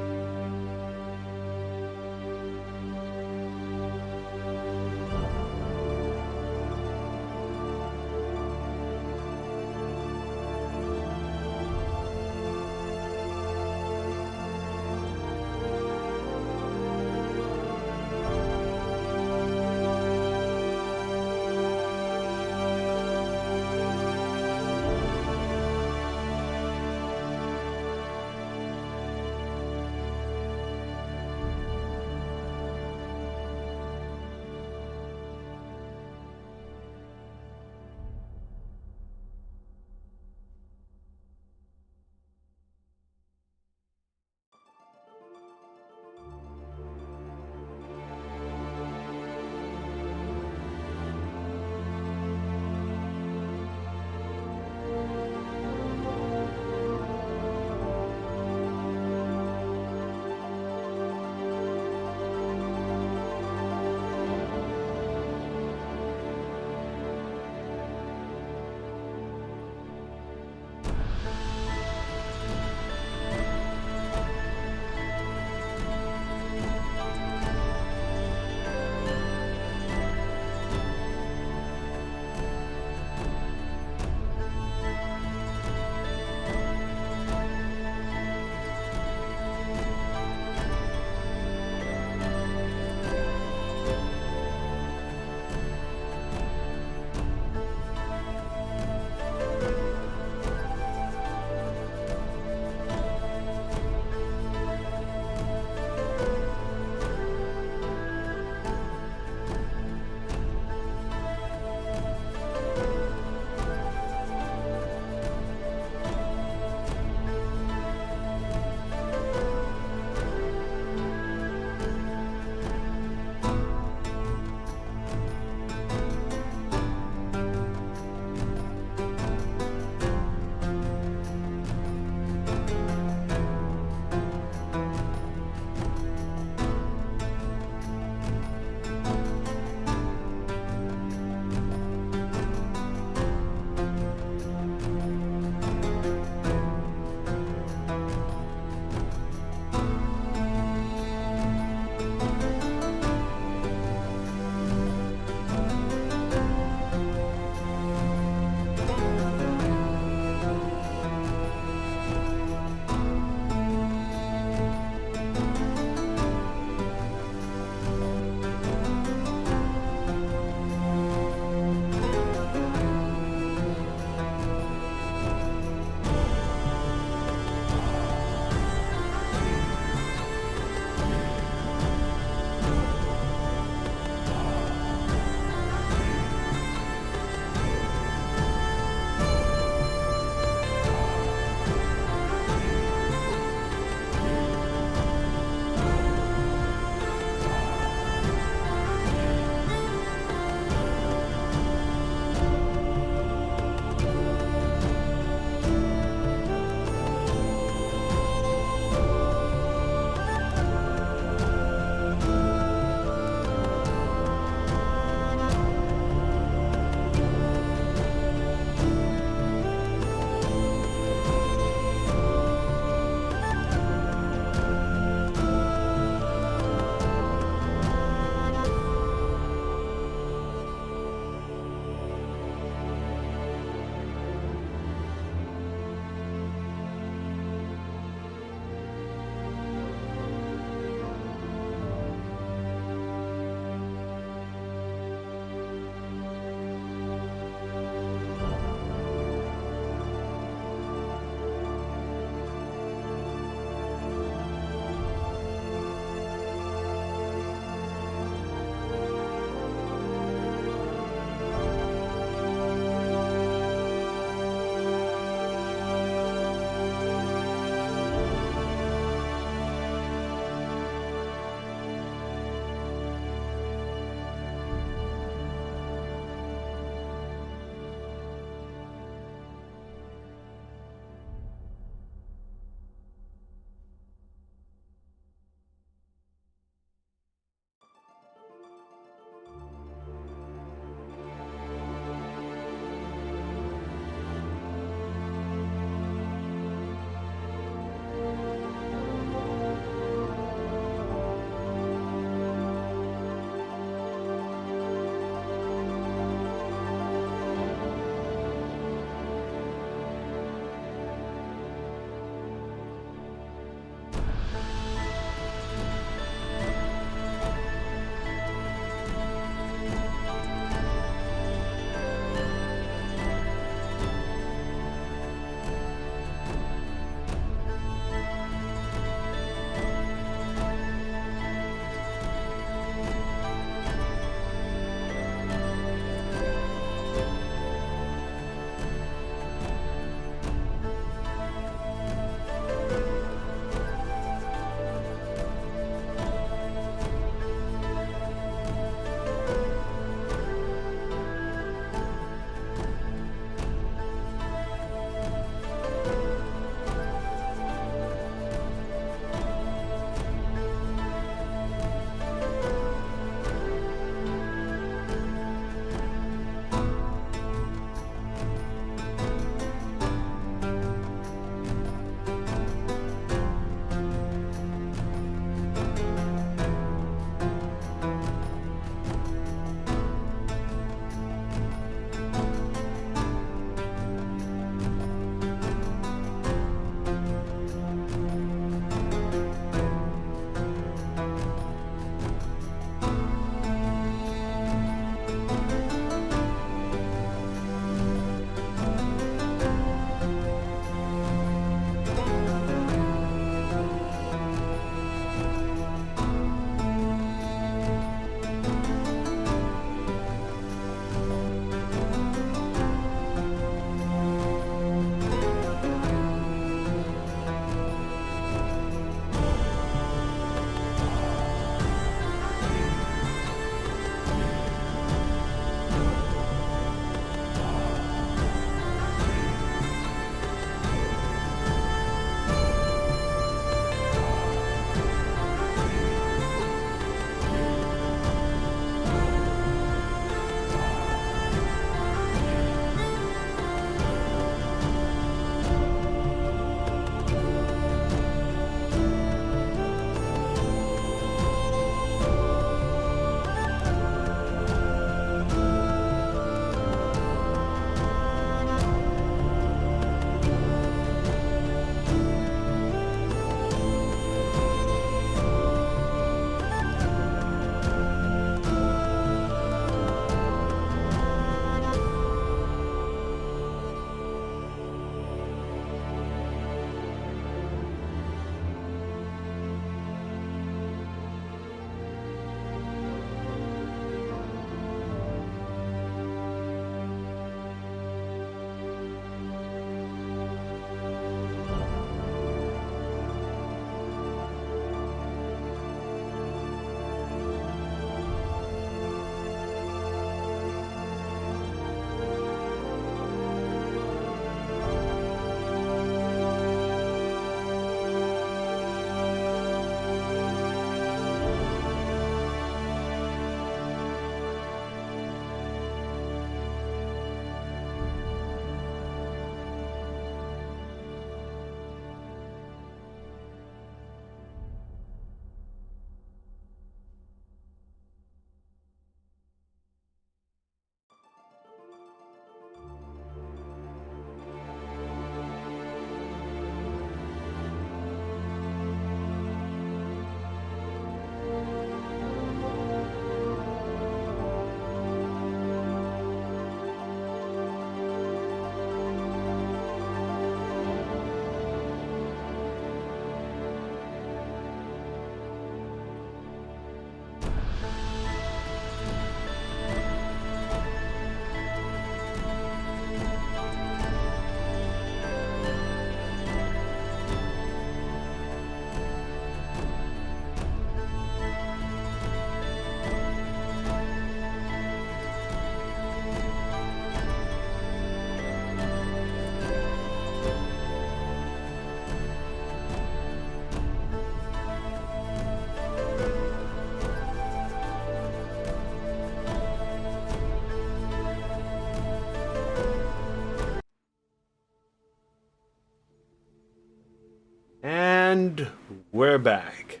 we're back.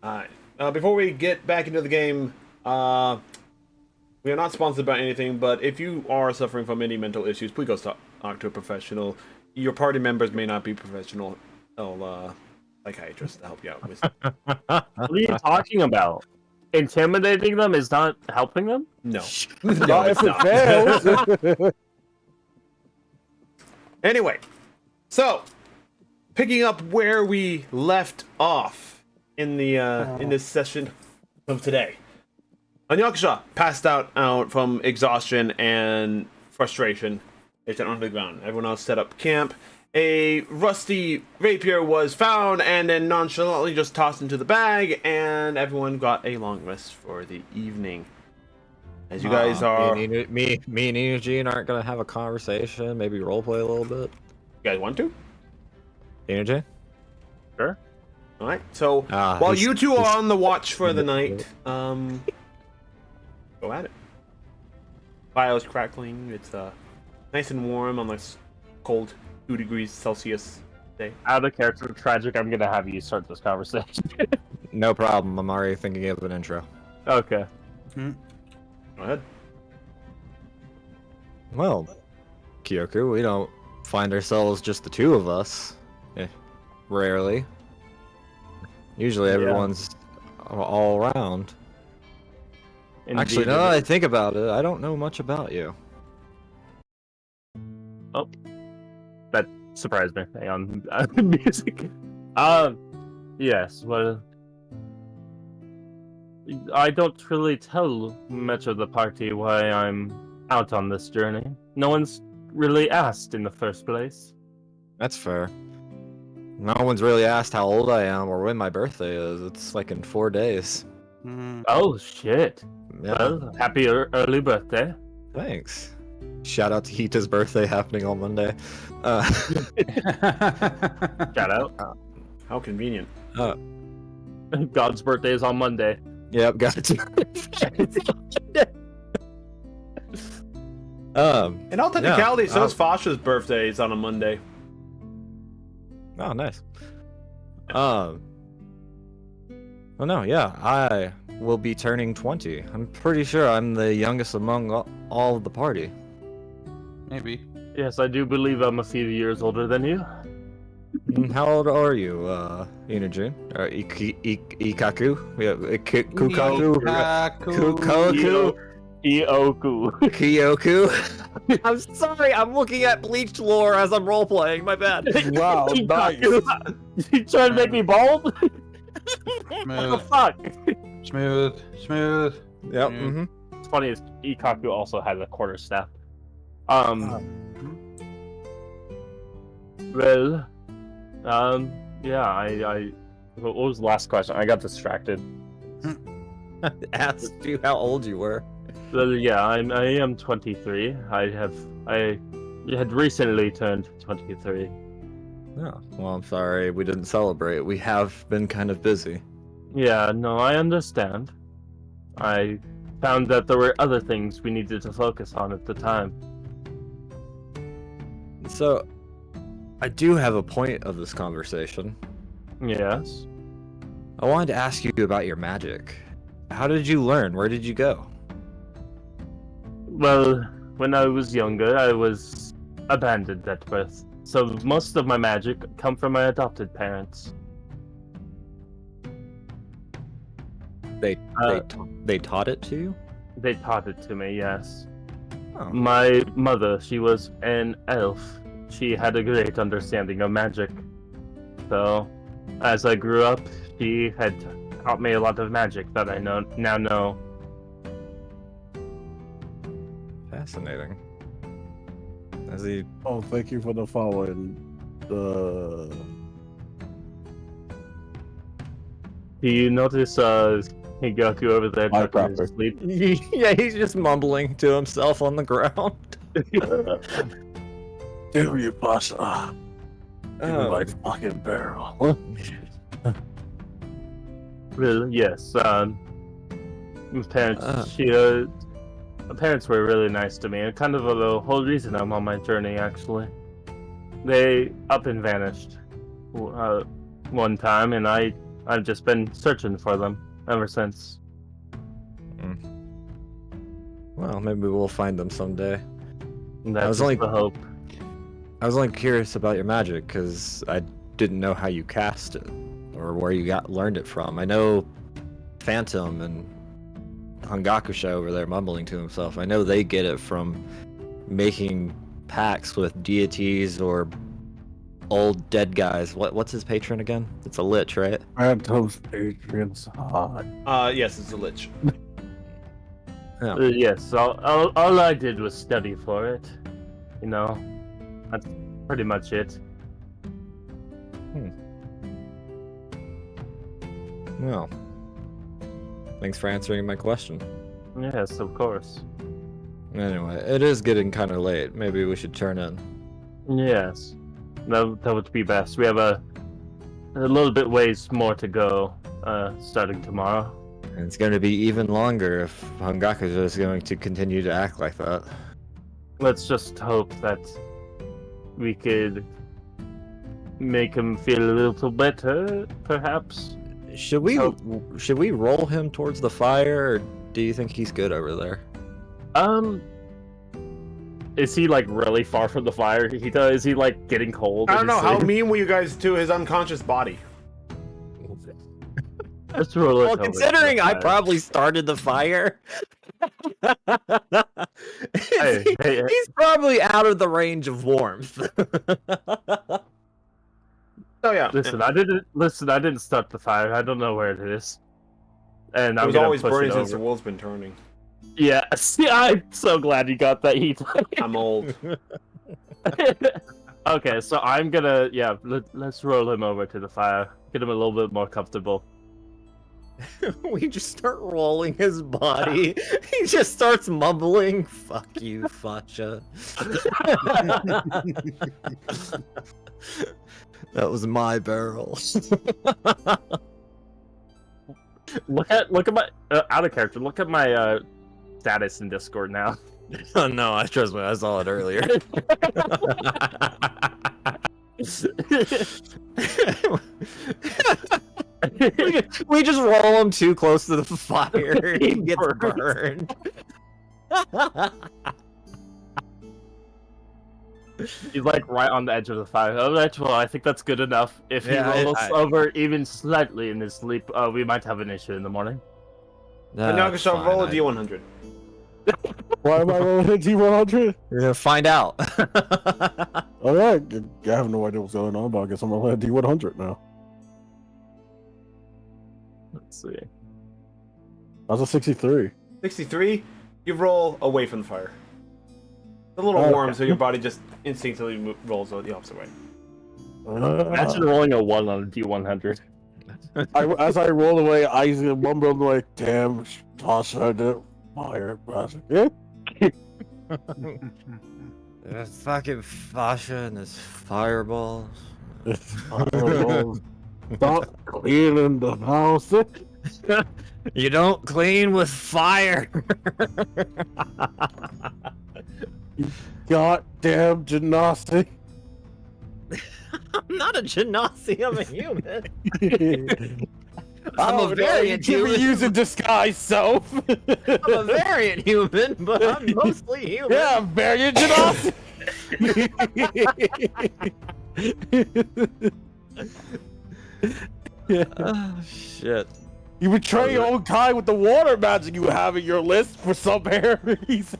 Alright. Before we get back into the game, we are not sponsored by anything, but if you are suffering from any mental issues, please go talk to a professional. Your party members may not be professional psychiatrists to help you out with. What are you talking about? Intimidating them is not helping them? No. Not No, if it's it not. fails. Anyway, so picking up where we left off in the in this session of today, Anyaksha passed out from exhaustion and frustration. They sat on the ground. Everyone else set up camp. A rusty rapier was found and then nonchalantly just tossed into the bag, and everyone got a long rest for the evening. As you guys are, Me and Eugene aren't gonna have a conversation. Maybe roleplay a little bit. you guys want to? Energy. Sure. All right. So Ah, while he's- you two he's- are on the watch for the night, go at it. Fire's crackling. It's nice and warm on this cold 2 degrees Celsius day. Out of character tragic, I'm gonna have you start this conversation. No problem. I'm already thinking of an intro. Okay. Go ahead. Well, Kyoku, we don't find ourselves just the two of us. Rarely. Usually Yeah. everyone's all around. Actually, Indeed. now that I think about it, I don't know much about you. Oh, that surprised me. Hang on, music. Yes. Well, I don't really tell much of the party why I'm out on this journey. No one's really asked in the first place. That's fair. No one's really asked how old I am or when my birthday is. It's like in 4 days. Oh shit! Yeah, Well, happy early birthday. thanks. Shout out to Hita's birthday happening on Monday. Shout out. How convenient. God's birthday is on Monday. Yep, got it. In all technicality, so is uh, Fasha's birthday is on a Monday. Oh, nice. Well, no, yeah, I will be turning 20. I'm pretty sure I'm the youngest among all of the party. Maybe. Yes, I do believe I'm a few years older than you. How old are you, Inujin? Or Ikaku? Yeah, Kukaku? Kukoku? Ioku. Kyoku? I'm sorry, I'm looking at Bleach lore as I'm role playing. My bad. Wow, nice. You trying to make me bald? What the Smooth. fuck? Smooth. Yep, Mm. It's funny is Ikaku also had a quarterstaff. Well, yeah, I what was the last question? I got distracted. Asked you how old you were. Well, yeah, I am 23. I had recently turned 23. Oh, well, I'm sorry we didn't celebrate. We have been kind of busy. Yeah, no, I understand. I found that there were other things we needed to focus on at the time. So, I do have a point of this conversation. Yes. I wanted to ask you about your magic. How did you learn? Where did you go? Well, when I was younger, I was abandoned at birth. So most of my magic come from my adopted parents. They Uh, they taught it to you? They taught it to me, yes. Oh. My mother, she was an elf. She had a great understanding of magic. So, as I grew up, she had taught me a lot of magic that I now know. Fascinating. As he Oh, thank you for the following. Do you notice Higaku over there My tucking his proper. sleep? yeah, he's just mumbling to himself on the ground. Damn you, Pasha. Give me Oh. my fucking barrel. Well, yes. My parents, my parents were really nice to me, and kind of the whole reason I'm on my journey. Actually, they up and vanished one time, and I've just been searching for them ever since. Well, maybe we'll find them someday. And that's was only- the hope. I was only curious about your magic because I didn't know how you cast it or where you learned it from. I know Phantom and Hangakusha over there mumbling to himself. I know they get it from making pacts with deities or old dead guys. What's his patron again? It's a lich, right? Phantom's Patreon's hot. Yes, it's a lich. Yeah. Yes, all I did was study for it. You know, that's pretty much it. Well, thanks for answering my question. Yes, of course. Anyway, it is getting kind of late. Maybe we should turn in. Yes, that would be best. We have a little bit ways more to go, starting tomorrow. And it's going to be even longer if Hangakuja is going to continue to act like that. Let's just hope that we could make him feel a little better, perhaps. Should we roll him towards the fire, or do you think he's good over there? Is he like really far from the fire? Is he like getting cold? I don't know. How mean were you guys to his unconscious body? Let's roll it Well, over considering the I fire. probably started the fire, Hey. he's probably out of the range of warmth. Oh yeah. Listen, I didn't start the fire. I don't know where it is. And It I'm was gonna always push burning it since the over. world's been turning. Yeah, see, I'm so glad you got that heat. I'm old. Okay, so I'm gonna, let's roll him over to the fire. Get him a little bit more comfortable. We just start rolling his body. He just starts mumbling, "Fuck you, Facha." That was my barrel. Look at my out of character. Look at my status in Discord now. Oh no, trust me, I saw it earlier. we just roll him too close to the fire. He gets burned. He's like right on the edge of the fire. Oh, that's well. I think that's good enough. If he Yeah, rolls over even slightly in his sleep, we might have an issue in the morning. But now Nagasha, roll a D100. Why am I rolling a D100? You're gonna find out. Alright, I have no idea what's going on, but I guess I'm rolling a D100 now. Let's see. That's a 63. 63. You roll away from the fire. It's a little warm, so your body just instinctively rolls the opposite way. Imagine rolling a 1 on a D100. As I rolled away, I mumbled like, "Damn, Tasha, the fire, yeah." Fucking Fasha and his fireballs. Stop cleaning the house. You don't clean with fire. Goddamn gymnastic. I'm not a genasi, I'm a human. I'm a variant You human. be using disguise self. I'm a variant human, but I'm mostly human. Yeah, variant gymnastic. Oh shit. You betray your own kind with the water magic you have in your list for some reason.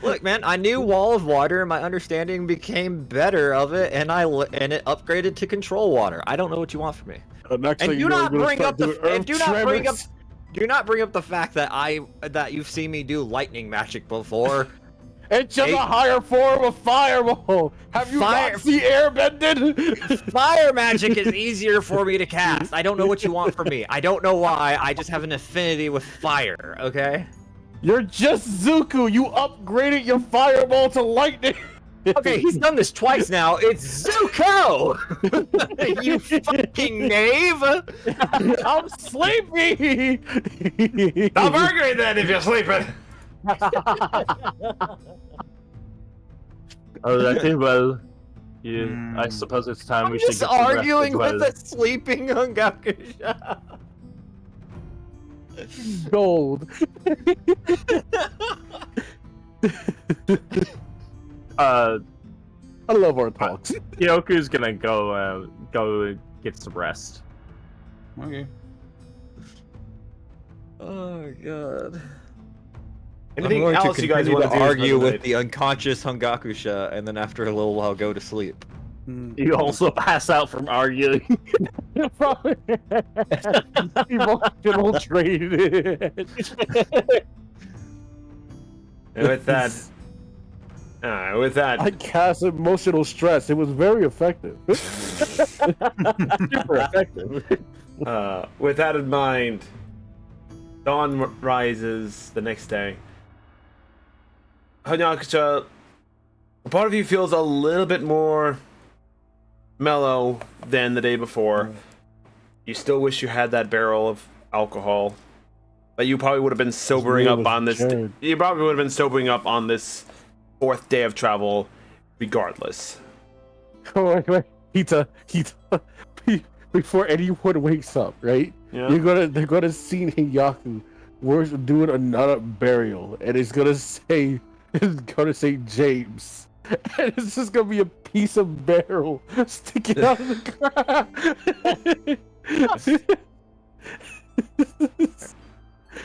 Look, man, I knew Wall of Water, and my understanding became better of it, and it upgraded to Control Water. I don't know what you want from me. Next And thing do you know, not you're gonna bring start up the doing and earth do not bring up tremors. do not bring up the fact that you've seen me do lightning magic before. It's just a higher form of fireball. Have you not seen Airbended? Fire magic is easier for me to cast. I don't know what you want from me. I don't know why. I just have an affinity with fire. Okay. You're just Zuko. You upgraded your fireball to lightning. Okay, he's done this twice now. It's Zuko! You fucking knave! I'm sleepy! Stop arguing then if you're sleeping! Alrighty, well, I suppose it's time we I'm should just get some rest arguing as well. with a sleeping Hungakusha. Gold. I love our talks. Kyoku's gonna go get some rest. Okay. Oh god. Anything I'm going else to you guys continue want to to do? argue with the unconscious Hungakusha, and then after a little while go to sleep. You also pass out from arguing. Emotional training. And with that, I cast emotional stress. It was very effective. Super effective. with that in mind, dawn rises the next day. Hunyakusha, a part of you feels a little bit more mellow than the day before. You still wish you had that barrel of alcohol, but you probably would have been sobering up on this. You probably would have been sobering up on this 4th day of travel, regardless. Oh, wait. Hita. Before anyone wakes up, right? Yeah. They're gonna see Heiyaku. We're doing another burial, and it's gonna say James, and it's just gonna be a piece of barrel sticking out of the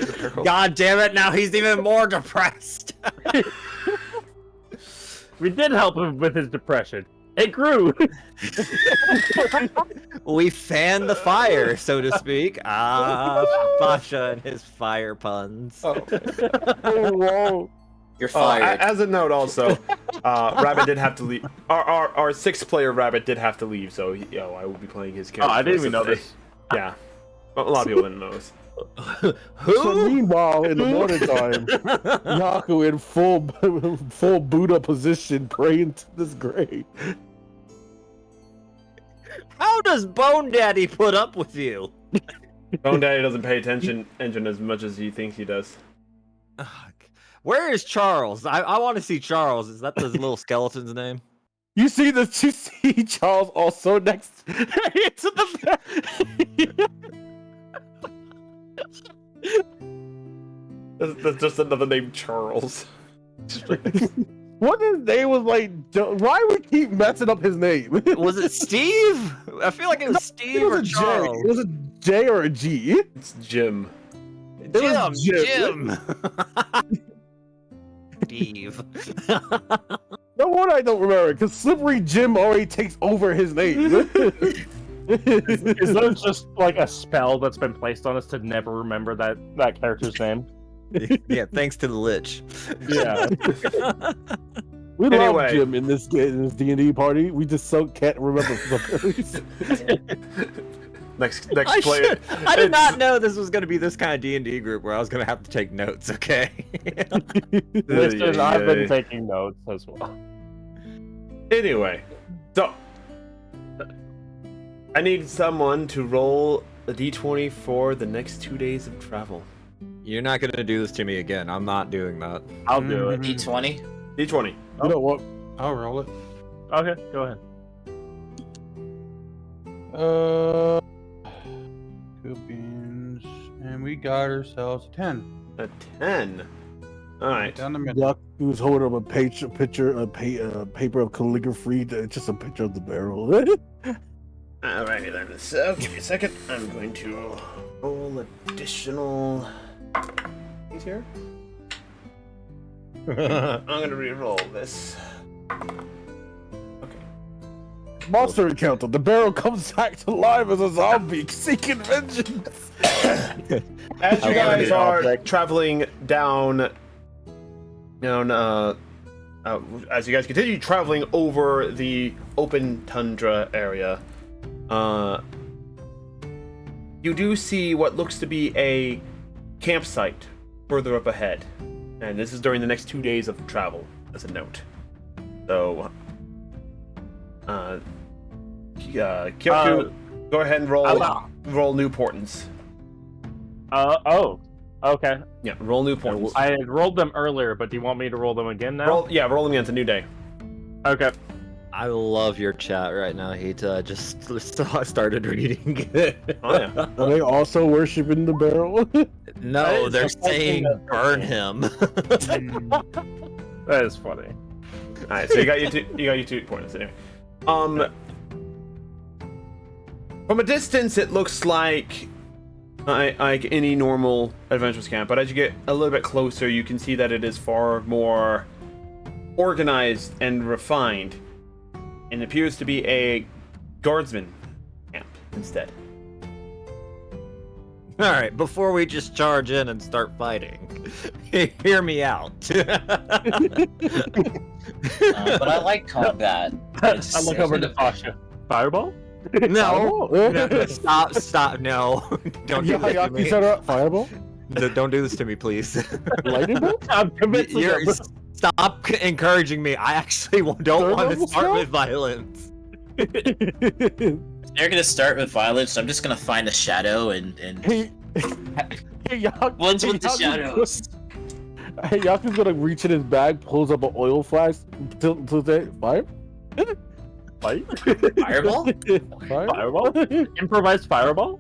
ground. God damn it! Now he's even more depressed. We did help him with his depression. It grew. We fanned the fire, so to speak. Basha and his fire puns. Oh, whoa. You're fired. As a note, also, Rabbit did have to leave. Our 6th player Rabbit did have to leave, so I will be playing his character. I didn't even know today. this. Yeah, a lot of people didn't know this. So meanwhile, in the morning time, Yaku in full Buddha position, praying to this grave. How does Bone Daddy put up with you? Bone Daddy doesn't pay attention as much as he thinks he does. Where is Charles? I want to see Charles. Is that the little skeleton's name? You see Charles also next to the That's just another name, Charles. What his name was like? Why we keep messing up his name? Was it Steve? I feel like it was Steve or Charles. It was a J or a G. It's Jim. Jim. Steve. No wonder I don't remember, because Slippery Jim already takes over his name. Is that just like a spell that's been placed on us to never remember that character's name? Yeah, thanks to the Lich. Yeah. We Anyway. love Jim in this D&D party. We just can't remember the Next I player. I did not know this was going to be this kind of D&D group where I was going to have to take notes, okay? Listen, I've been taking notes as well. Anyway, so I need someone to roll a d20 for the next 2 days of travel. You're not gonna do this to me again. I'm not doing that. I'll do it. D20. D20. You know what? I'll roll it. Okay, go ahead. Good beans. And we got ourselves a 10. A 10. Alright. Down the middle. Yuck, he was holding up a paper of calligraphy. It's just a picture of the barrel. Alrighty then. So, give me a second. I'm going to roll additional. He's here. I'm going to re-roll this. Monster encounter. The barrel comes back to life as a zombie seeking vengeance. As you guys are traveling down, as you guys continue traveling over the open tundra area, you do see what looks to be a campsite further up ahead, and this is during the next 2 days of travel, as a note. So, Kyoku, go ahead and roll new portents. Oh, okay. Yeah, roll new portents. I had rolled them earlier, but do you want me to roll them again now? Roll them again. It's a new day. Okay. I love your chat right now, Hita. Just started reading it. Oh yeah. Are they also worshiping the barrel? No, they're It's something saying that- burn him. That is funny. All right, so you got your 2 points anyway. From a distance, it looks like any normal adventurous camp, but as you get a little bit closer, you can see that it is far more organized and refined, and appears to be a guardsman camp instead. All right, before we just charge in and start fighting, hear me out. But I like combat. I look over to Pasha. Fireball? No, Fireball? stop, no. Don't do this to Yaki me. set up fireball? Don't do this to me, please. Lightning bolt? I'm convincing You're, him. stop encouraging me. I actually don't want to Turtle start stuff? with violence. They're gonna start with violence. I'm just gonna find a shadow and Hey, Yaki. ones with the Yaki's- shadows. Hey, Yaki's gonna reach in his bag, pulls up an oil flash, till say fire. Fight? Fireball? Fireball? Improvised fireball?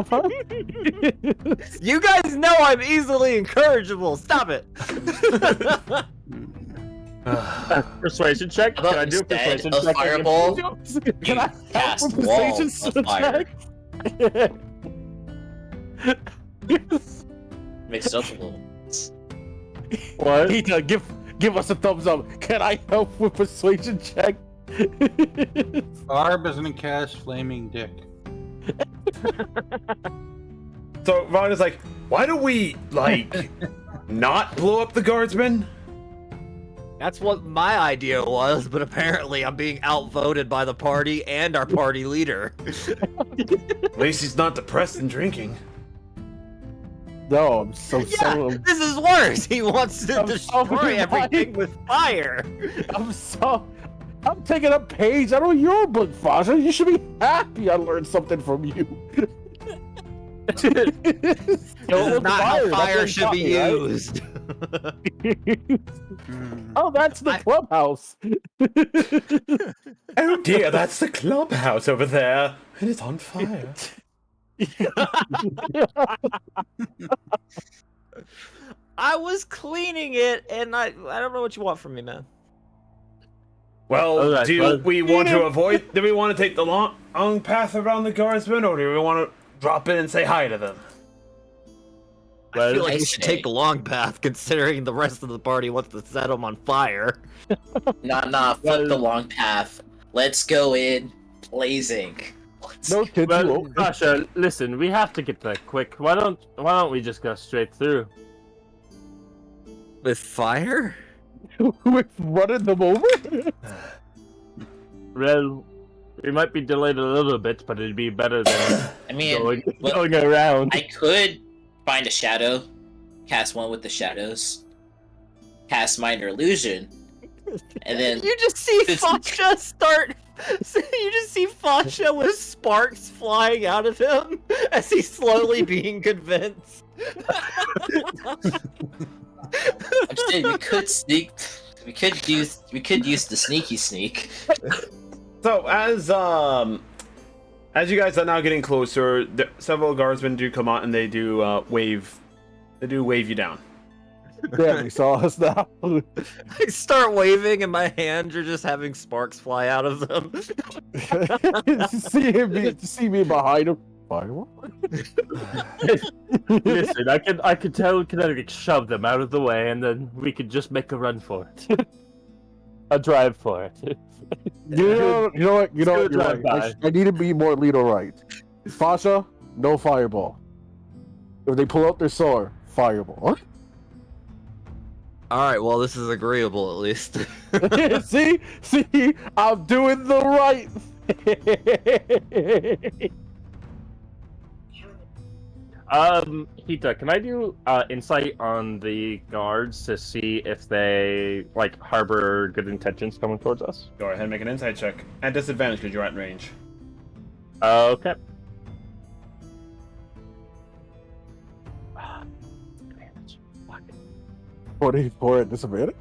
Fire? You guys know I'm easily encourageable. Stop it. Persuasion check? How about Can I do a instead persuasion of check? fireball, Can I cast have a wall persuasion of fire? check? Mixed up a little. What? Hita, give us a thumbs up. Can I help with persuasion check? Barb is gonna cast Flaming Dick. So Ron is like, why don't we not blow up the guardsmen? That's what my idea was, but apparently I'm being outvoted by the party and our party leader. At least he's not depressed and drinking. No, I'm so Yeah, this is worse. He wants to I'm destroy sorry, everything Mike. with fire. I'm taking a page out of your book, Fasha. You should be happy I learned something from you. This is not how fire should be used. Oh, that's the clubhouse. Oh dear, that's the clubhouse over there. It is on fire. I was cleaning it, and I don't know what you want from me, man. Well, Alright, do well- we want to avoid? Do we want to take the long path around the guardsmen, or do we want to drop in and say hi to them? I feel Well, like I we should say- take the long path, considering the rest of the party wants to set them on fire. Nah, fuck the long path. Let's go in blazing. No kids. Well, Pasha, listen, we have to get there quick. Why don't we just go straight through? With fire? We're running them over. Well, we might be delayed a little bit, but it'd be better than I mean, going around. I could find a shadow, cast one with the shadows, cast minor illusion, and then You just see Fasha start. You just see Fasha with sparks flying out of him as he's slowly being convinced. I'm saying we could sneak. We could use the sneaky sneak. So as you guys are now getting closer, several guardsmen do come out and they do wave. They do wave you down. Yeah, we saw us now. I start waving, and my hands are just having sparks fly out of them. see me behind him. Fireball? Listen, I could tell Kinetic shove them out of the way, and then we could just make a run for it. A drive for it. You know what? You know what? Let's You're go right. drive I need to be more leader right. Fasha, no fireball. If they pull out their sword, fireball. All right, well, this is agreeable at least. see, I'm doing the right thing. Hita, can I do insight on the guards to see if they harbor good intentions coming towards us? Go ahead and make an insight check. At disadvantage because you're at range. Okay. Advantage. Fuck. 44 at disadvantage?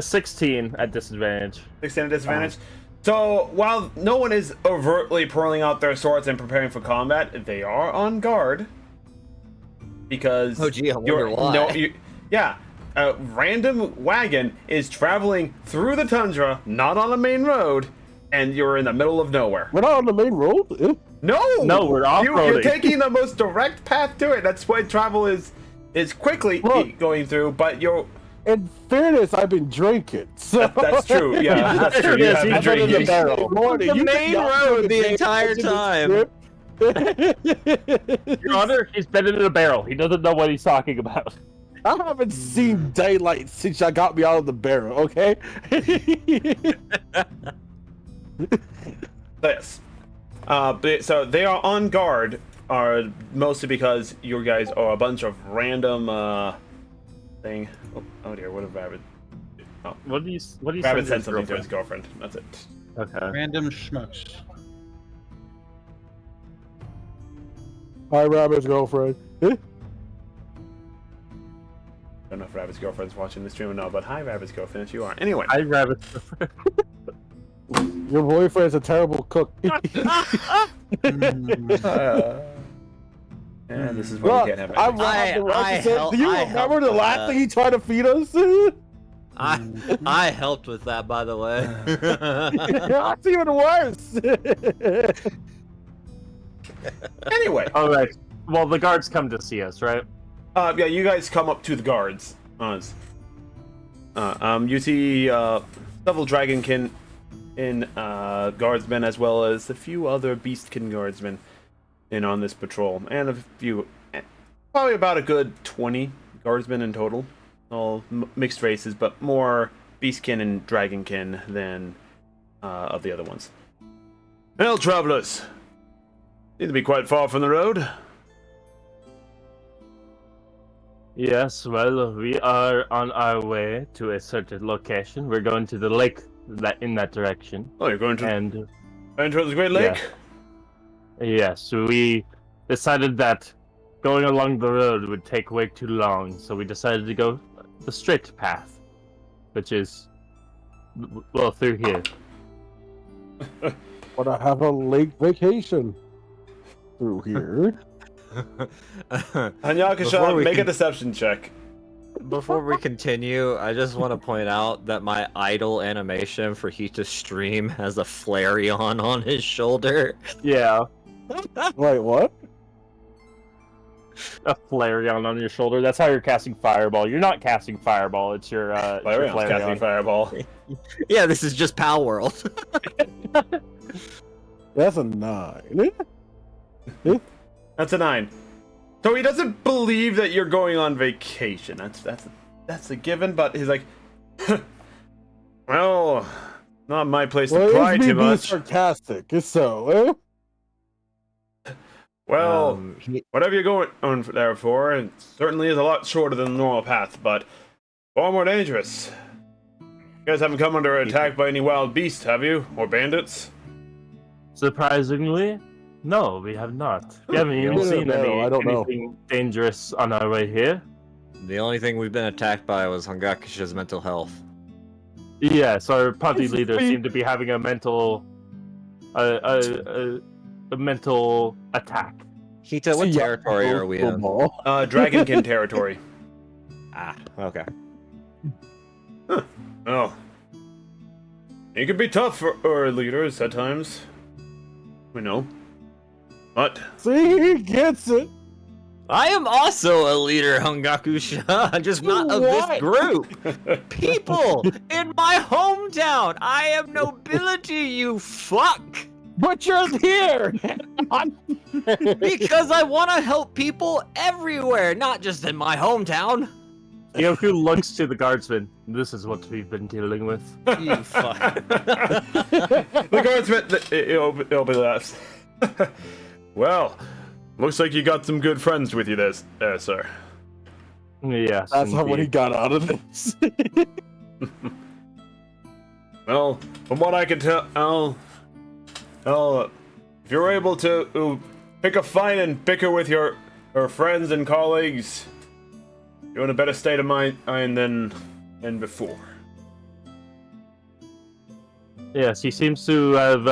16 at disadvantage. 16 at disadvantage. So while no one is overtly pulling out their swords and preparing for combat, they are on guard. Because Oh, gee, I wonder why. yeah, a random wagon is traveling through the tundra, not on a main road, and you're in the middle of nowhere. We're not on the main road. No, we're You're off-roading. taking the most direct path to it. That's why travel is quickly Look. going through. But you're In fairness, I've been drinking. So that's true. Yeah, that's true. You Yes, have he's been been in the drinking. barrel. Morning, The you main think y'all road doing the damn entire much in this time. trip? Your Honor, he's been in a barrel. He doesn't know what he's talking about. I haven't seen daylight since y'all got me out of the barrel, okay? Yes. So they are on guard, are mostly because you guys are a bunch of random thing. Oh dear, what did Rabbit? Oh, What do you Rabbit send said his something to his girlfriend? girlfriend. That's it. Okay. Random schmucks. Hi, Rabbit's girlfriend. I don't know if Rabbit's girlfriend's watching the stream or not, but hi, Rabbit's girlfriend, if you are. Anyway. I rabbit. Your boyfriend's a terrible cook. And this is why we can't have I it. robbed the I rice. Do you helped remember the with last that. thing he tried to feed us? I helped with that, by the way. That's even worse. Anyway. All right. Well, the guards come to see us, right? Yeah, you guys come up to the guards. You see several dragonkin in guardsmen, as well as a few other beastkin guardsmen in on this patrol, and a few, probably about a good 20 guardsmen in total, all mixed races, but more beastkin and dragonkin than of the other ones. Well, travelers, seem to be quite far from the road. Yes, well, we are on our way to a certain location. We're going to the lake in that direction. Oh, you're going to And going towards the Great Lake? yes, we decided that going along the road would take way too long, so we decided to go the straight path, which is, well, through here. But I have a lake vacation through here. Hanyakasha, make a deception check. Before we continue, I just want to point out that my idle animation for Hita's stream has a Flareon on his shoulder. Yeah, Wait, what? a Flareon on your shoulder. That's how you're casting Fireball. You're not casting Fireball, it's your, Flareon's casting Fireball. Yeah, this is just Pal World. That's a 9. That's a 9. So he doesn't believe that you're going on vacation. That's a given, but he's like, well, not my place to pry too being much. sarcastic, so, Well, whatever you're going on there for, it certainly is a lot shorter than the normal path, but far more dangerous. You guys haven't come under attack by any wild beasts, have you? Or bandits? Surprisingly, no, we have not. We haven't even No, seen I don't know. anything dangerous on our way here. The only thing we've been attacked by was Hangakusha's mental health. Yes, our party It's leader free. seemed to be having a mental, a mental attack. Hita, what territory are we in? Dragonkin territory. Ah, okay. Oh. It can be tough for our leaders at times. We know. But See, he gets it. I am also a leader, Hangakusha, just not of this What? group. People in my hometown. I am nobility, you fuck. But you're here. Because I want to help people everywhere, not just in my hometown. Yoku looks to the guardsman. This is what we've been dealing with. You fuck. the guardsman, it'll be last. Well, looks like you got some good friends with you there, sir. Yes, That's not what he indeed. got out of this. Well, from what I can tell, if you're able to pick a fight and bicker with your friends and colleagues, you're in a better state of mind than before. Yes, he seems to have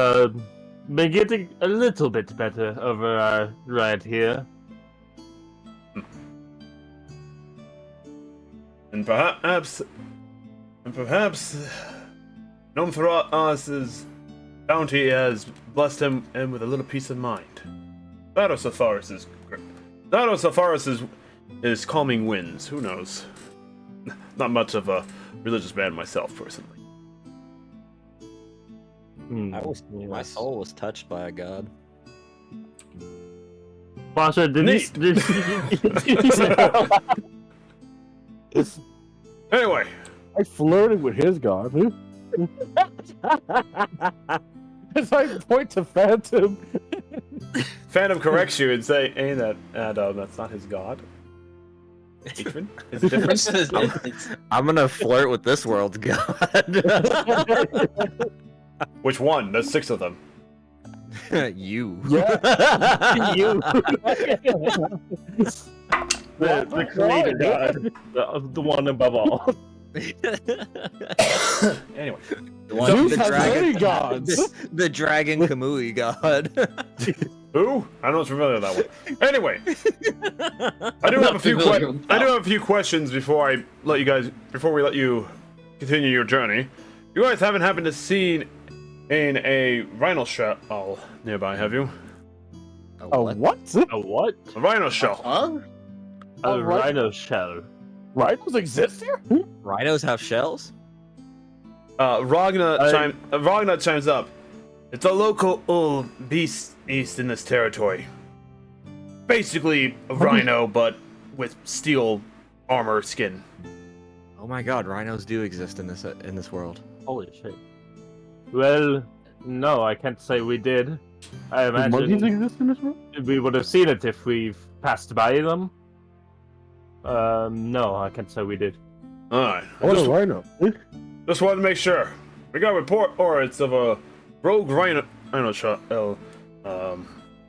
been getting a little bit better over our ride here. And perhaps Nomthraas's bounty has blessed him with a little peace of mind. That or Sepharis is calming winds. Who knows? Not much of a religious man myself, personally. My soul was touched by a god. Pasha, Neat. Anyway, I flirted with his god. As I point to Phantom. Phantom corrects you and say, "Hey, that's not his god." Patron? Is it different? I'm gonna flirt with this world's god. Which one? There's 6 of them. You. Yeah. You. the creator god, the one above all. Anyway, Zeus has many gods. The dragon Kamui god. who? I'm not familiar with that one. Anyway, I do have a few questions before we let you continue your journey. You guys haven't happened to see in a rhino shell nearby, have you? A what? A what? A rhino shell. A rhino shell. Rhinos exist here? Rhinos have shells? Ragna chimes up. It's a local old beast in this territory. Basically a rhino, but with steel armor skin. Oh my god, rhinos do exist in this world. Holy shit. Well, no, I can't say we did. I Do monkeys imagine exist in this world? we would have seen it if we've passed by them. No, I can't say we did. Alright. What a rhino. Just wanted to make sure. We got reports of a rogue rhino shell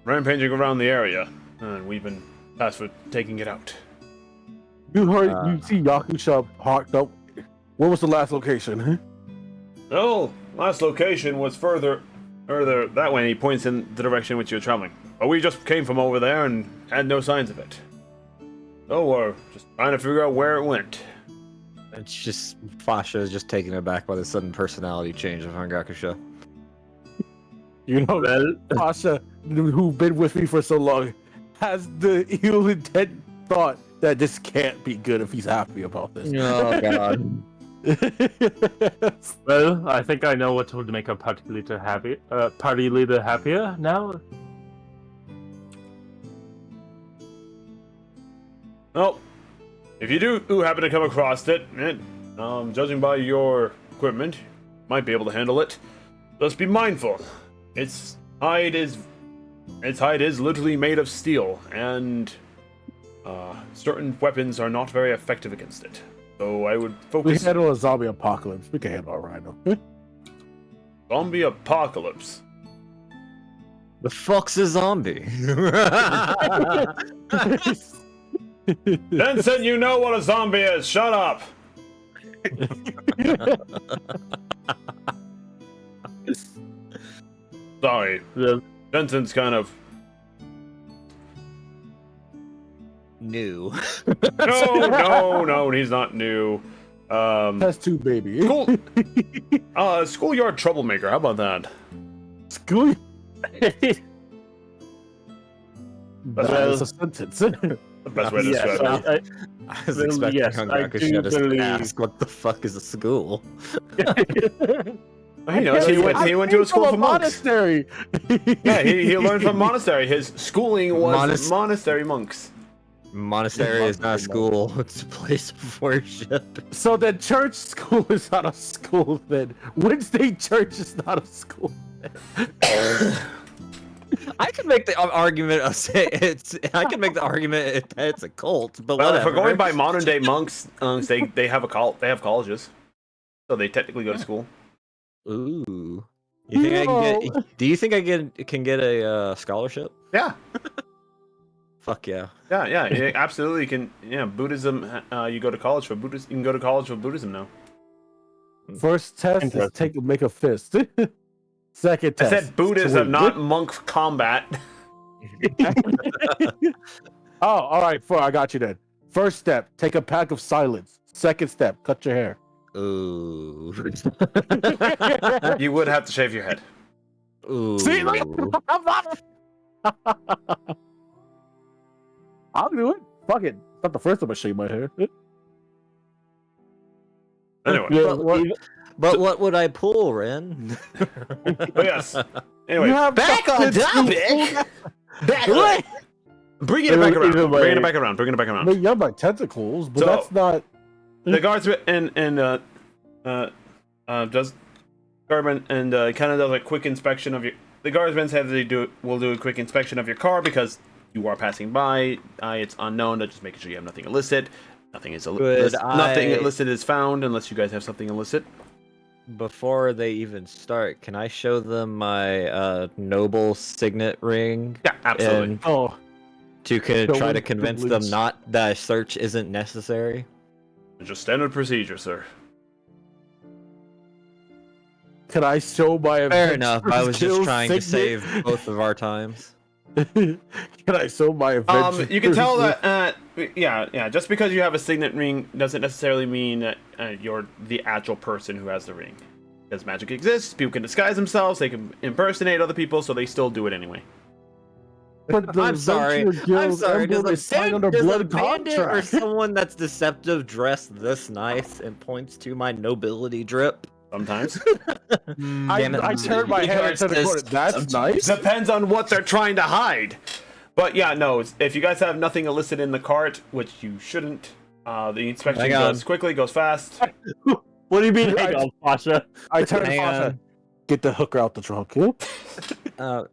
rampaging around the area, and we've been tasked with taking it out. You see Yakusha hawked up. What was the last location? No, last location was further that way. He points in the direction in which you're traveling. But we just came from over there and had no signs of it. So we're just trying to figure out where it went. It's just Fasha is just taken aback by the sudden personality change of Hangakusha. You know, Well, Pasha, who's been with me for so long, has the ill intent thought that this can't be good if he's happy about this. Oh god. well, I think I know what would make a party leader happier now. Well, if you do happen to come across it, judging by your equipment, you might be able to handle it. Just be mindful. Its hide is literally made of steel, and certain weapons are not very effective against it. So I would We focus. handle a zombie apocalypse. We can handle a rhino. Zombie apocalypse. The fuck's a zombie? Vincent, you know what a zombie is. Shut up. Sorry. Well, Vincent's kind of. New. No, he's not new. That's two, baby. School, schoolyard troublemaker. How about that? School. That's That's a sentence. the best way to yes, describe it. I was Well, expecting yes, I Hangakusha do to believe- ask what the fuck is a school. He knows. He went to a school for monks. monastery. Yeah, he learned from monastery. His schooling was Monas- monastery monks. Monastery is not a school, it's a place of worship. So then church school is not a school then. Wednesday church is not a school. I can make the argument I can make the argument that it's a cult, but Well, if whatever. we're going by modern day monks, they have they have colleges, so they technically go to school. Ooh. You think I can get? Do you think I can get a scholarship? Yeah, Fuck yeah. yeah, you absolutely can. Yeah, Buddhism. You go to college for Buddhism. You can go to college for Buddhism now. First test is make a fist. Second I test. said Buddhism, not monk combat. Oh, all right. I got you then. First step, take a pack of silence. Second step, cut your hair. Ooh. You would have to shave your head. Ooh. See, look, I'll do it. Fuck it. It's not the first time I shave my hair. Anyway. But what would I pull, Ren? But yes. Anyway, back on topic. back. Bringing it back around. Bringing it back around. Bringing it back I around. mean, you have like tentacles, but So- that's not. The guards does Guardman and kind of does a quick inspection of your. The guardsmen said will do a quick inspection of your car because you are passing by. It's unknown. They're just making sure you have nothing illicit. Nothing illicit is found unless you guys have something illicit. Before they even start, can I show them my noble signet ring? Yeah, absolutely. And Oh, to Show try to them convince them privilege. not that a search isn't necessary? Just standard procedure, sir. can I show my? Fair enough. I adventurer's was just kill trying to signet? save both of our times. Can I show my? You can tell adventurer's- that. Just because you have a signet ring doesn't necessarily mean that you're the actual person who has the ring. Because magic exists, people can disguise themselves, they can impersonate other people, so they still do it anyway. But the I'm sorry. Adventurer I'm Guild sorry. emblem is signed under Does a blood bandit or contract. someone that's deceptive dress this nice and points to my nobility drip? Sometimes. Damn it. I turned my head into the corner. That's nice. Depends on what they're trying to hide. But yeah, no, if you guys have nothing illicit in the cart, which you shouldn't, the inspection Hang on. goes quickly, goes fast. What do you mean, hang on, Pasha? I turned Hang Fasha. on. Get the hooker out the trunk. Yeah?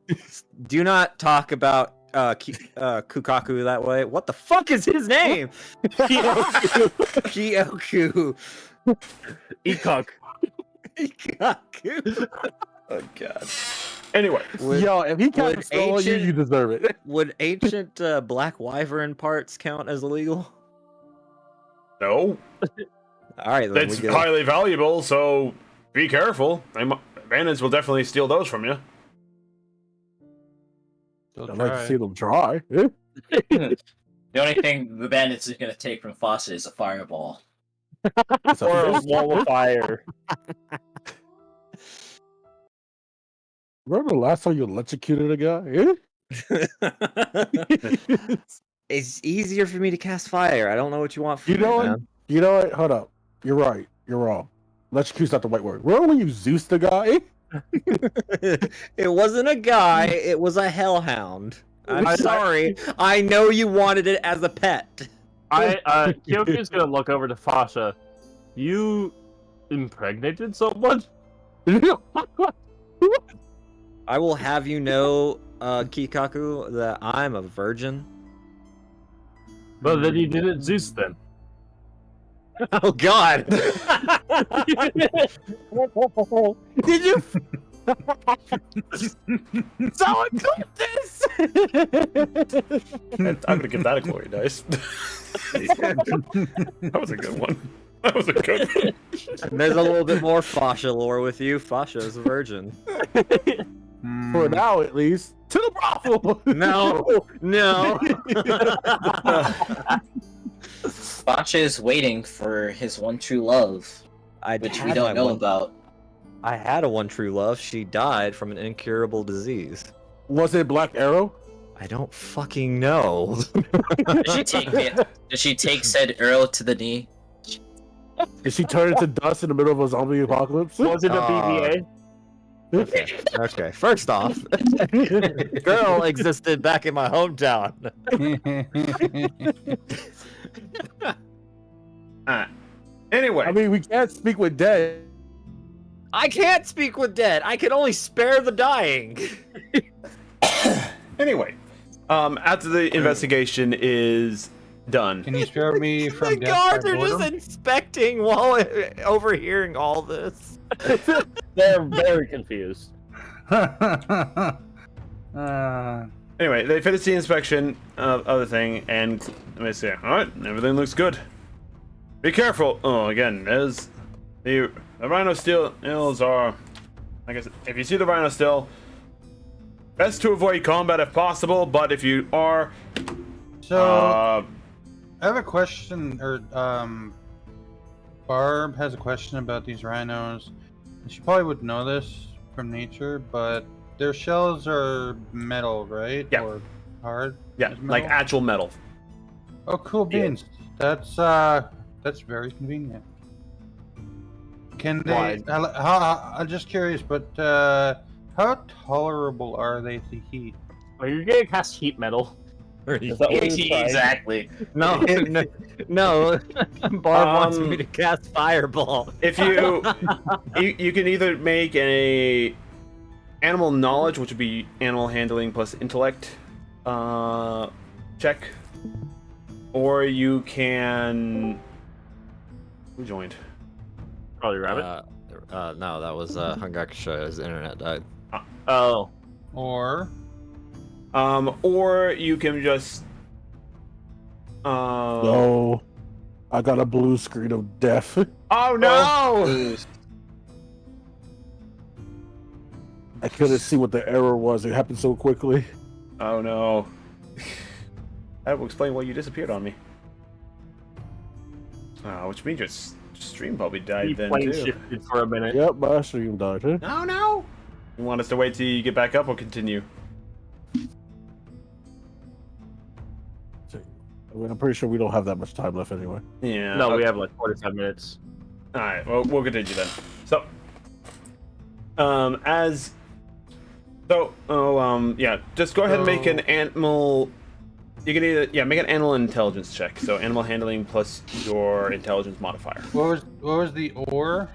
Do not talk about Kukaku that way. What the fuck is his name? Kyoku. Ekok. Kyoku. Oh god. Anyway, Yo, if he can't would spell you, ancient- you deserve it. Would ancient black wyvern parts count as illegal? no, All right, then it's we go. highly valuable, so be careful. Bandits will definitely steal those from you. I'd like to see them try. Yeah? The only thing the bandits are gonna take from Fossa is a fireball. It's a Or a fist. wall of fire. Remember the last time you electrocuted a guy? Yeah? It's easier for me to cast fire. I don't know what you want from You know me, what? man. You know what? Hold up. You're right. You're wrong. Electrocute's not the right word. Remember when you Zeus the guy? It wasn't a guy, it was a hellhound. I'm sorry. I know you wanted it as a pet. Kyoku's gonna look over to Fasha. You impregnated someone? I will have you know, Kikaku, that I'm a virgin. But then you didn't Zeus them. Oh god! Did you? Someone do this! I'm gonna give that a glory dice. That was a good one. That was a good one. There's a little bit more Fasha lore with you. Fasha is a virgin. For now, at least. To the brothel! No! No! Fossa is waiting for his one true love, which we don't know about. I had a one true love. She died from an incurable disease. Was it Black Arrow? I don't fucking know. Did she take said arrow to the knee? Did she turn into dust in the middle of a zombie apocalypse? Was it a BBA? Okay. First off, girl existed back in my hometown. Anyway, I mean, we can't speak with dead. I can't speak with dead. I can only spare the dying. anyway, after the investigation is done, Can you spare me from The death guards by are just boredom? inspecting while overhearing all this. They're very confused. Anyway, they finished the inspection of the thing, and let me see. All right, everything looks good. Be careful. Oh, again, there's The rhino stills are, like I said, if you see the rhino still, best to avoid combat if possible. But if you are, So I have a question, or Barb has a question about these rhinos. She probably would know this from nature, but their shells are metal, right? Yeah. Or hard? yeah, as like metal? actual metal. Oh, cool beans. That's very convenient. Can Why? they? I'm just curious, but how tolerable are they to heat? Well, you're gonna cast heat metal. Is that what you're trying? Exactly. No, no, no. Barb wants me to cast fireball. If you can either make a animal knowledge, which would be animal handling plus intellect check, or you can. Who joined? Probably rabbit. No, that was Hungakusho's internet died. Oh. Or You can just. No, I got a blue screen of death. Oh no! I couldn't see what the error was. It happened so quickly. Oh no! That will explain why you disappeared on me. Which means your stream probably died He then plane too. shifted for a minute. Yep, my stream died. Huh? No, no! You want us to wait till you get back up or continue? I mean, I'm pretty sure we don't have that much time left anyway. Yeah. No, we okay. have like 45 minutes. Alright, well, we'll continue then. So, just go ahead and make an animal. You can either make an animal intelligence check. So animal handling plus your intelligence modifier. what was the ore?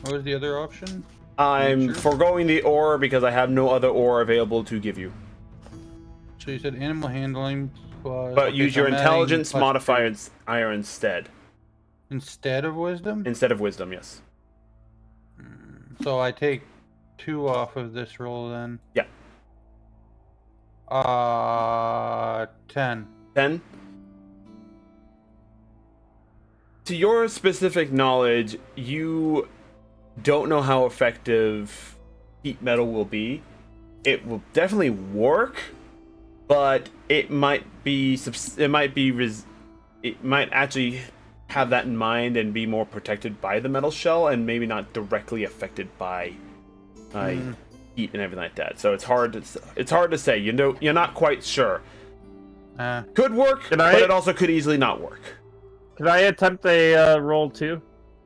What was the other option? I'm Sure. foregoing the ore because I have no other ore available to give you. So you said animal handling plus. But okay, use so your I'm adding intelligence plus modifier two. instead. Instead of wisdom. Instead of wisdom, yes. So I take 2 off of this roll then. Yeah. 10. 10. To your specific knowledge, you don't know how effective heat metal will be. It will definitely work, but it might actually have that in mind and be more protected by the metal shell and maybe not directly affected by heat and everything like that. So it's hard to say. You know, you're not quite sure. Could work, but it also could easily not work. Can I attempt a roll too?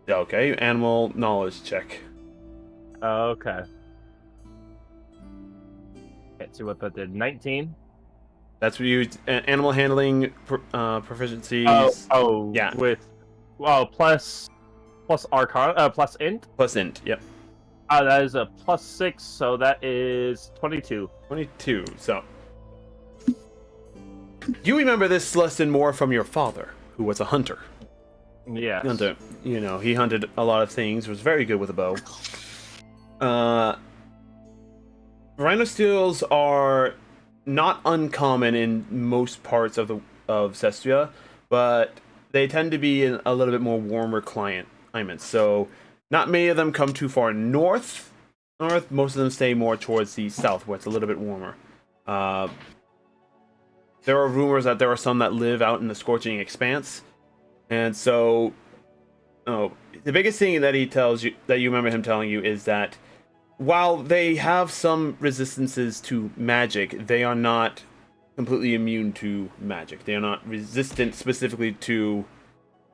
Okay, animal knowledge check. Okay. Let's see what that did. 19. That's what you animal handling proficiencies. Yeah. With plus arcana plus int. Plus int. Yep. That is a +6, so that is 22. 22. So you remember this lesson more from your father, who was a hunter. Yeah. Hunter, he hunted a lot of things. Was very good with a bow. Rhino steels are not uncommon in most parts of Cestria, but they tend to be in a little bit more warmer climates. So not many of them come too far north. Most of them stay more towards the south, where it's a little bit warmer. There are rumors that there are some that live out in the scorching expanse, and so, the biggest thing that he tells you, that you remember him telling you, is that while they have some resistances to magic, they are not completely immune to magic. They are not resistant specifically to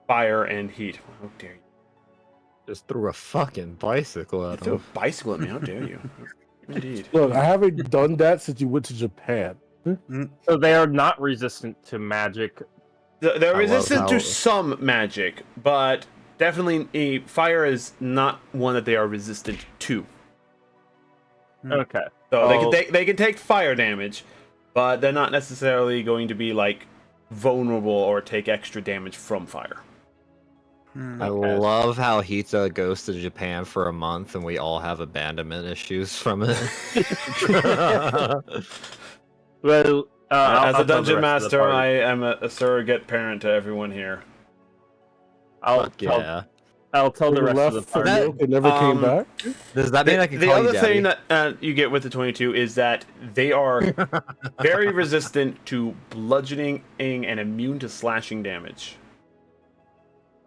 fire and heat. How dare you? Just threw a fucking bicycle at Threw a him. bicycle at me. How dare you? Indeed. Look, I haven't done that since you went to Japan. So they are not resistant to magic. They're I resistant love to how- some magic, but definitely fire is not one that they are resistant to. Okay. So they can take fire damage, but they're not necessarily going to be like vulnerable or take extra damage from fire. I love how Hita goes to Japan for a month and we all have abandonment issues from it. Well, As I'll a tell the dungeon rest of the master, party. I am a surrogate parent to everyone here. I'll Fuck tell, yeah. I'll tell the We rest of the left for party. milk and never came back. Does that mean I can The call you other daddy? thing that you get with the 22 is that they are very resistant to bludgeoning and immune to slashing damage.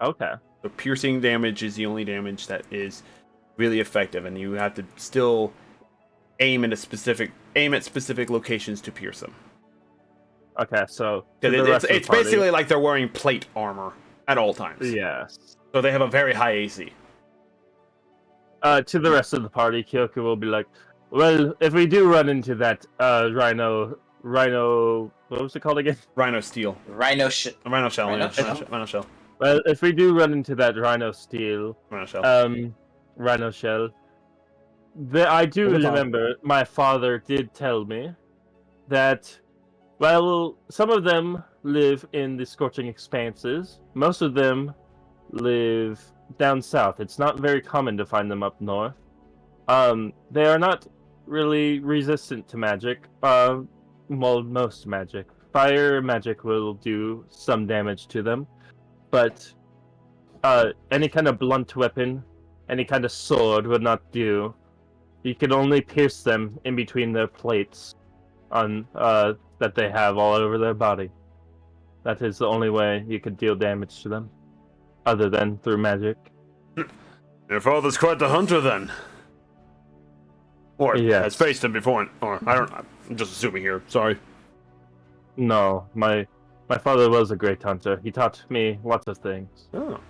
Okay. So piercing damage is the only damage that is really effective, and you have to still aim at specific locations to pierce them. Okay, so to the It's rest of the party- basically like they're wearing plate armor at all times. Yes. So they have a very high AC. To the rest of the party, Kyoku will be like, well, if we do run into that rhino, what was it called again? Rhino steel. Rhino Rhino shell. Rhino yeah. shell? Rhino shell. Well, if we do run into that rhino steel, Rhino shell. rhino shell, I do What about- remember my father did tell me that, well, some of them live in the scorching expanses. Most of them live down south. It's not very common to find them up north. They are not really resistant to magic. Well, most magic. Fire magic will do some damage to them, but any kind of blunt weapon, any kind of sword would not do. You can only pierce them in between their plates on that they have all over their body. That is the only way you could deal damage to them, other than through magic. Your father's quite the hunter, then. Or Yes. has faced him before, or I don't. I'm just assuming here. Sorry. No, my father was a great hunter. He taught me lots of things. Oh.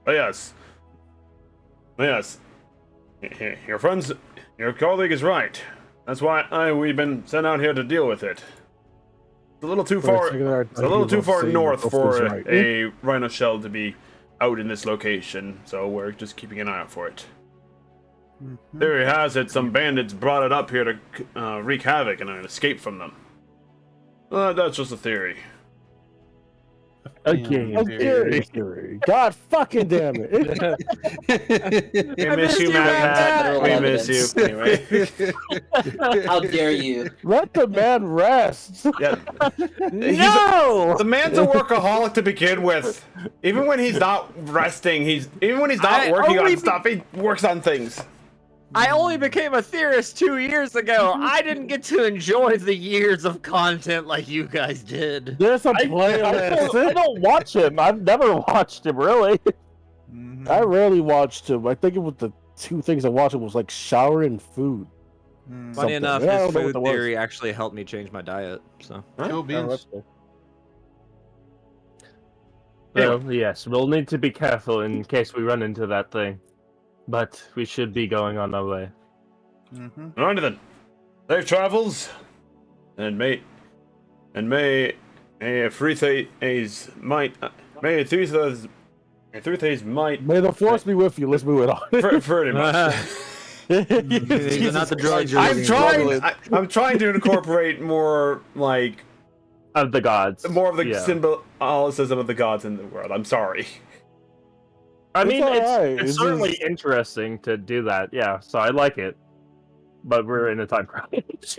Oh yes. Oh yes. Your friends, your colleague is right. That's why we've been sent out here to deal with it. It's a little too far. It's a little too far north for a rhino shell to be out in this location, so we're just keeping an eye out for it. Theory has it some bandits brought it up here to wreak havoc and escape from them. That's just a theory. Okay. God fucking damn it. We miss you, Matt. We miss you. Anyway. How dare you? Let the man rest. Yeah. No! The man's a workaholic to begin with. Even when he's not resting, even when he's not working on stuff, he works on things. I only became a theorist 2 years ago. I didn't get to enjoy the years of content like you guys did. There's a playlist. I don't watch him. I've never watched him, really. I rarely watched him. I think it was the two things I watched. It was like shower and food. Funny Something. enough, I don't his know what food that was. theory actually helped me change my diet. So. Kill beans. Well, yes, we'll need to be careful in case we run into that thing. But we should be going on our way. Alright then. Safe travels, and may Threethays might May the force be with you. Let's move it on. pretty much. These are not the drugs you're I'm trying to incorporate more like Of the gods. more of the Yeah. symbolicism of the gods in the world. I'm sorry. I mean, alright. it's certainly interesting to do that, yeah, so I like it. But we're in a time crunch.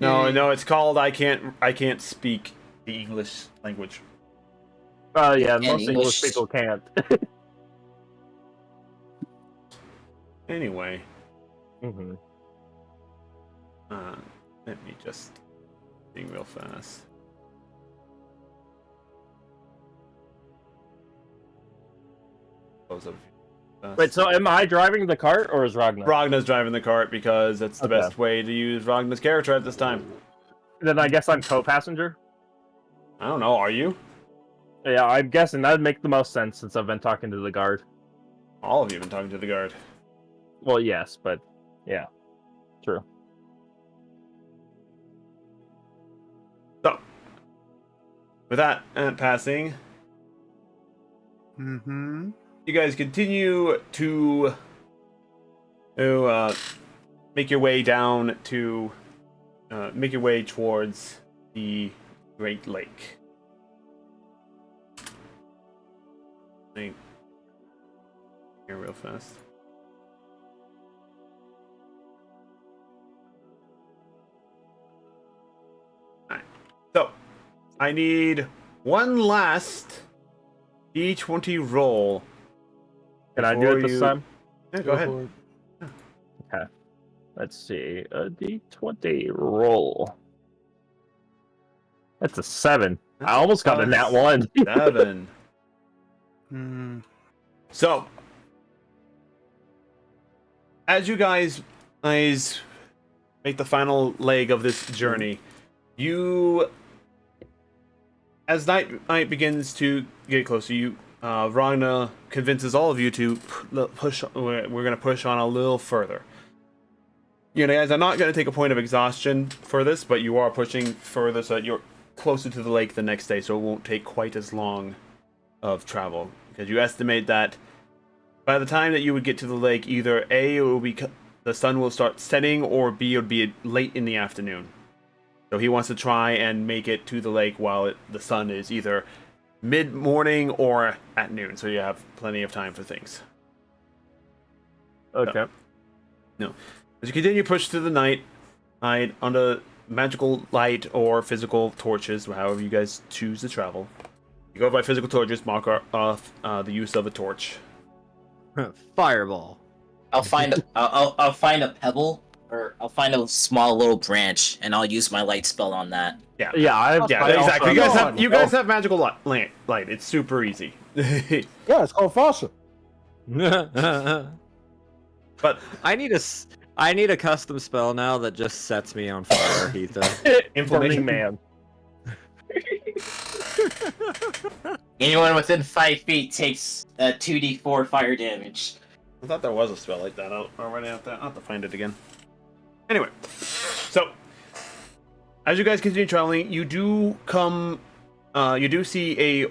No, it's called I can't speak the English language. Yeah, And most English English. people can't. Anyway, Mhm. let me just think real fast. Wait, so am I driving the cart or is Ragnar? Ragna's driving the cart because that's the Okay. best way to use Ragna's character at this time. Then I guess I'm co-passenger? I don't know, are you? Yeah, I'm guessing that'd make the most sense since I've been talking to the guard. All of you have been talking to the guard. Well, yes, but yeah, true. So, with that passing, you guys continue to make your way down to make your way towards the Great Lake. Here real fast. Alright. So I need one last D20 roll. Can I do it this time? Yeah, go ahead. Okay. Let's see. A D20 roll. That's a 7. I almost got a nat 1. 7. So, as you guys make the final leg of this journey, as night begins to get closer, Ragna convinces all of you to push. We're going to push on a little further. You guys are not going to take a point of exhaustion for this, but you are pushing further so that you're closer to the lake the next day, so it won't take quite as long of travel. Because you estimate that by the time that you would get to the lake, either A, it will be the sun will start setting, or B, it would be late in the afternoon. So he wants to try and make it to the lake while the sun is either mid-morning or at noon, so you have plenty of time for things. Okay. No. As you continue to push through the night, under magical light or physical torches, however you guys choose to travel. You go by physical torches, mark off the use of a torch. Fireball. I'll find a pebble, or I'll find a small little branch, and I'll use my light spell on that. Yeah, exactly. You guys have magical light. It's super easy. Yeah, it's called fossil. But I need a custom spell now that just sets me on fire, Heather. Inflammation Man. Anyone within 5 feet takes 2d4 fire damage. I thought there was a spell like that. I'll have to find it again. Anyway, so as you guys continue traveling, you do see a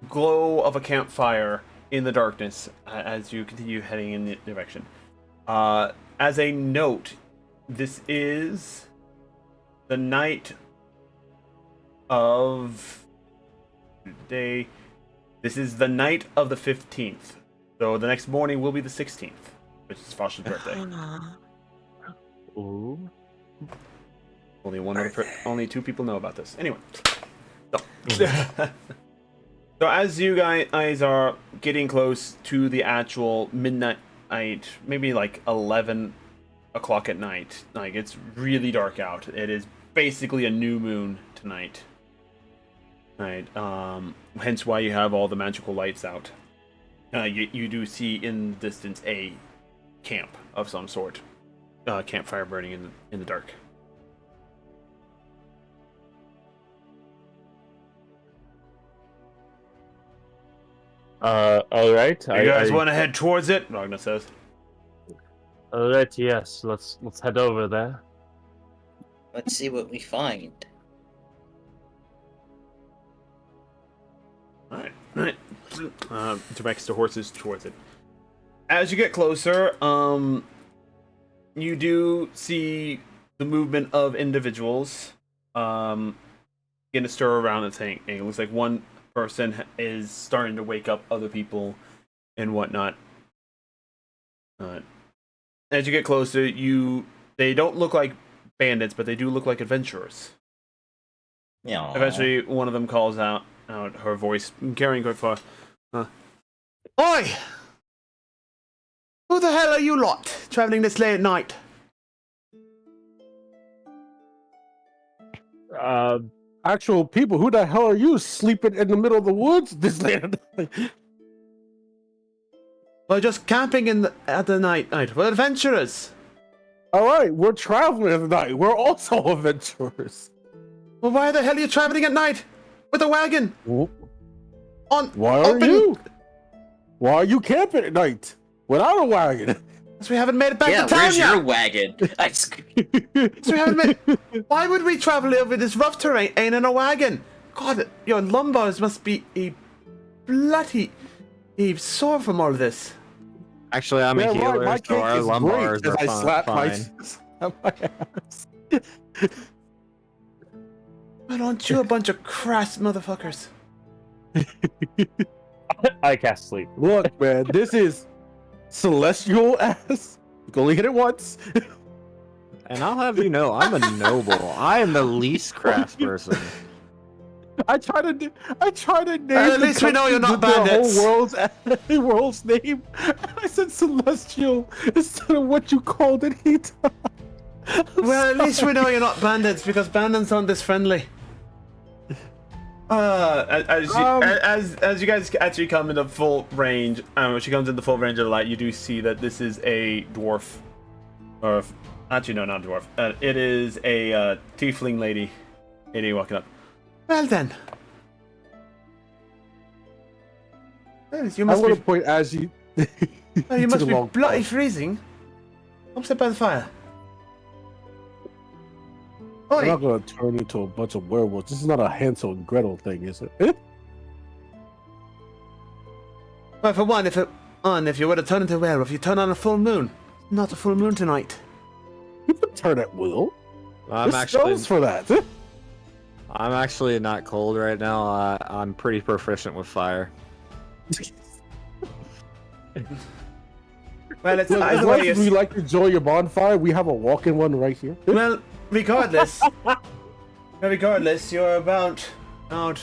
glow of a campfire in the darkness as you continue heading in the direction. As a note, this is the night of day. This is the night of the 15th. So the next morning will be the 16th, which is Fosh's birthday. Ooh. Only 2 people know about this. Anyway. So as you guys are getting close to the actual midnight, maybe like 11 o'clock at night, like it's really dark out. It is basically a new moon tonight. Right. Hence why you have all the magical lights out. You do see in the distance a camp of some sort. Campfire burning in the dark. All right. You guys want to head towards it? Ragnar says. All right. Yes. Let's head over there. Let's see what we find. All right. Directs the horses towards it. As you get closer, you do see the movement of individuals begin to stir around the thing. It looks like one person is starting to wake up other people and whatnot. As you get closer, they don't look like bandits, but they do look like adventurers. Yeah. Eventually, one of them calls out her voice, carrying her far. Oi! Who the hell are you lot, traveling this late at night? Actual people, who the hell are you sleeping in the middle of the woods this late at night? We're just camping at the night. We're adventurers. All right, we're traveling at night. We're also adventurers. Well, why the hell are you traveling at night with a wagon? Why are you camping at night without a wagon? Because we haven't made it back to town where's yet. your wagon? So we haven't made. Why would we travel over this rough terrain in a wagon? God, your lumbars must be bloody sore from all of this. Actually, I'm a healer, My so cake our is lumbars great are as I slap fine. my ass. Why don't you a bunch of crass motherfuckers? I cast sleep. Look, man, this is celestial ass. You can only hit it once. And I'll have you know, I'm a noble. I am the least crass person. I try to name. At least we know you're not bandits. The whole world's name. And I said celestial instead of what you called it. Well, at least we know you're not bandits because bandits aren't this friendly. As you guys actually come into full range, when she comes into full range of the light, you do see that this is a dwarf, or actually no, not a dwarf. It is a tiefling lady walking up. Well then, you must I want be. to point as you. Oh, you must the be wrong bloody part. freezing. I'm set by the fire. I'm Oi. not gonna turn into a bunch of werewolves. This is not a Hansel and Gretel thing, is it? Eh? Well, for one, if you were to turn into a werewolf, you turn on a full moon. Not a full moon tonight. You can turn at will. I'm There's actually, spells for that. Eh? I'm actually not cold right now. I'm pretty proficient with fire. Well, it's Look, either as way. much as we like to enjoy your bonfire, we have a walking one right here. Well, regardless, you're about a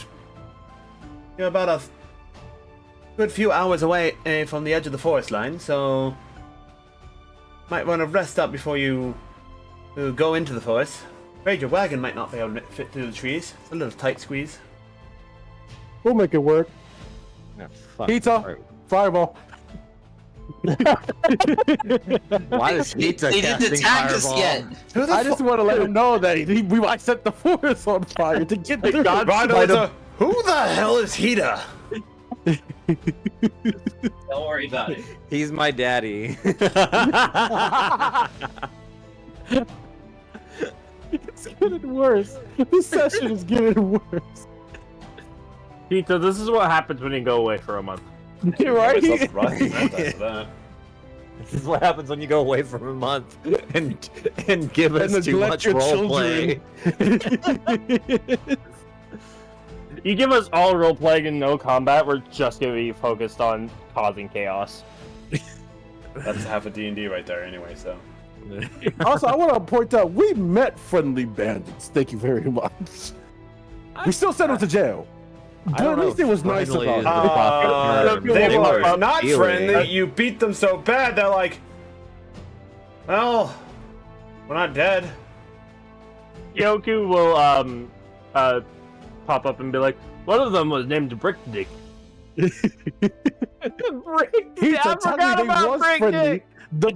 good few hours away from the edge of the forest line, so might want to rest up before you go into the forest. Afraid your wagon might not be able to fit through the trees. It's a little tight squeeze. We'll make it work. Yeah, fuck. Pizza, fireball. Why is Pizza They didn't casting attack us fireball? yet. I just want to let him know that I set the forest on fire to get through. Who the hell is Hida? Don't worry about it. He's my daddy. It's getting worse. This session is getting worse. Pizza, this is what happens when you go away for a month. You're right. This is what happens when you go away for a month and give us And too neglect much your roleplay. You give us all role playing and no combat, we're just gonna be focused on causing chaos. That's half a D&D right there, anyway. So. Also, I want to point out we met friendly bandits. Thank you very much. We still sent them to jail. But don't at know least it was nice friendly about is it. the They were Feeling. not Feeling. friendly. You beat them so bad, they're like, well, we're not dead. Yoku will pop up and be like, one of them was named Brick Dick. Pizza, tell me they was friendly. The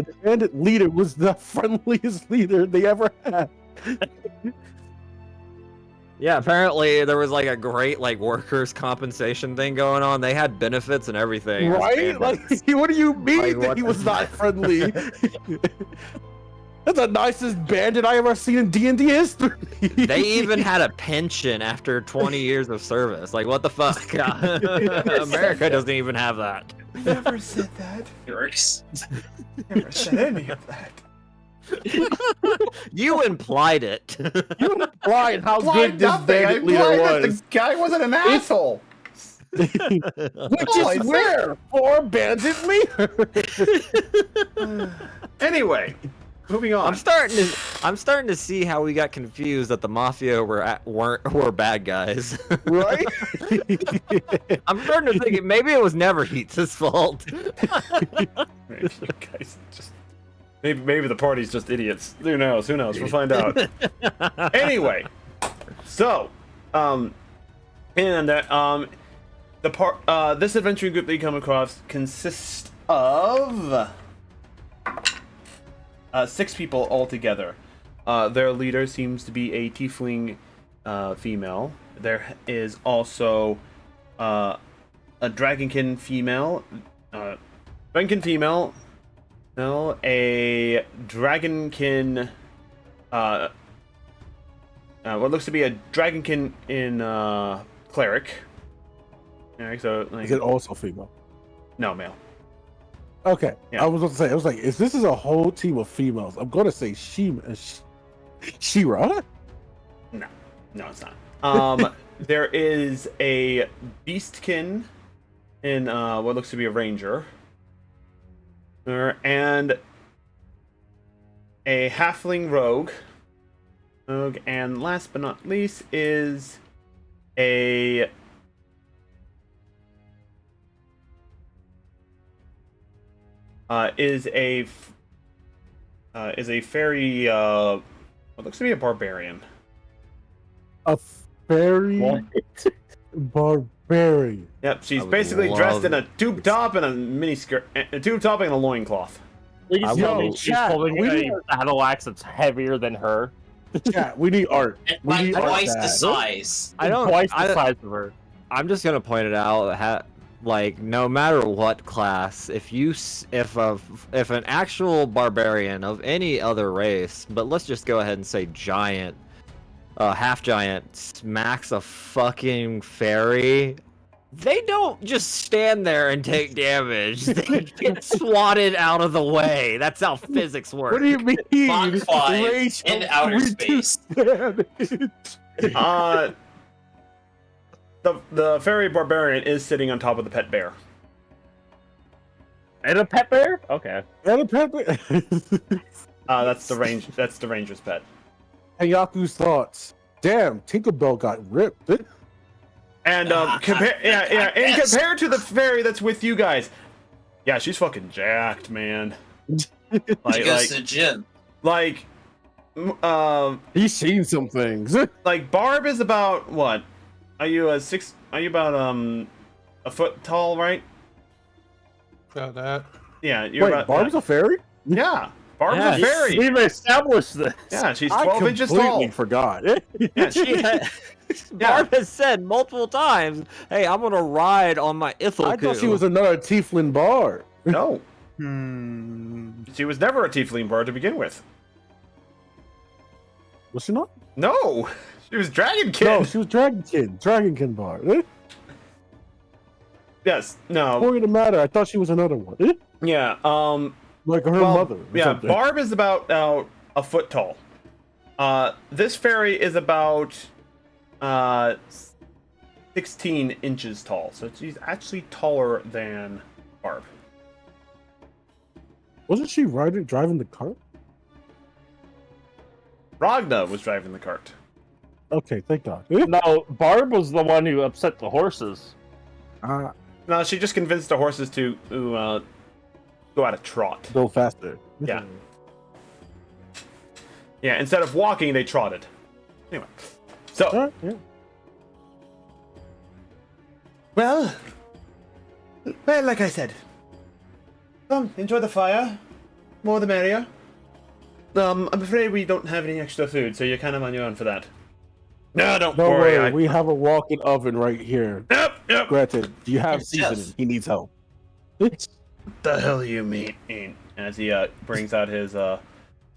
bandit leader was the friendliest leader they ever had. Yeah, apparently there was like a great workers' compensation thing going on. They had benefits and everything. Right? Like, what do you mean that he was not friendly? That's the nicest bandit I ever seen in D&D history. They even had a pension after 20 years of service. Like, what the fuck? America doesn't even have that. Never said that. Works. Never said any of that. You implied it. You implied how Implied good this nothing. bandit I leader implied that was. the guy wasn't an asshole. Which I is said. rare for a bandit leader. Anyway, moving on. I'm starting to see how we got confused that the mafia were bad guys. Right? I'm starting to think maybe it was never Heats' fault. Maybe you guys just maybe the party's just idiots. Who knows? We'll find out. Anyway, so this adventuring group that you come across consists of 6 people altogether. Their leader seems to be a tiefling female. There is also a dragonkin female. No, a dragonkin. What looks to be a dragonkin in cleric. Alright, so Is it also female? No, male. Okay. Yeah. I was going to say, I was like, if this is a whole team of females, I'm going to say Shira? No, it's not. There is a beastkin in what looks to be a ranger, and a halfling rogue, And last but not least is a fairy. What looks to be a barbarian. A fairy barbarian. Yep, she's I would basically dressed in a love tube top and a mini skirt, a tube top and a loincloth. Please I tell will- me she's Chat, holding we a need- battle axe that's heavier than her. Chat, we need art. And We like need art twice the that. size. I don't. Twice the I, size of her. I'm just gonna point it out. Like, no matter what class, if an actual barbarian of any other race, but let's just go ahead and say giant, half giant, smacks a fucking fairy, they don't just stand there and take damage. They get swatted out of the way. That's how physics work. What do you mean? Mach 5 Rage in of outer reduced space. damage. The fairy barbarian is sitting on top of the pet bear. And a pet bear? Okay. And a pepper. That's the range. That's the ranger's pet. Hayaku's thoughts. Damn, Tinkerbell got ripped. And compared to the fairy that's with you guys, yeah, she's fucking jacked, man. She goes to the gym. He's seen some things. Like Barb is about what? Are you about a foot tall, right? Got that. Yeah, you're Wait, about. Barb's a fairy? Yeah, Barb's Yeah, a fairy. We've established this. Yeah, she's I 12 inches completely tall. forgot. Yeah, Barb has said multiple times, "Hey, I'm gonna ride on my Ithilku." I thought she was another tiefling bar. No, Hmm. she was never a tiefling bar to begin with. Was she not? No, she was Dragonkin. No, she was Dragonkin. Dragonkin bar. Yes, no. Point of matter, I thought she was another one. Yeah, Like her well, mother. Or yeah, something. Barb is about a foot tall. This fairy is about 16 inches tall, so she's actually taller than Barb. Wasn't she driving the cart? Ragna was driving the cart. Okay, thank God. No, Barb was the one who upset the horses. No, she just convinced the horses to go at a trot. Go faster. Yeah. Yeah, instead of walking, they trotted. Anyway, so Alright, yeah. well, like I said, enjoy the fire. More the merrier. I'm afraid we don't have any extra food, so you're kind of on your own for that. No, don't Don't worry. worry, we have a walking oven right here. Yep. Granted, do you have Yes, seasoning? yes. He needs help. What the hell you mean? As he brings out his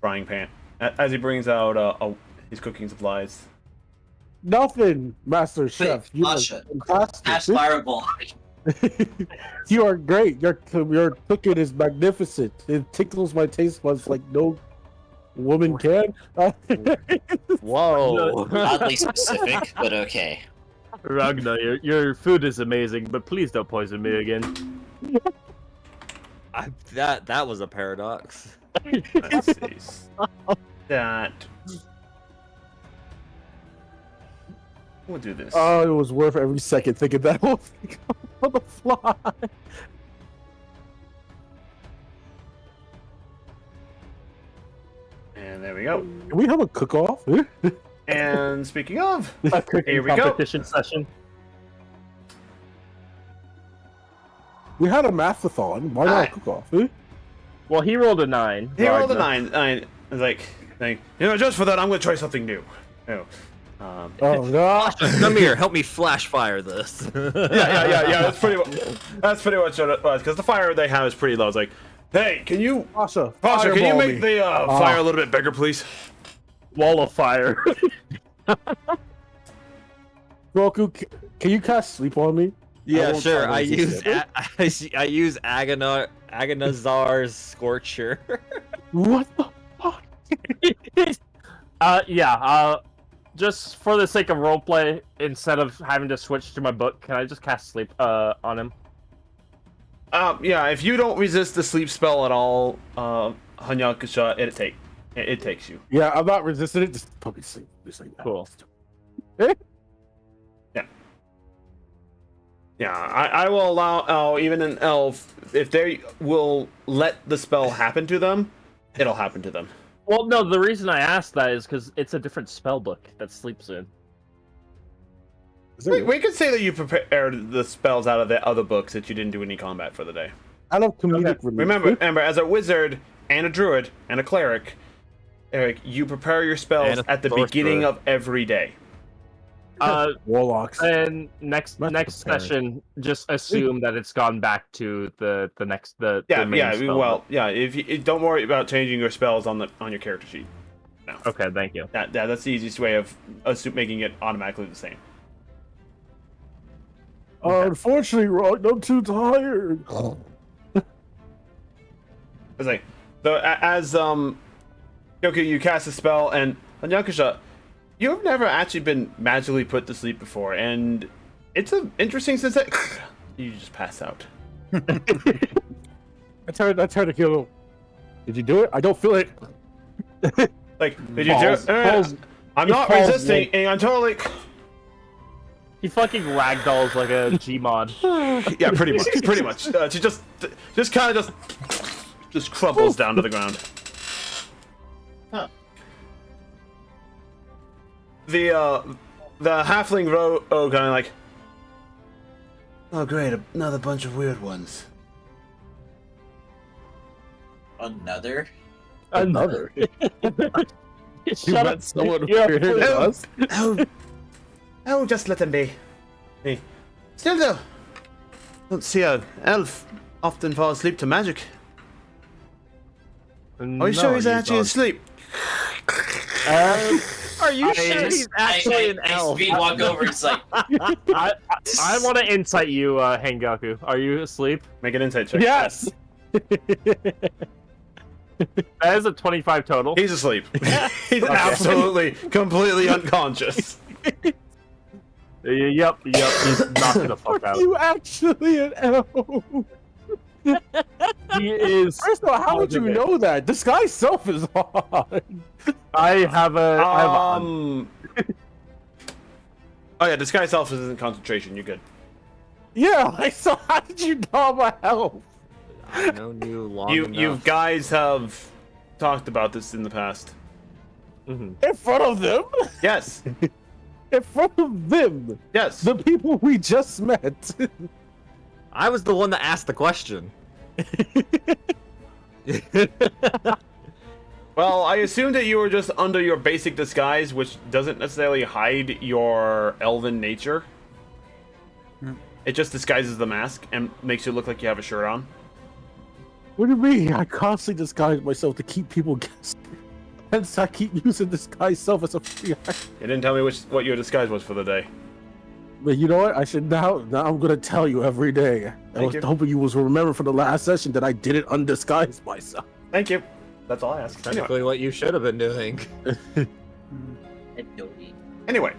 frying pan. As he brings out his cooking supplies. Nothing, Master Chef. You are Masha, fantastic. Ash Fireball. You are great. Your cooking is magnificent. It tickles my taste buds like no woman can. Whoa. Oddly specific, but okay. Ragnar, your food is amazing, but please don't poison me again. That was a paradox. Let's see. That. We'll do this. Oh, it was worth every second thinking that whole thing on the fly. And there we go. Can we have a cook-off? And speaking of, A cooking here we go. competition session. We had a mathathon. Why not Hi. a cook-off? Well, he rolled a 9. He rolled a Ragnar. 9. I was like, just for that, I'm going to try something new. Oh, Oh no! Come here, help me flash fire this. yeah. That's pretty much what it was. Because the fire they have is pretty low. It's like, hey, can you, Pasha, can you fireball make me. the fire a little bit bigger, please? Wall of fire. Roku, can you cast sleep on me? Yeah, won't sure. try I to use resist I use Agonazar's Scorcher. What the fuck? Just for the sake of roleplay, instead of having to switch to my book, can I just cast sleep on him? Yeah, if you don't resist the sleep spell at all, Hanyakusha, it'll take. It takes you. Yeah, I'm not resisting it. Just put me to sleep. Just like that. Cool. Yeah, I will allow even an elf, if they will let the spell happen to them, it'll happen to them. Well, no, the reason I asked that is because it's a different spell book that sleeps in. We could say that you prepared the spells out of the other books that you didn't do any combat for the day. I love comedic relief. Remember, as a wizard and a druid and a cleric, Eric, you prepare your spells And a at the sorcerer. beginning of every day. Warlocks. And next preparing. session, just assume that it's gone back to the main spell book. If you don't worry about changing your spells on your character sheet. No. Okay, thank you. That's the easiest way of making it automatically the same. Unfortunately, Rock, I'm too tired. It's like, so as Yoku, you cast a spell, and Yakusha, you've never actually been magically put to sleep before, and it's an interesting sensation. You just pass out. I tried to kill him. Did you do it? I don't feel it. Like, did you do it? I'm not resisting, and I'm totally. He fucking ragdolls like a Gmod. Yeah, pretty much. She just kind of just crumbles down to the ground. Huh. The halfling kind of like, oh great, another bunch of weird ones. Another? Another. Shut up. Someone You're weirder than us. Oh, just let them be. Hey. Still though, don't see a elf often fall asleep to magic. Are you sure he's actually asleep? Are you sure he's actually an elf? Speed walk over. It's like I want to insight you, Hengaku. Are you asleep? Make an insight check. Yes. That is a 25 total. He's asleep. He's absolutely, completely unconscious. Yep. He's knocking the fuck out. You actually an elf. He is. First of all, how would you know that? Disguise self is hard. I have a. Oh yeah, disguise self isn't concentration. You're good. Yeah, like, so how did you know my health? I've known you long You enough. guys have talked about this in the past. In front of them? Yes. In front of them? Yes. The people we just met. I was the one that asked the question. Well, I assumed that you were just under your basic disguise, which doesn't necessarily hide your elven nature. It just disguises the mask and makes you look like you have a shirt on. What do you mean? I constantly disguise myself to keep people guessing. Hence, I keep using disguise self as a free act. You didn't tell me what your disguise was for the day. But you know what? I should now I'm gonna tell you every day. I Thank was you. hoping you was remember from the last session that I didn't undisguise myself. Thank you. That's all I ask. Technically what you should have been doing. Anyway.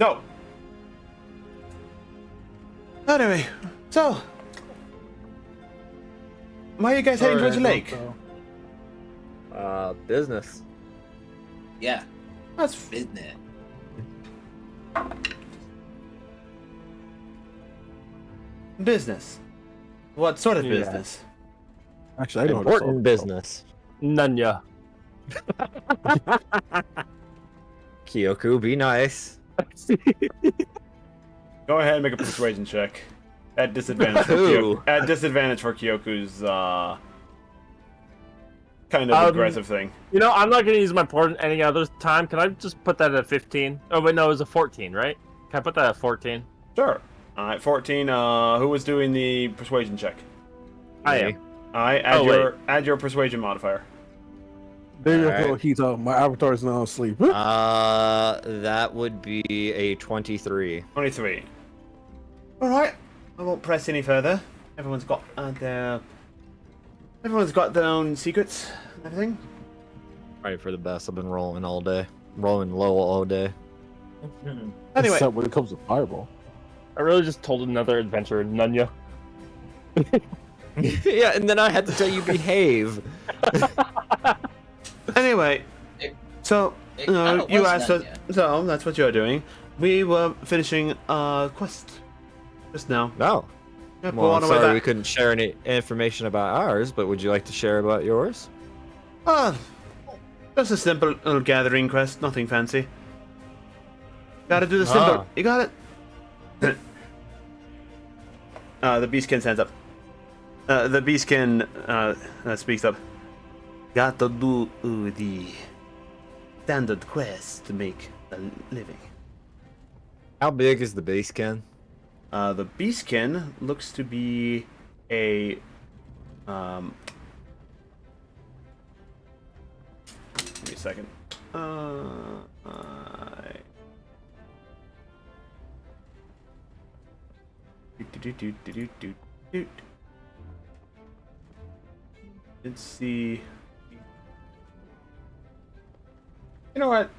So. Anyway. So. Why are you guys heading towards the lake? Business. yeah, That's business. business. What sort of Yeah. business? Actually, I know Important business. Nunya. Kyoku, be nice. Go ahead and make a persuasion check. At disadvantage for Who? Kyoku. At disadvantage for Kyoku's kind of aggressive thing. You know, I'm not gonna use my port any other time. Can I just put that at 15? Oh wait, no, it was a 14, right? Can I put that at 14? Sure. Alright, 14. Who was doing the persuasion check? I am. Alright, add your persuasion modifier. There you Alright. go, Hito. My avatar is now asleep. That would be a 23. 23. Alright. I won't press any further. Everyone's got their own secrets and everything. Right for the best. I've been rolling all day. Rolling low all day. Anyway. Except when it comes to fireball. I really just told another adventure, Nunya. Yeah, and then I had to tell you behave. Anyway, Anyway, so you asked us. So that's what you're doing. We were finishing a quest just now. No. Yep, Well, we're I'm on our way sorry we back. couldn't share any information about ours, but would you like to share about yours? Just a simple little gathering quest, nothing fancy. Gotta do the simple. Ah. You got it. The beastkin stands up. The beastkin speaks up. Got to do the standard quest to make a living. How big is the beastkin? The beastkin looks to be a give me a second. Let's see. You know what?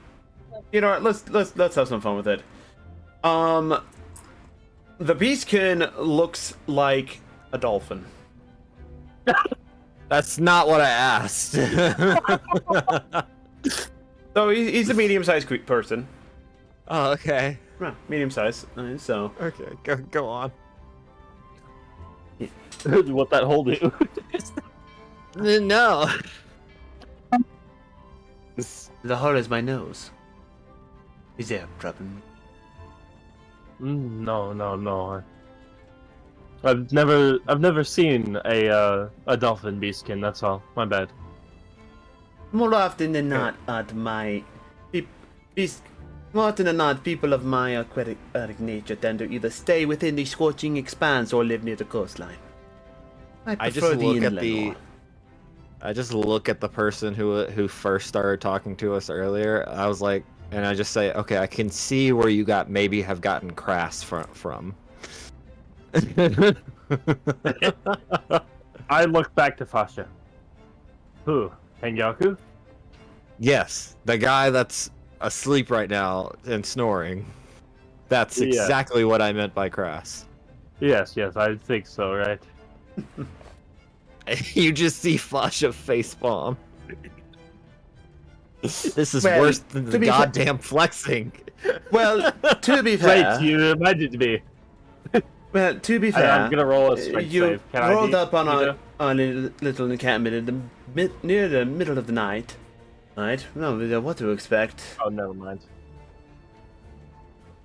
Let's have some fun with it. The beastkin looks like a dolphin. That's not what I asked. So he's a medium-sized person. Oh, okay. Yeah, medium-sized. So Okay, go on. What that hole do? No. the hole is my nose. Is there a problem? No. I've never seen a dolphin beastkin. That's all. My bad. More often than not, more often than not, people of my aquatic nature tend to either stay within the scorching expanse or live near the coastline. I just prefer look at inland more. I just look at the person who first started talking to us earlier. I was like, and I just say, okay, I can see where you maybe have gotten crass from. I look back to Fasha. Who? Hengyaku? Yes, the guy that's asleep right now and snoring. That's Yeah. exactly what I meant by crass. Yes, I think so, right? You just see Fasha facepalm. This is Well, worse than to the be goddamn flexing. Well, to be fair, Right, you reminded me. well, to be fair, I'm gonna roll a strength you save. Can I rolled be- up on you know? a little encampment in near the middle of the night. Right? No, we know what to expect. Oh, never mind.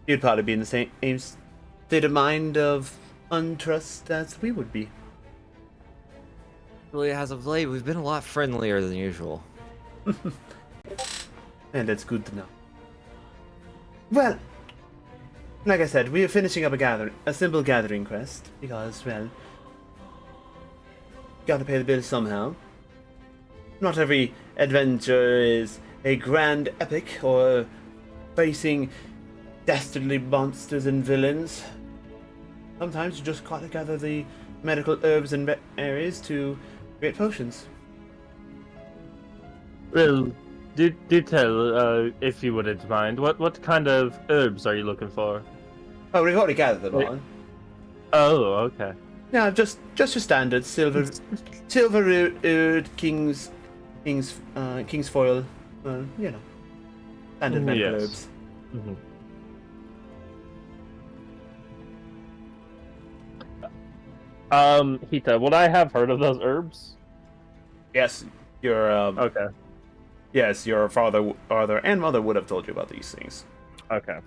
You'd probably be in the same state of mind of untrust as we would be. Really, as of late, we've been a lot friendlier than usual. And that's good to know. Well, like I said, we are finishing up a simple gathering quest because, well, gotta pay the bills somehow. Not every adventure is a grand epic or facing dastardly monsters and villains. Sometimes you just gotta gather the medical herbs and berries to create potions. Well, do tell, if you wouldn't mind, what kind of herbs are you looking for? Oh, we've already gathered them Wait. all. Oh, okay. Yeah, just your standard silver root king's foil, you know, standard medical Yes. herbs. Hita, would I have heard of those herbs? Yes, your Okay. yes, your father and mother would have told you about these things. Okay.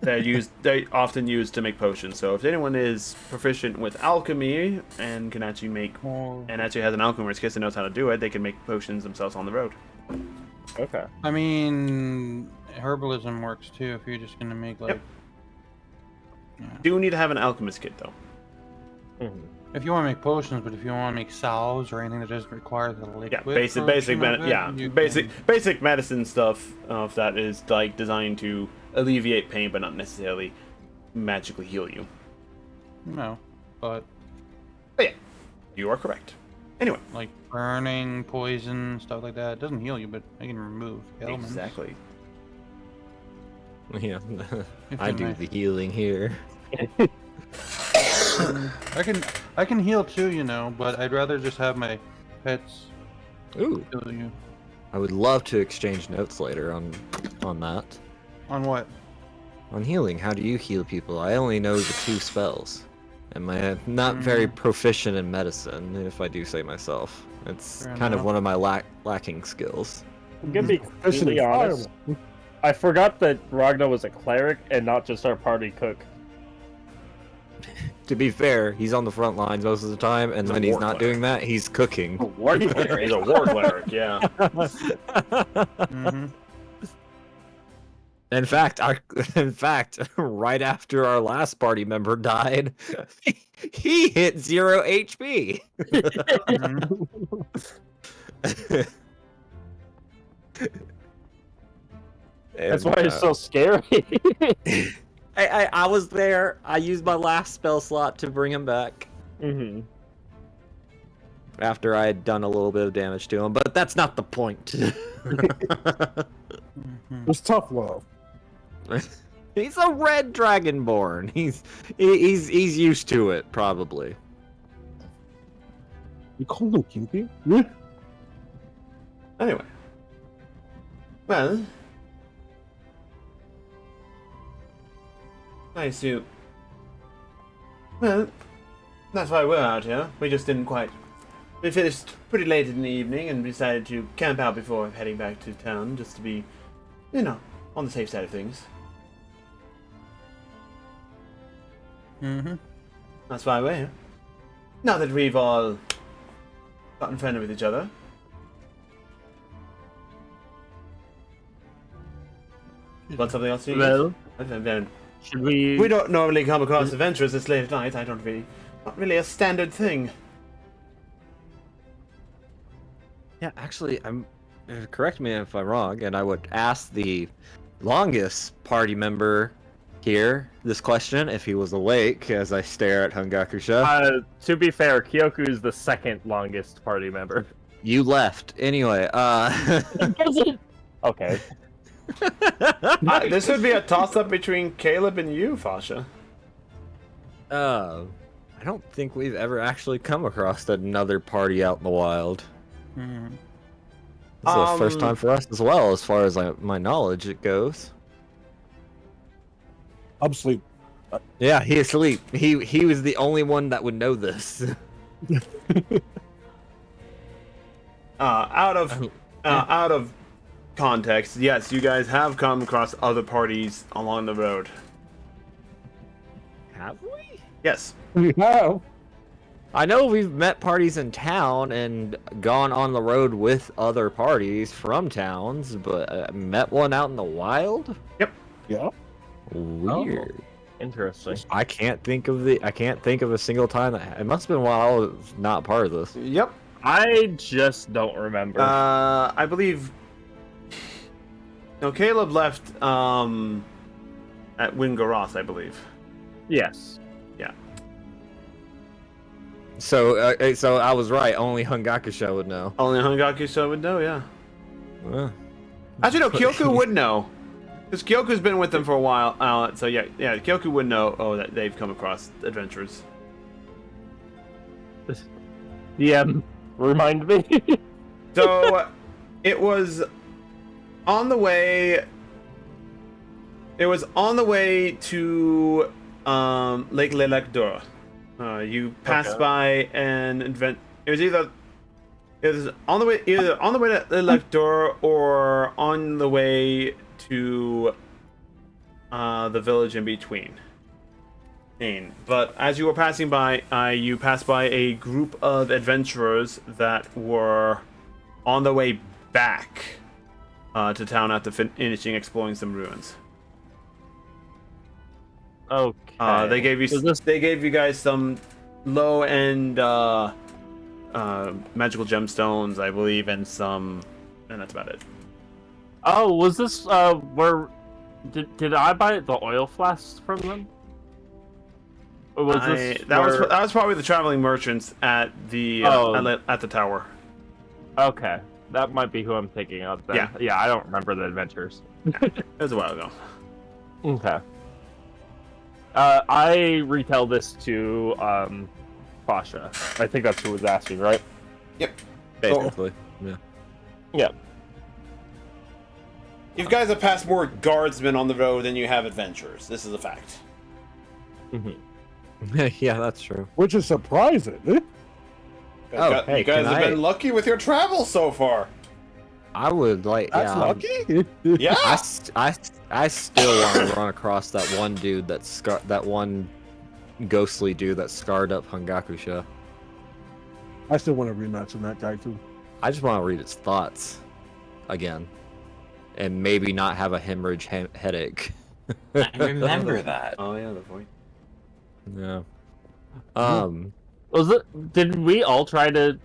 They're often used to make potions. So if anyone is proficient with alchemy and can actually make and actually has an alchemist kit and knows how to do it, they can make potions themselves on the road. Okay. I mean, herbalism works too if you're just gonna make like. Yep. Do need to have an alchemist kit though. If you want to make potions, but if you want to make salves or anything that doesn't require the liquid. Yeah, basic medicine stuff that is like designed to alleviate pain, but not necessarily magically heal you. No, but yeah, you are correct. Anyway, like burning, poison, stuff like that, it doesn't heal you, but it can remove ailments. Exactly. Yeah, If I you do may. the healing here. I can heal too, you know, but I'd rather just have my pets Ooh, Kill you. I would love to exchange notes later on that. On what? On healing, how do you heal people? I only know the 2 spells. Am I not very proficient in medicine, if I do say myself? It's Fair kind of enough. one of my lacking skills. I'm gonna be Proficient completely in honest. fireball. I forgot that Ragnar was a cleric and not just our party cook. To be fair, he's on the front lines most of the time, and He's a when he's war not cleric. doing that, he's cooking. War cleric. He's a war cleric, yeah. Mm-hmm. In fact, right after our last party member died, he hit 0 HP. That's why it's so scary. I was there. I used my last spell slot to bring him back Mm-hmm. after I had done a little bit of damage to him, but that's not the point. It's tough love. He's a red dragonborn. He's used to it, probably. You call him Kimpy? Anyway. Well. Nice to. Well, that's why we're out here. We just didn't quite. We finished pretty late in the evening and decided to camp out before heading back to town, just to be, on the safe side of things. Mm-hmm. That's why we're here. Now that we've all gotten friendly with each other. Want something else to eat? Well, Then should we? we don't normally come across adventurers this late at night. Not really a standard thing. Yeah, actually, correct me if I'm wrong, and I would ask the longest party member here this question if he was awake as I stare at Hungakusha. To be fair, Kyoku is the second longest party member. You left. Anyway, Okay. This would be a toss-up between Caleb and you, Fasha. I don't think we've ever actually come across another party out in the wild. Mm-hmm. This is the first time for us as well, as far as my knowledge it goes. I'm asleep. Yeah, he asleep. He was the only one that would know this. Out of context, yes, you guys have come across other parties along the road. Have we? Yes. We have. I know we've met parties in town and gone on the road with other parties from towns, but met one out in the wild? Yeah. Weird. Interesting. I can't think of a single time that it must have been while I was not part of this. Yep. I just don't remember. I believe. No, Caleb left at Wingaroth, I believe. Yes. So I was right. Only Hungakusha would know. Only Hungakusha would know, yeah. Well, Actually, no, Kyoku would know. Because Kyoku's been with them for a while, so yeah, Kyoku would know, that they've come across adventurers. DM, remind me. So, it was on the way... It was on the way to Lake Lelekdur. You passed by an It was on the way to Lelekdur or on the way to the village in between. But as you were passing by, you passed by a group of adventurers that were on the way back to town after finishing exploring some ruins. Okay. They gave you guys some low-end magical gemstones, I believe, and that's about it. Oh, was this where? Did I buy the oil flasks from them? Or was this that was probably the traveling merchants at the at the tower. Okay, that might be who I'm thinking of. Then. Yeah. I don't remember the adventures. It was a while ago. Okay. I retell this to Fasha. I think that's who was asking, right? Yep. basically. Yeah. You guys have passed more guardsmen on the road than you have adventurers. This is a fact. Yeah, that's true. Which is surprising. You Hey, guys can have been lucky with your travels so far. I would like. That's yeah, lucky. Yeah. I still want to run across that one dude that one ghostly dude that scarred up Hangakusha. I still want to rematch with that guy too. I just want to read its thoughts again, and maybe not have a hemorrhage headache. I remember that. Oh yeah, the voice. Yeah. Was it? Did we all try to?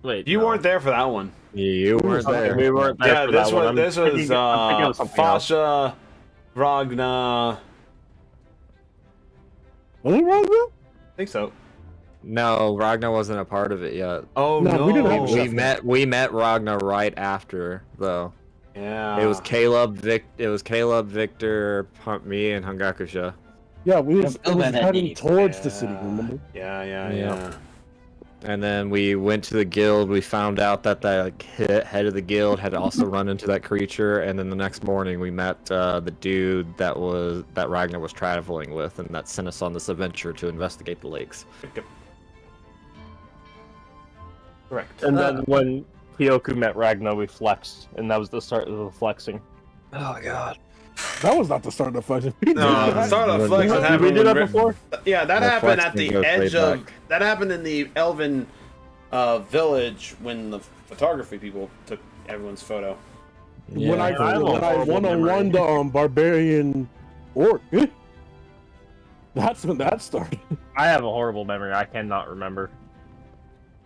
Wait, You no. weren't there for that one. You weren't Okay, there. we weren't there Yeah, for this that one. was this I'm was thinking of something else. Fasha, Ragna. Was it wrong, Will? I think so. No, Ragnar wasn't a part of it yet. Oh No, no, we didn't have a We met Ragnar right after though. Yeah. It was Caleb, Victor, me, and Hangakusha. Yeah, it was Bill Bennett heading needs- towards the city. Remember? Yeah. And then we went to the guild. We found out that the head of the guild had also run into that creature. And then the next morning, we met the dude that Ragnar was traveling with, and that sent us on this adventure to investigate the lakes. Correct. And then when Kyoku met Ragnar, we flexed, and that was the start of the flexing. Oh God! That was not the start of the fight. No, the start of flex Did happened we do that when before? Yeah, that The happened at flexing the goes way edge of. back. That happened in the Elven village when the photography people took everyone's photo. When I I have a when I horrible one-on-one the barbarian orc. That's when that started. I have a horrible memory. I cannot remember.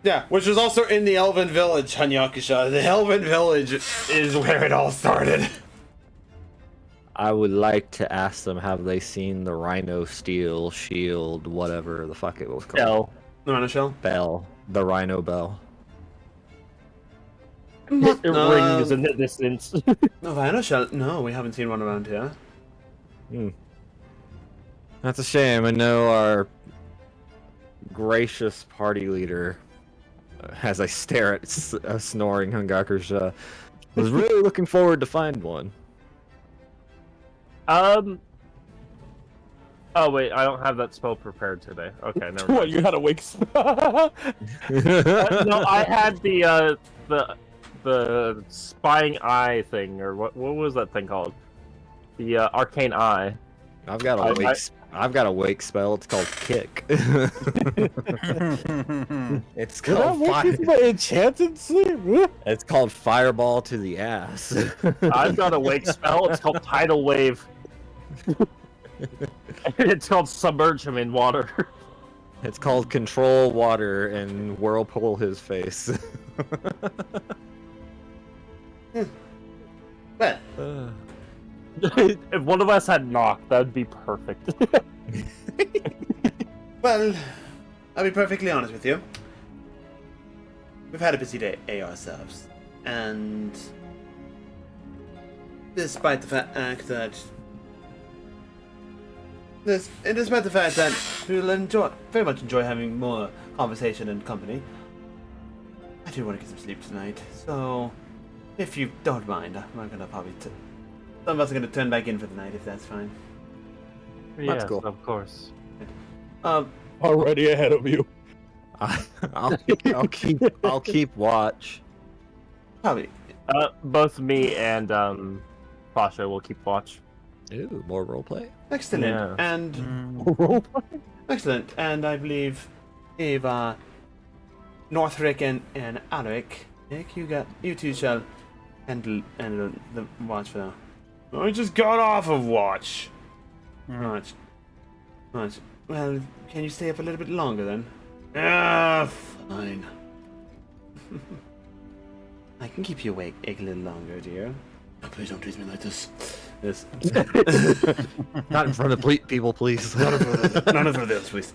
Yeah, which was also in the Elven village, Hanyakusha. The Elven village is where it all started. I would like to ask them, have they seen the Rhino Steel Shield, whatever the fuck it was called? No. No, on a shell. Bell. The Rhino Bell. It rings in the distance. No, Rhino shell. No, we haven't seen one around here. That's a shame. I know our gracious party leader, as I stare at a snoring Hangakusha, was really looking forward to find one. Oh wait, I don't have that spell prepared today. Okay, never What, mind. you had a wake spell? No, I had the spying eye thing, or what was that thing called? The arcane eye. I've got a wake spell. It's called Kick. It's called enchanted sleep. It's called Fireball to the ass. I've got a wake spell. It's called Tidal Wave. It's called Submerge him in water. It's called Control Water and Whirlpool his face. Well, If one of us had knock, that'd be perfect. well, I'll be perfectly honest with you. We've had a busy day ourselves, and despite the fact that we'll very much enjoy having more conversation and company, I do want to get some sleep tonight. So, if you don't mind, we're gonna probably some of us are gonna turn back in for the night, if that's fine. Yes, cool. of course. Already ahead of you. I'll keep watch. Probably. Both me and Pasha will keep watch. Ooh, more roleplay. Excellent. Yeah. And excellent. And I believe if Northric and Alaric, Nick, you two shall handle the watch for now. I just got off of watch. Right. Well, can you stay up a little bit longer then? Ah, fine. I can keep you awake a little longer, dear. Oh, please don't treat me like this. Yes. Not in front of people, please. None of this, please.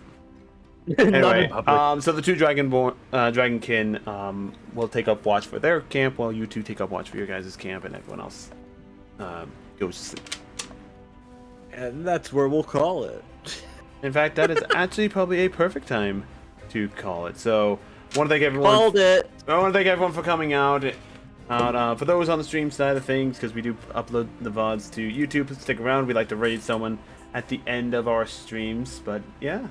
Anyway, so the two dragonkin will take up watch for their camp, while you two take up watch for your guys' camp, and everyone else goes to sleep. And that's where we'll call it. In fact, that is actually probably a perfect time to call it. So, Want to thank everyone. Called it. I want to thank everyone for coming out. For those on the stream side of things, because we do upload the VODs to YouTube, stick around. We like to raid someone at the end of our streams. But yeah,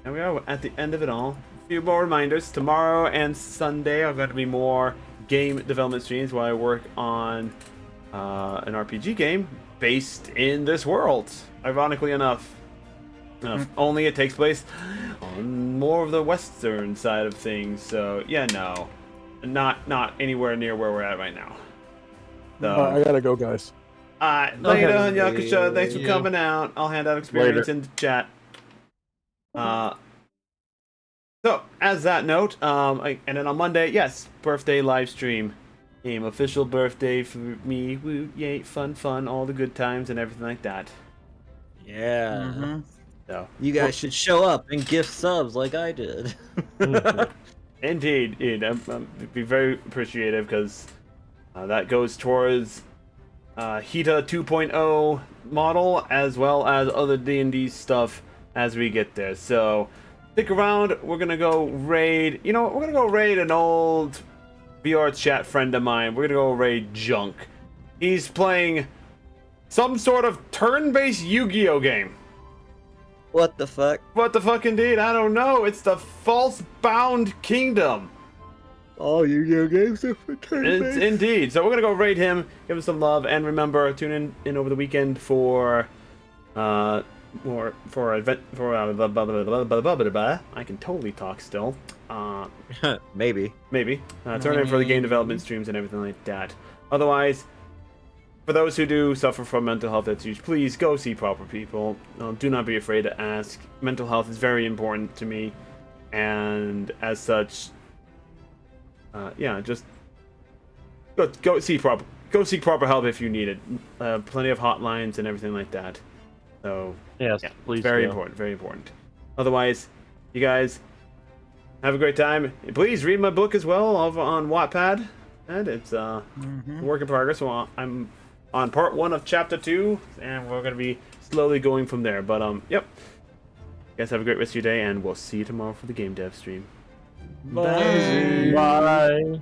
and we are at the end of it all. A few more reminders. Tomorrow and Sunday are going to be more game development streams while I work on an RPG game based in this world. Ironically enough. Only it takes place on more of the western side of things. So yeah, no. Not anywhere near where we're at right now. So, I gotta go, guys. Later, Yakusha. Thanks for coming out. I'll hand out experience in the chat. So, as that note, and then on Monday, yes, birthday live stream. Official birthday for me. Woo, yay, fun, all the good times and everything like that. Yeah. So, You guys should show up and gift subs like I did. Indeed. I'm be very appreciative because that goes towards Hita 2.0 model as well as other D&D stuff as we get there. So stick around. We're gonna go raid. You know what? We're gonna go raid an old VR chat friend of mine. We're gonna go raid Junk. He's playing some sort of turn-based Yu-Gi-Oh game. What the fuck? What the fuck indeed? I don't know. It's the False Bound Kingdom. All Yu-Gi-Oh games are for It's indeed. So we're gonna go raid him, give him some love, and remember, tune in over the weekend for I can totally talk still. Maybe. Turn in for the game development streams and everything like that. Otherwise, for those who do suffer from mental health issues, please go see proper people. Do not be afraid to ask. Mental health is very important to me, and as such, just go seek proper help if you need it. Plenty of hotlines and everything like that. So Yes, please. very important. Otherwise, you guys have a great time. Please read my book as well over on Wattpad, and it's a work in progress. So I'm on part 1 of chapter 2, and we're gonna be slowly going from there. But yep. You guys have a great rest of your day, and we'll see you tomorrow for the game dev stream. Bye. Bye.